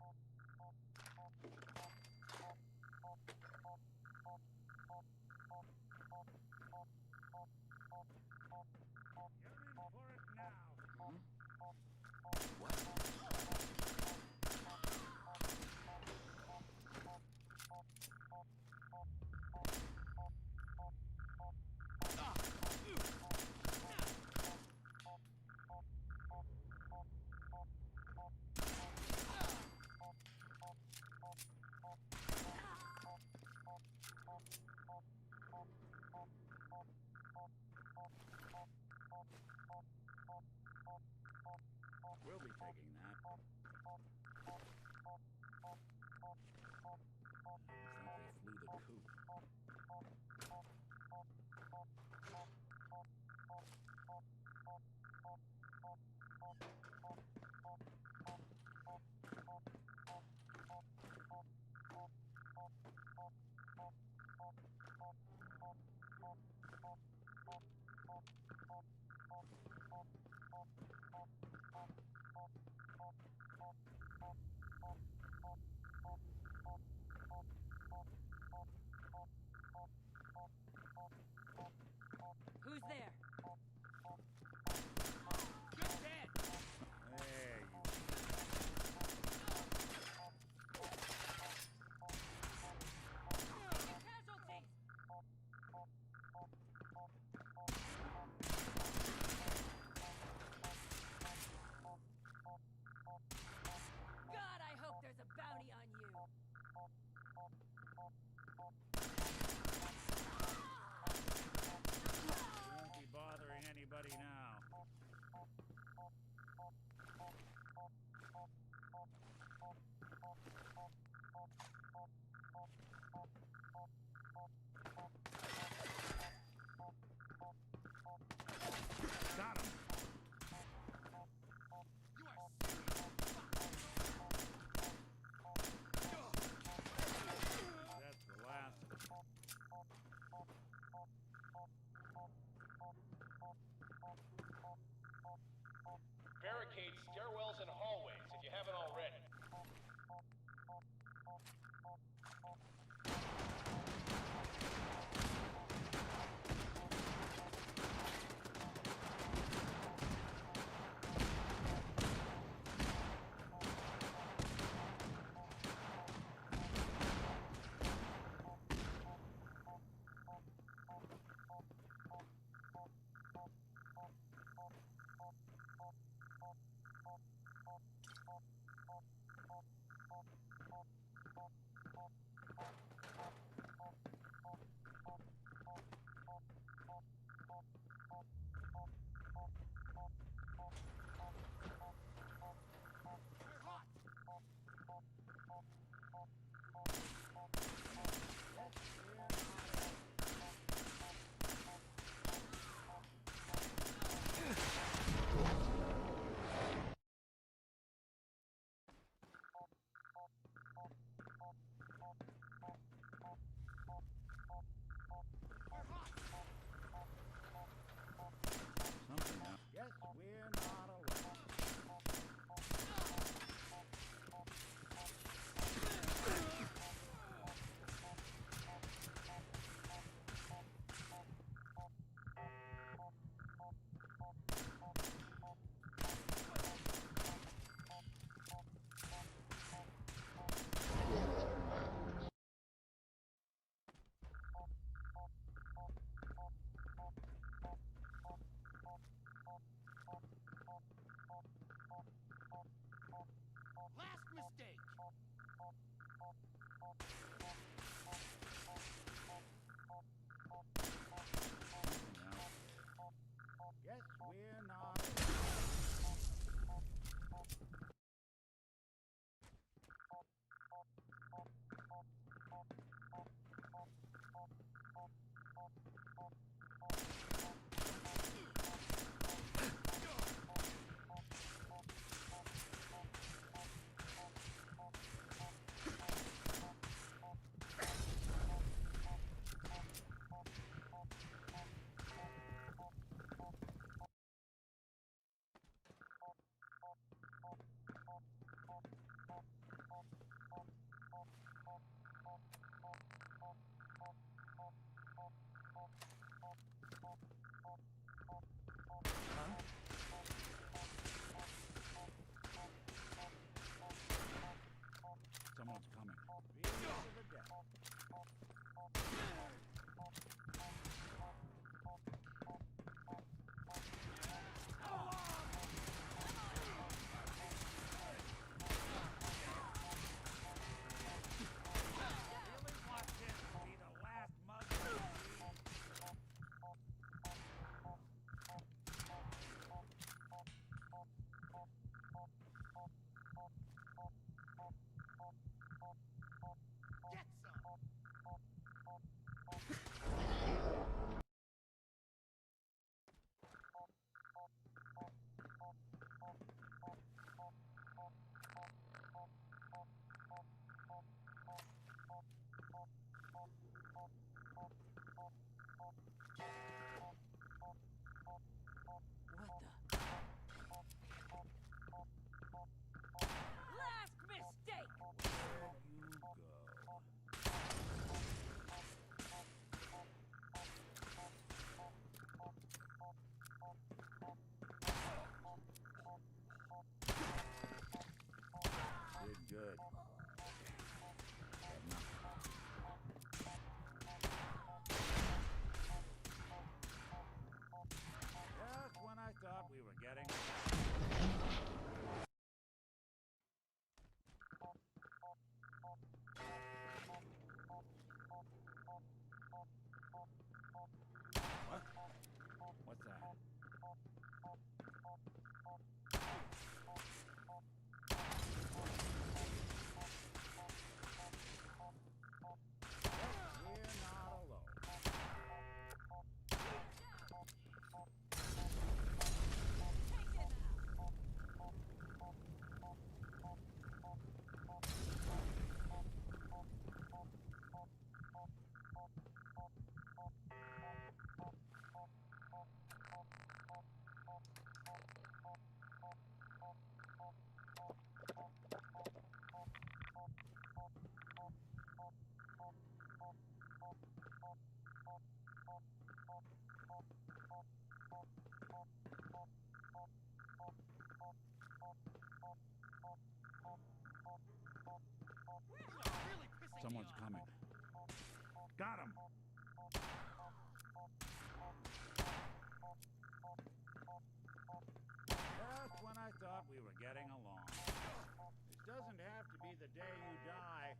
We'll be taking that. Looks like they flew the coop. Guess we're not. Someone's coming. Last mistake! Did good. Just when I thought we were getting. What? What's that? We're not alone. Someone's coming. Got him! Just when I thought we were getting along. It doesn't have to be the day you die.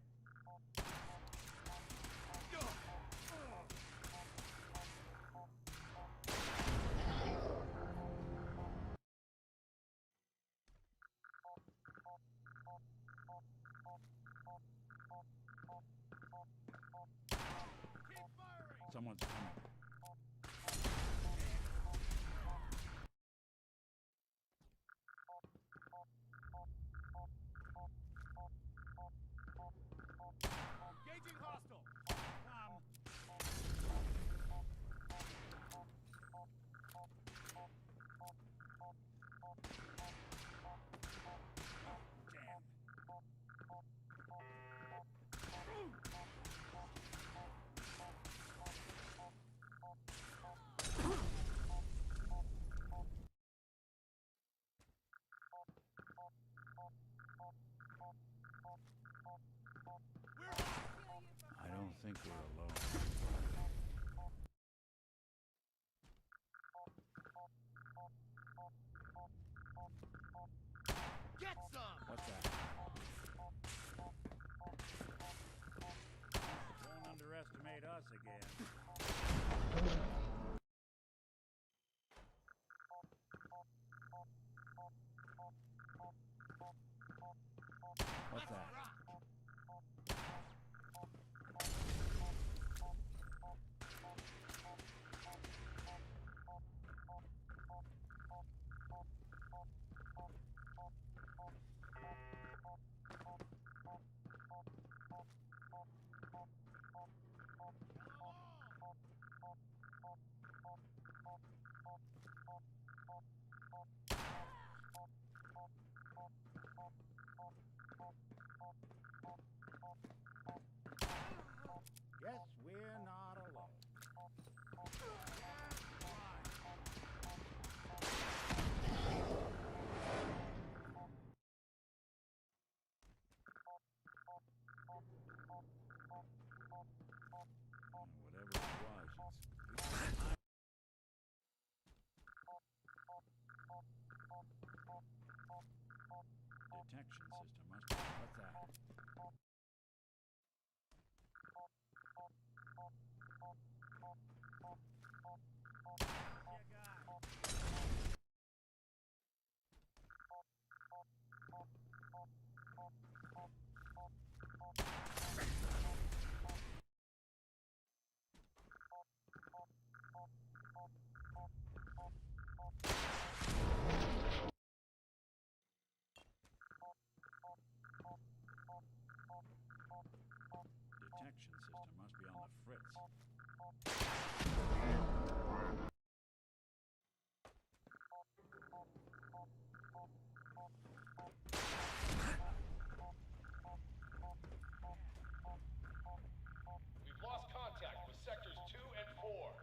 Someone's coming. Engaging hostile. Come. Damn. Guess we're not alone. Whatever it was, detection system must be. What's that? Detection system must be on the fritz. We've lost contact with sectors 2 and 4.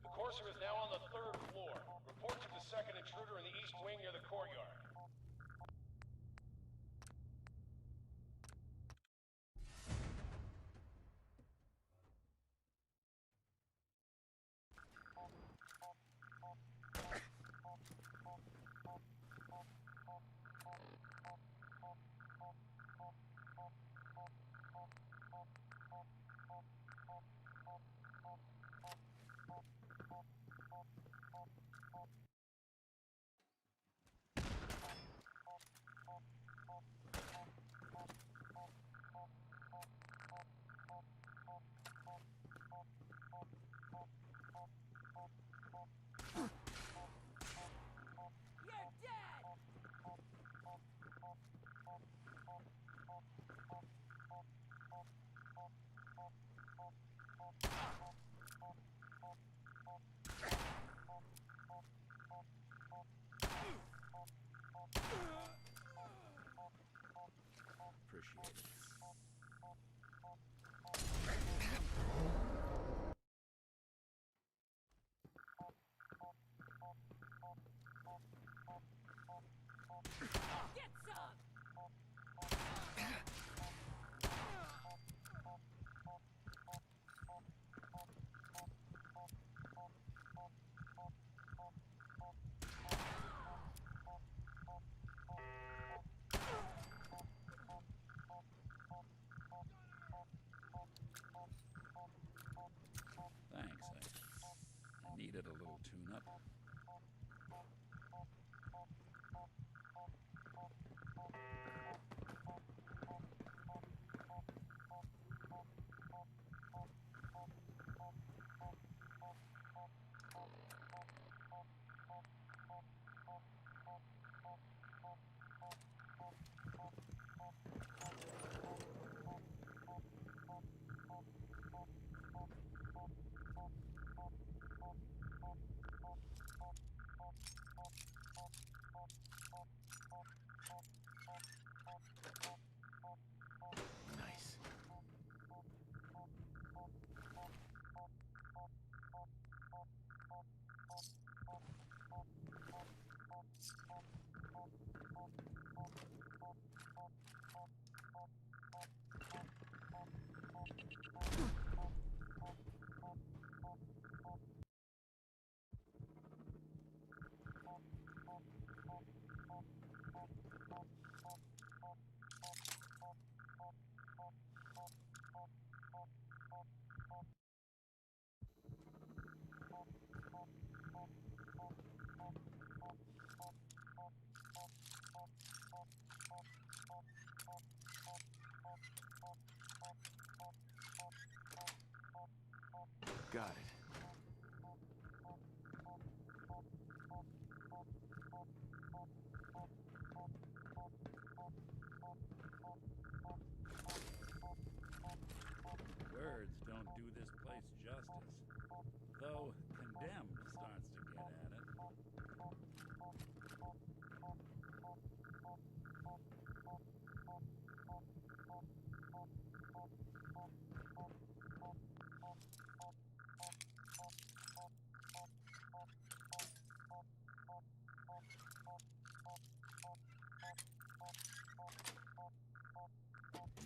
The Courser is now on the 3rd floor. Report to the second intruder in the east wing near the courtyard. Appreciate it. Get some! Thanks. I needed a little tune-up. Nice. Got it. Words don't do this place justice. Though Condemned starts to get at it.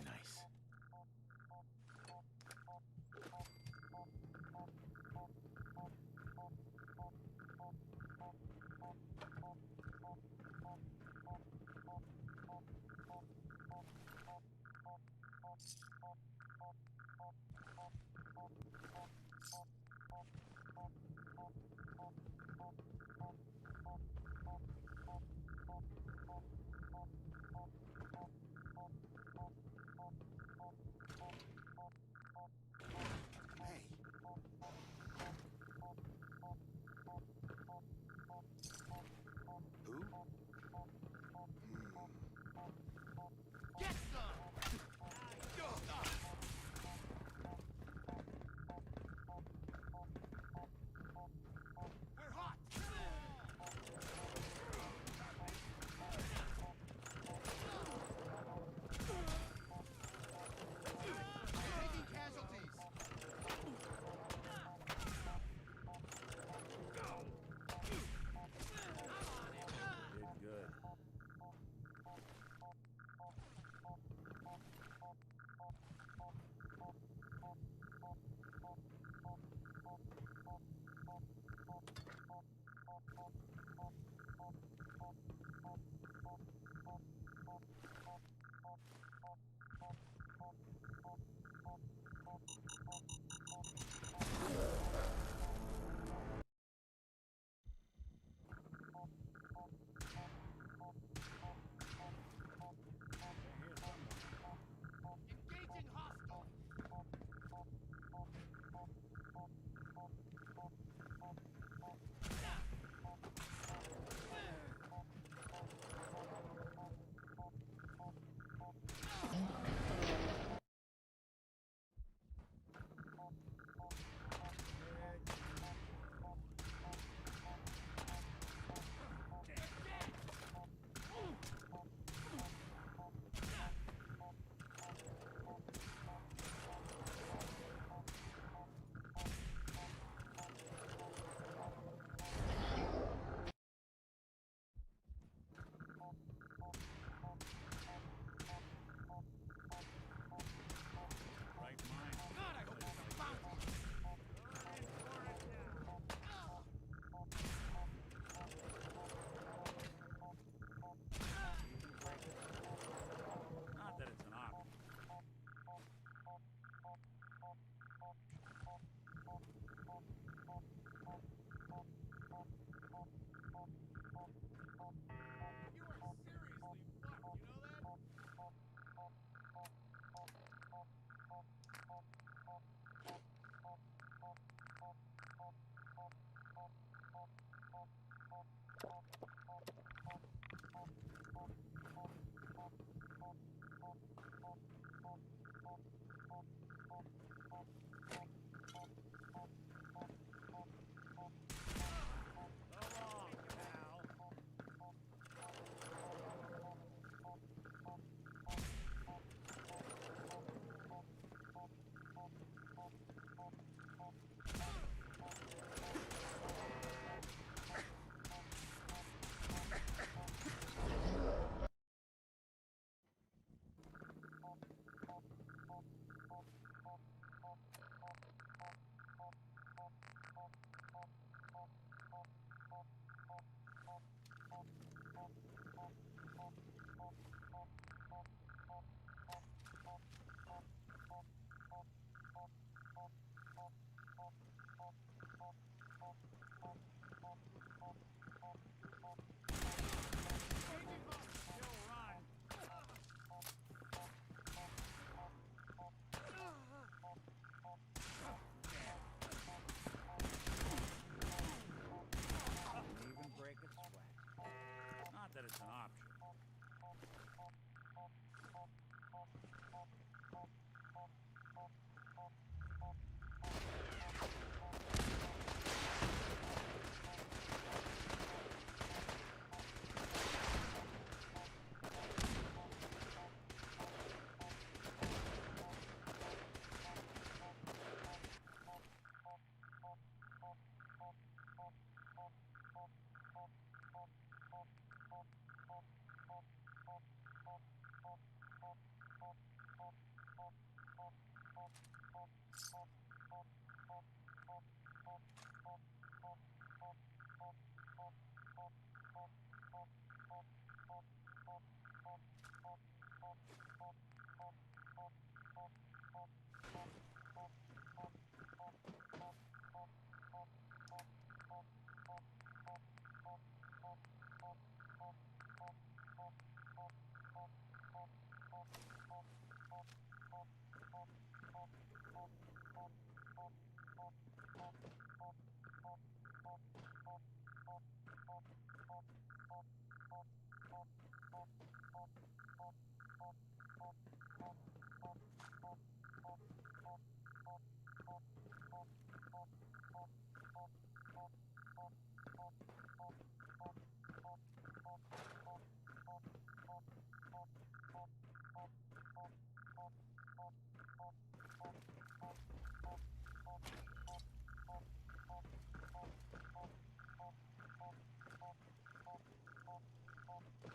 Nice.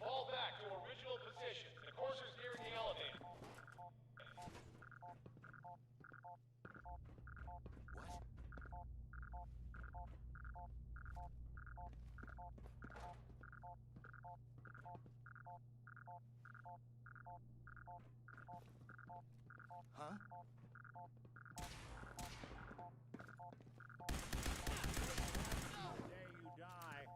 Fall back to original position. The courser's nearing the elevator. Huh? Day you die.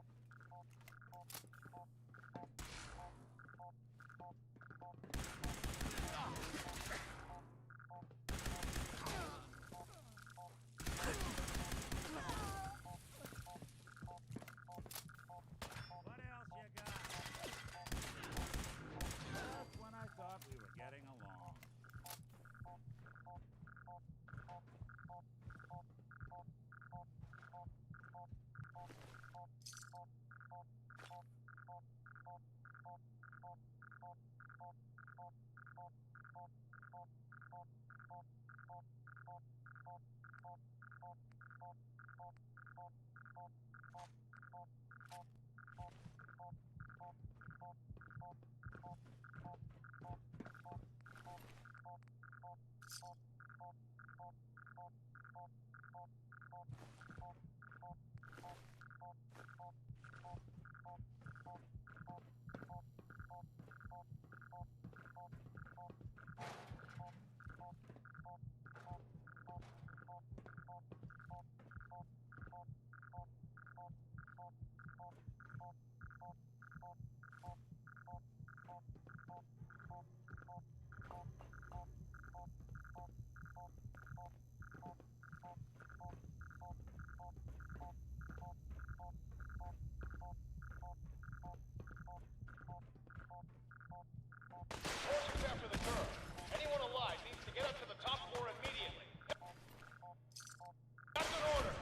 What else you got? Just when I thought we were getting along. Courser's after the curve. Anyone alive needs to get up to the top floor immediately. That's an order.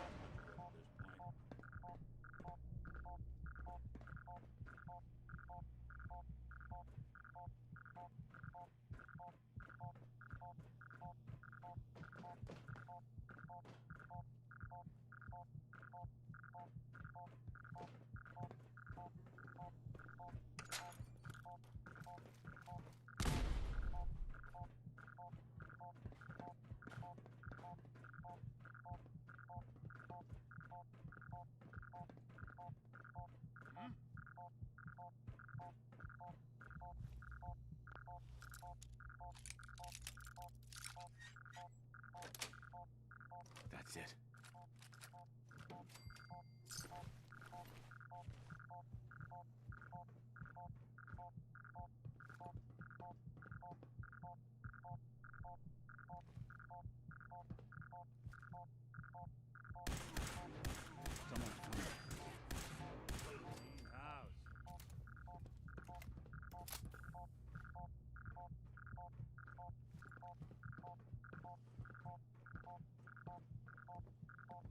That's it.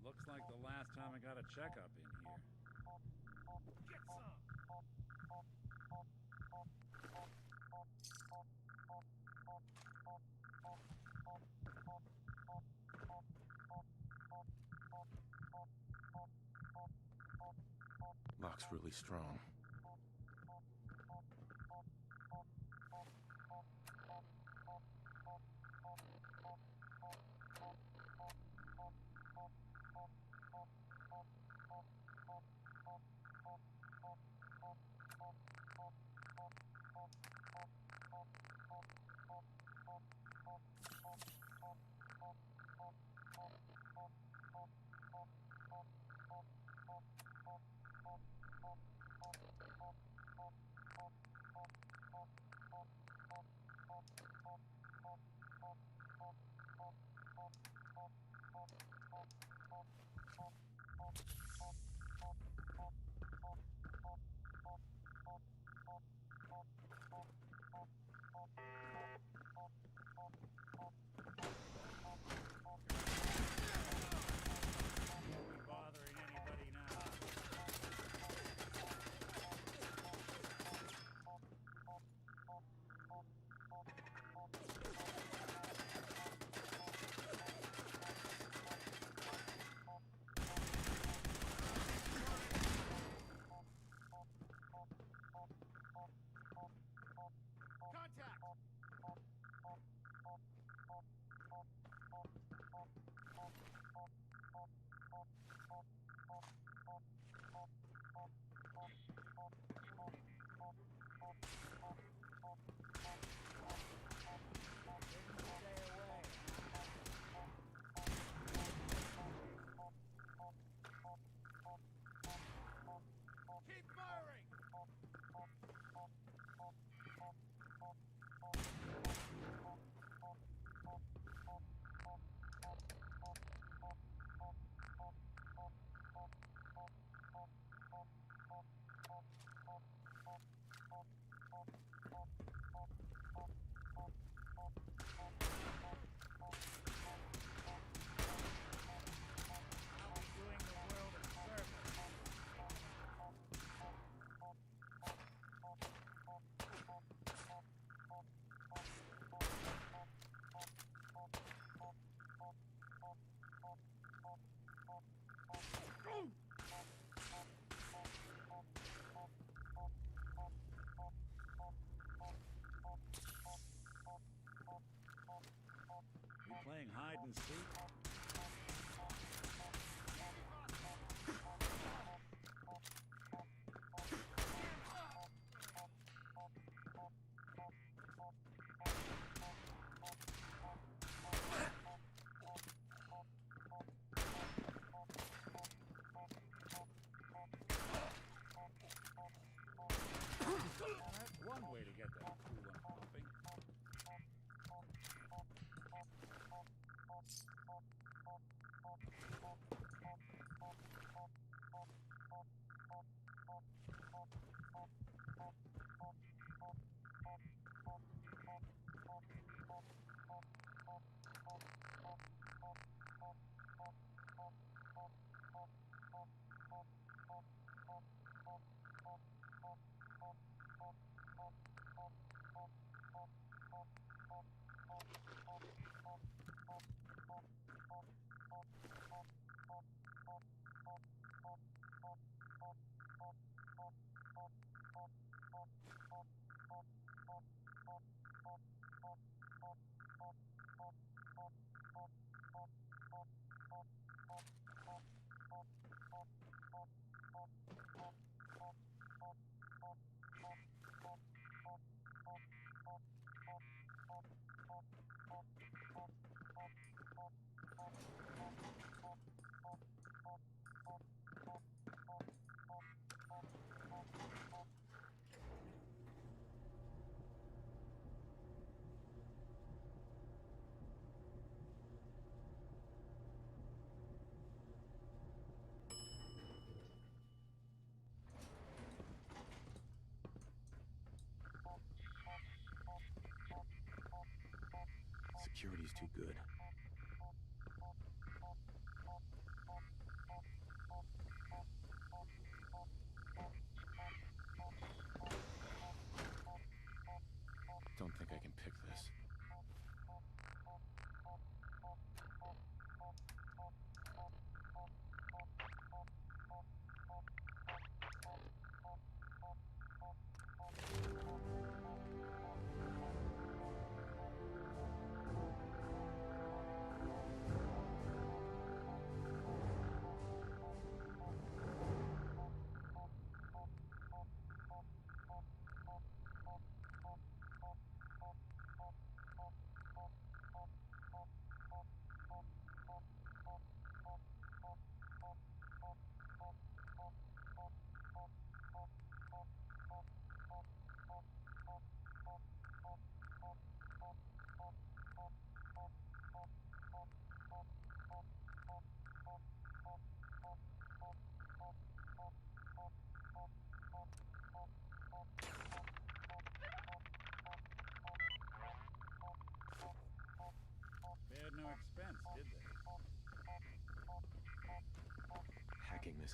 Looks like the last time I got a checkup in here. Get some! Lock's really strong.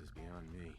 is beyond me.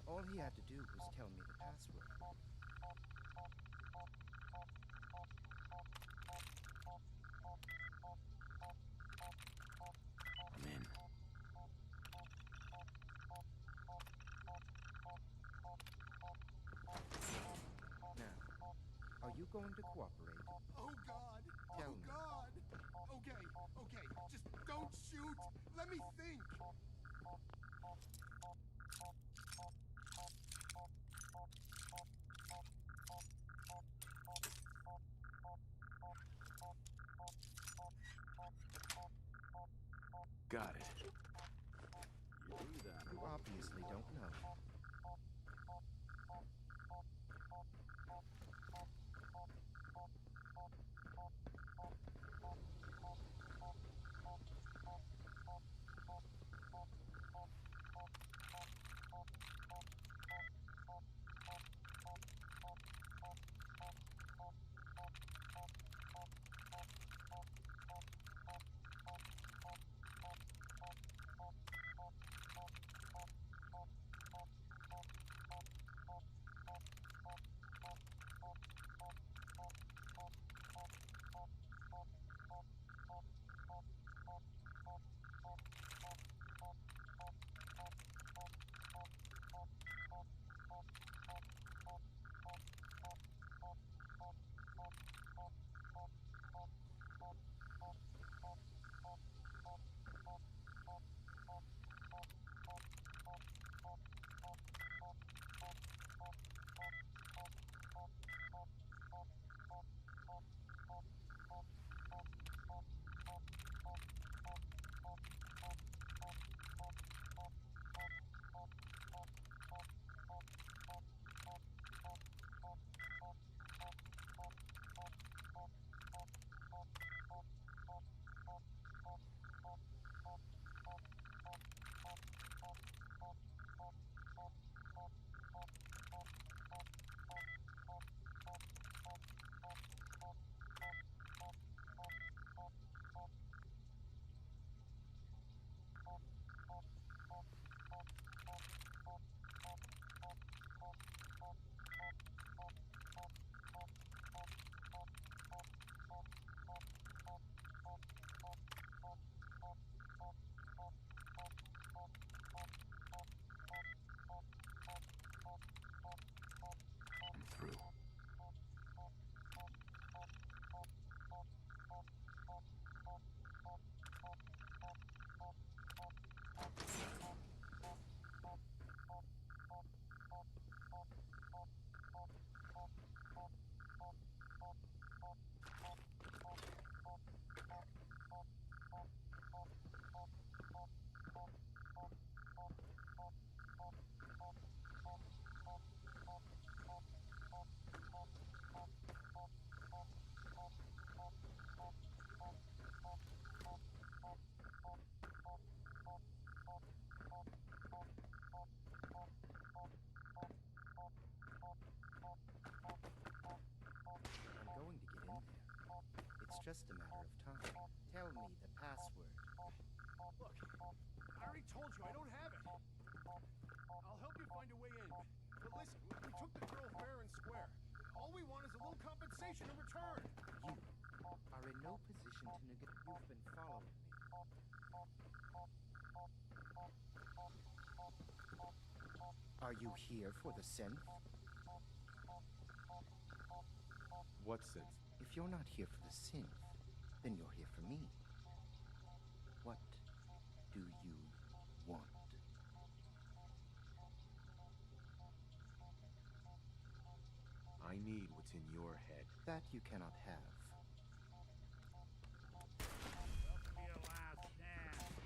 All he had to do was tell me the password. I'm in. Now, are you going to cooperate? Oh God! Tell Oh me. God! Okay, okay, just don't shoot! Let me think! Got it. You obviously don't know. conversation in return. You are in no position to negotiate. You've been following me. Are you here for the synth? What synth? If you're not here for the synth, then you're here for me. What do you want? I need what's in your head. That you cannot have. Be a last chance.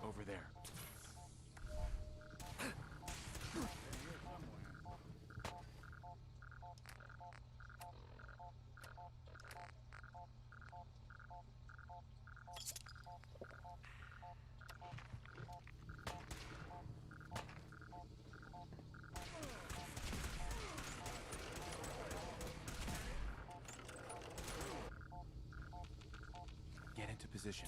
Over there. Get into position.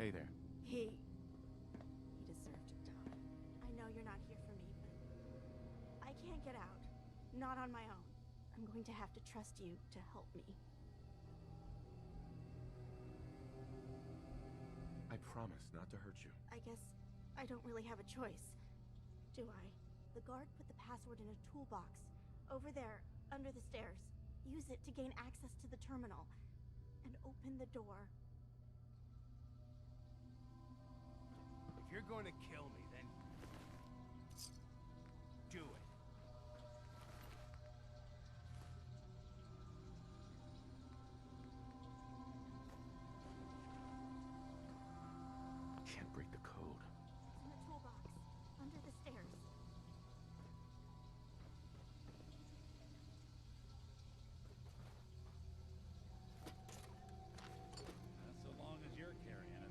Hey there. He deserved to die. I know you're not here for me, but I can't get out. Not on my own. I'm going to have to trust you to help me. I promise not to hurt you. I guess I don't really have a choice, do I? The guard put the password in a toolbox. Over there, under the stairs. Use it to gain access to the terminal. And open the door. If you're going to kill me, then do it. Can't break the code. It's in the toolbox. Under the stairs. Not so long as you're carrying it.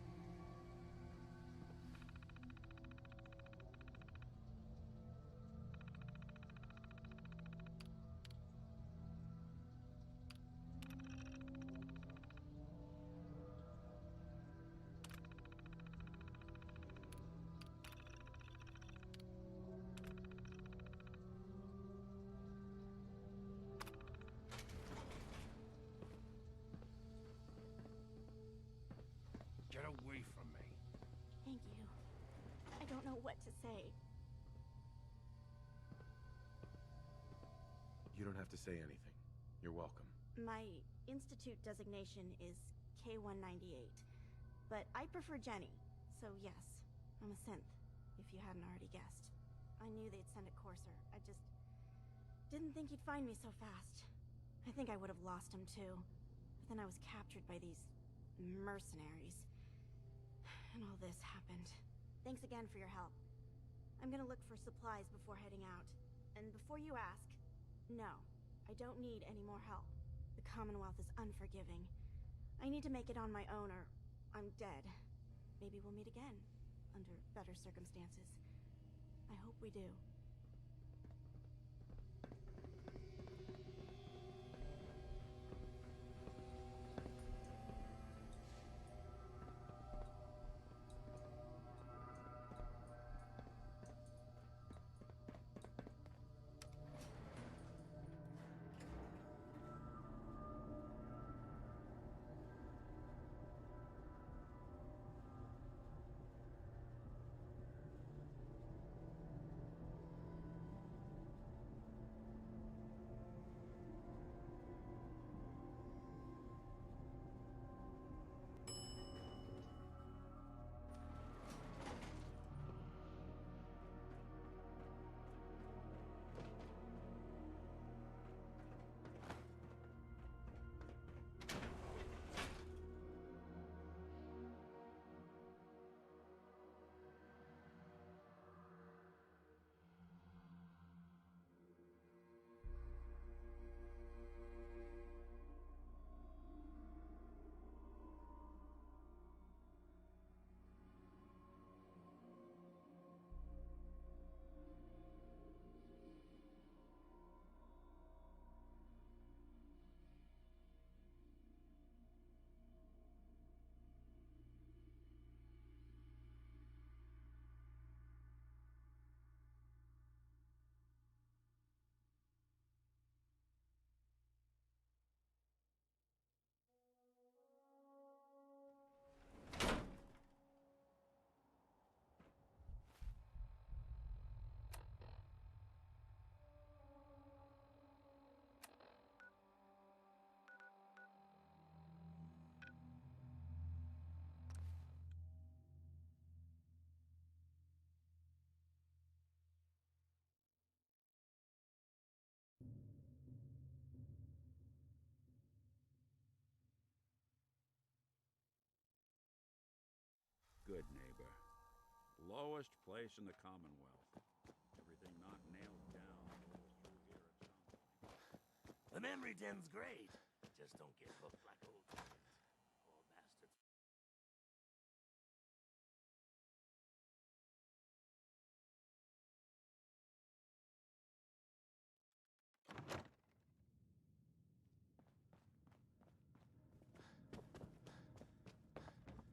Get away from me. Thank you. I don't know what to say. You don't have to say anything. You're welcome. My institute designation is K-198, but I prefer Jenny, so yes, I'm a synth, if you hadn't already guessed. I knew they'd send a courser. I just didn't think he'd find me so fast. I think I would have lost him too, but then I was captured by these mercenaries. And all this happened. Thanks again for your help. I'm gonna look for supplies before heading out. And before you ask, no, I don't need any more help. The Commonwealth is unforgiving. I need to make it on my own or I'm dead. Maybe we'll meet again, under better circumstances. I hope we do. Good neighbor. Lowest place in the Commonwealth. Everything not nailed down rolls through here at some point. The memory den's great. Just don't get hooked like old times. Poor bastards.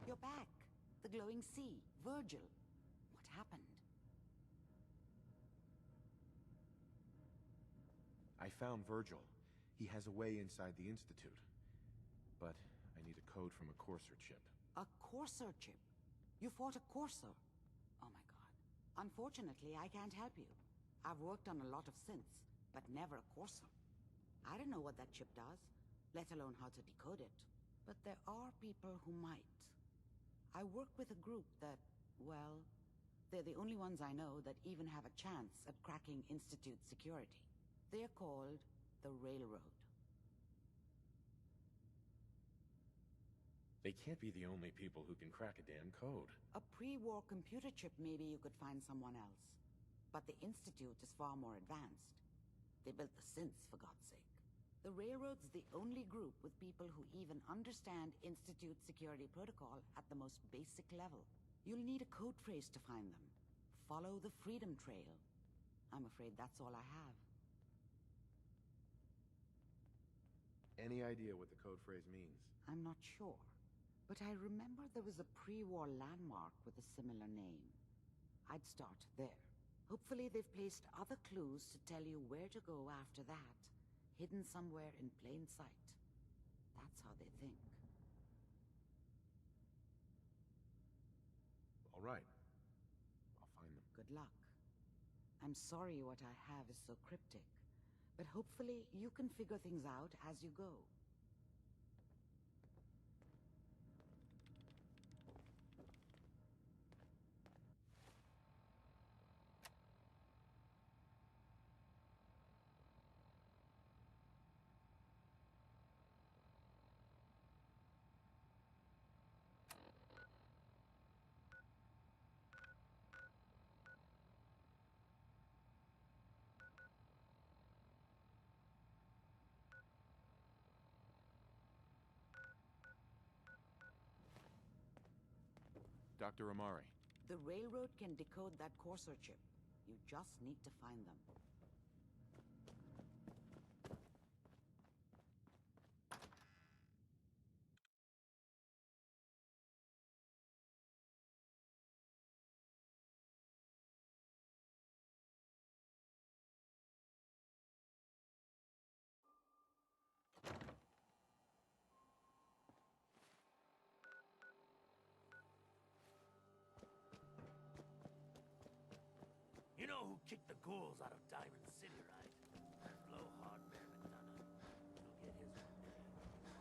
You're back. The glowing sea. Virgil. What happened? I found Virgil. He has a way inside the Institute. But I need a code from a Courser chip. A Courser chip? You fought a Courser? Oh my god. Unfortunately, I can't help you. I've worked on a lot of synths, but never a Courser. I don't know what that chip does, let alone how to decode it. But there are people who might. I work with a group that, well, they're the only ones I know that even have a chance at cracking Institute security. They're called the Railroad. They can't be the only people who can crack a damn code. A pre-war computer chip, maybe you could find someone else. But the Institute is far more advanced. They built the synths, for God's sake. The Railroad's the only group with people who even understand Institute security protocol at the most basic level. You'll need a code phrase to find them. Follow the Freedom Trail. I'm afraid that's all I have. Any idea what the code phrase means? I'm not sure. But I remember there was a pre-war landmark with a similar name. I'd start there. Hopefully they've placed other clues to tell you where to go after that, hidden somewhere in plain sight. That's how they think. All right. I'll find them. Good luck. I'm sorry what I have is so cryptic, but hopefully you can figure things out as you go. Dr. Amari. The Railroad can decode that Courser chip. You just need to find them. You know who kicked the ghouls out of Diamond City, right? Blowhard Man McDonough. You'll get his one day.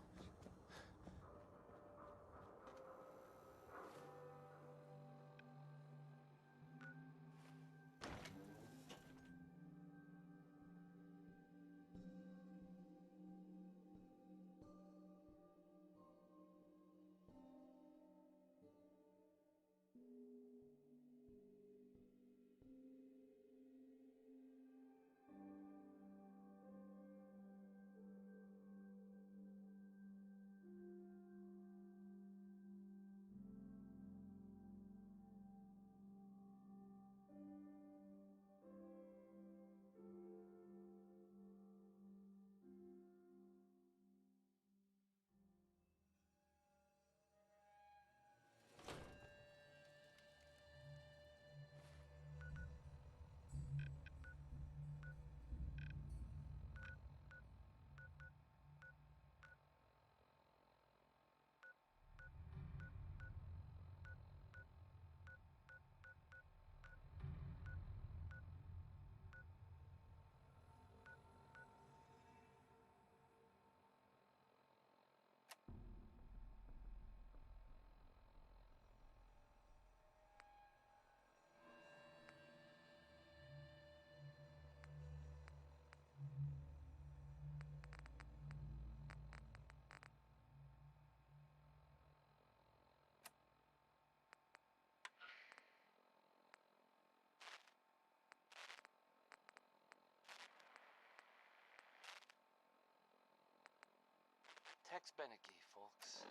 Tex Beneke, folks.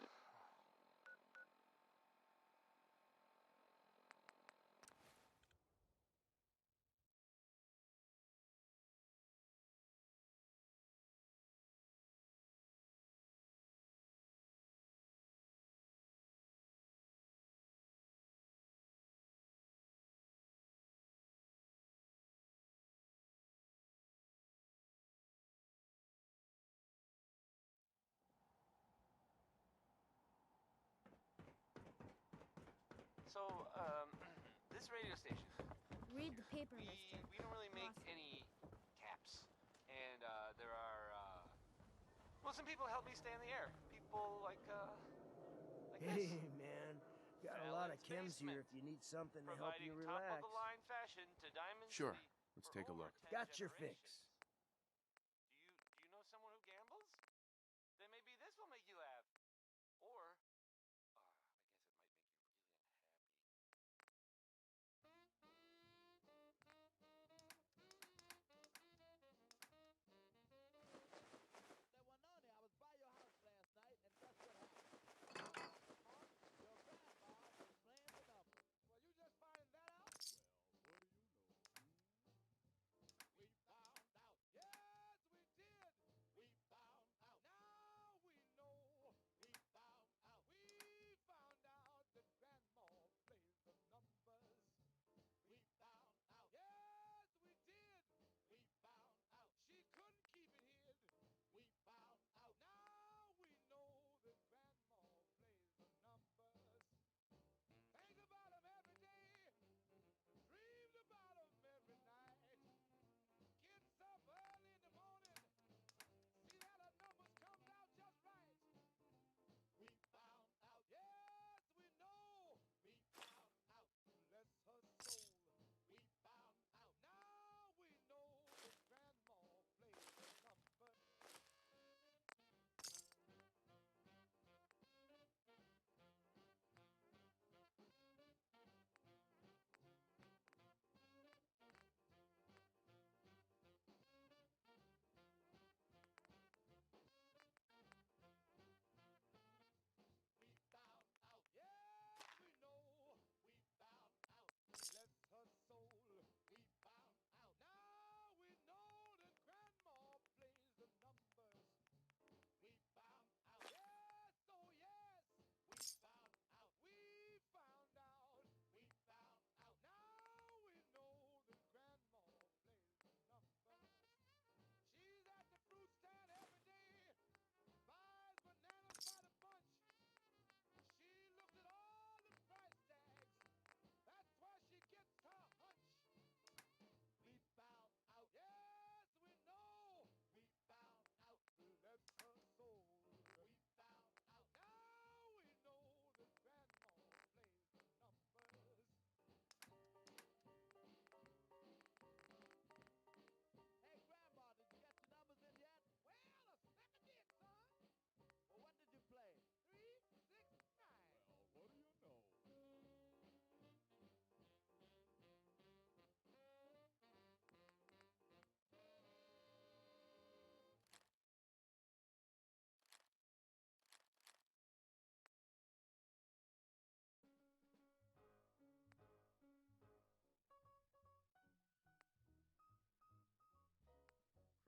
So, this radio station. Read the paper, mister. We don't really make any caps. And, there are, well, some people help me stay in the air. People like Hey, this. man. Got a lot of chems here if you need something to help you Providing relax. top-of-the-line fashion to Diamond Sure. City Let's for take a over look. 10 Got your generations. fix. Do you know someone who gambles? Then maybe this will make you laugh. Or, I guess it might make you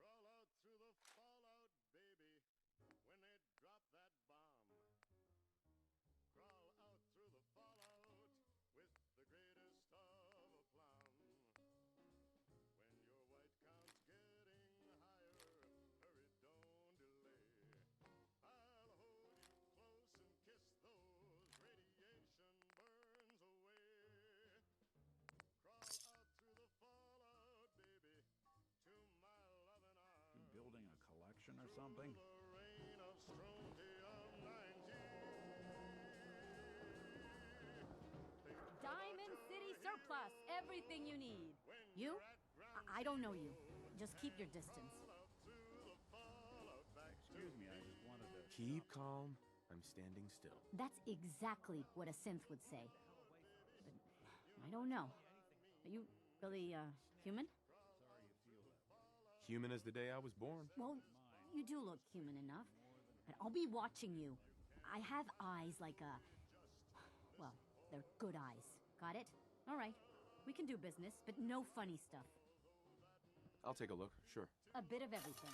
Crawl out through the fallout, baby, when they drop that bomb. Crawl out through the fallout with the greatest of aplomb. When your white count's getting higher, hurry, don't delay. I'll hold you close and kiss those radiation burns away. Crawl out through the fallout, baby, to my loving arms. You building a collection or something? The rain of strontium 90. Diamond City Surplus. Everything you need. You? I don't know you. Just keep your distance. Excuse me, I just wanted to... Keep calm. I'm standing still. That's exactly what a synth would say. But I don't know. Are you really, human? Human as the day I was born. Well, you do look human enough. And I'll be watching you. I have eyes like a... Well, they're good eyes. Got it? All right. We can do business, but no funny stuff. I'll take a look, sure. A bit of everything.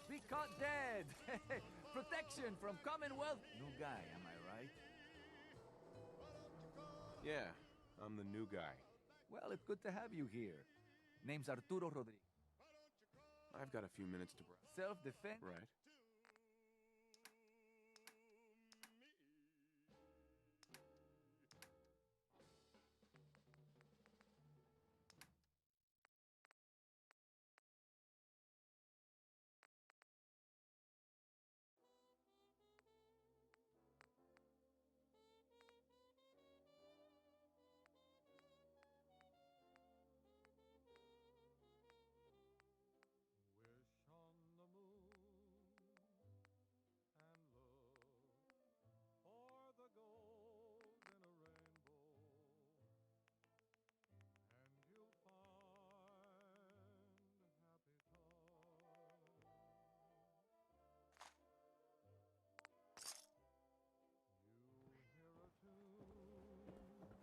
be caught dead. Protection from Commonwealth. New guy, am I right? Yeah, I'm the new guy. Well, it's good to have you here. Name's Arturo Rodriguez. I've got a few minutes to Self-defense? Right.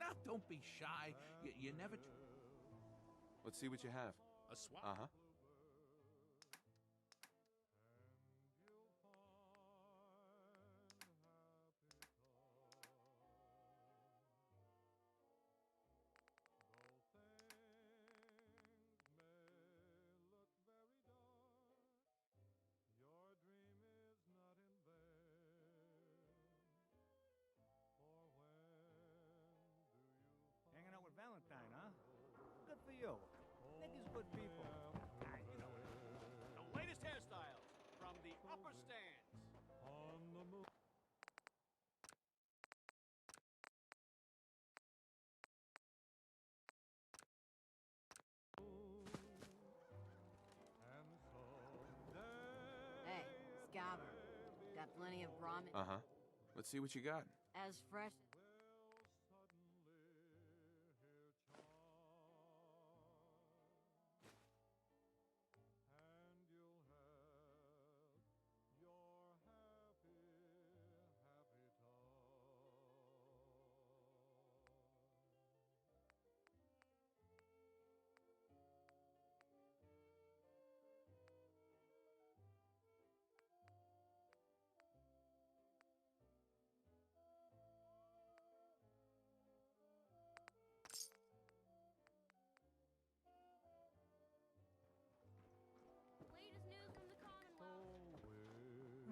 Now, don't be shy. You never... Let's see what you have. A swap? Uh-huh. Hanging out with Valentine, huh? Good for you. Niggas good people. You know it. The latest hairstyles from the upper stands. On the move. Hey, Scabber. Got plenty of ramen. Uh-huh. Let's see what you got. As fresh.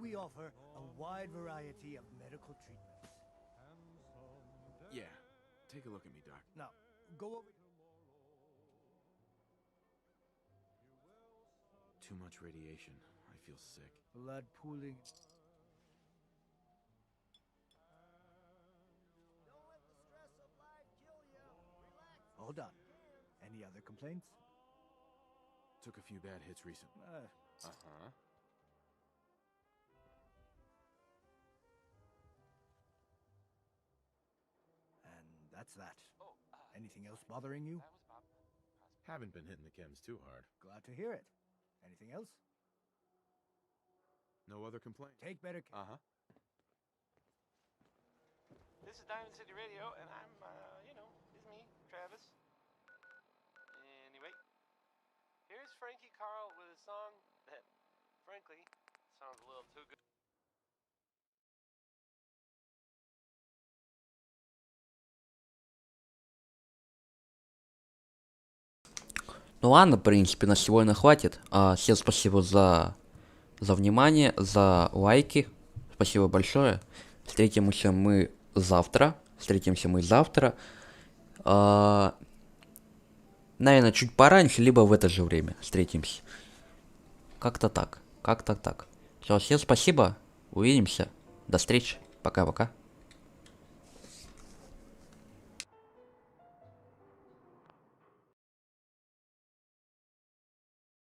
We offer a wide variety of medical treatments. Yeah. Take a look at me, Doc. Now, go over... Too much radiation. I feel sick. Blood pooling. All done. Any other complaints? Took a few bad hits recently. Uh-huh. And that's that. Anything else bothering you? Haven't been hitting the chems too hard. Glad to hear it. Anything else? No other complaints. Take better care. Uh-huh. This is Diamond City Radio, and I'm, it's me, Travis. Anyway, here's Frankie Carl with a song that, frankly, sounds a little too good. Ну ладно, в принципе, на сегодня хватит. Всем спасибо за внимание, за лайки. Спасибо большое. Встретимся мы завтра. Наверное, чуть пораньше, либо в это же время встретимся. Как-то так. Все, всем спасибо. Увидимся. До встречи. Пока-пока.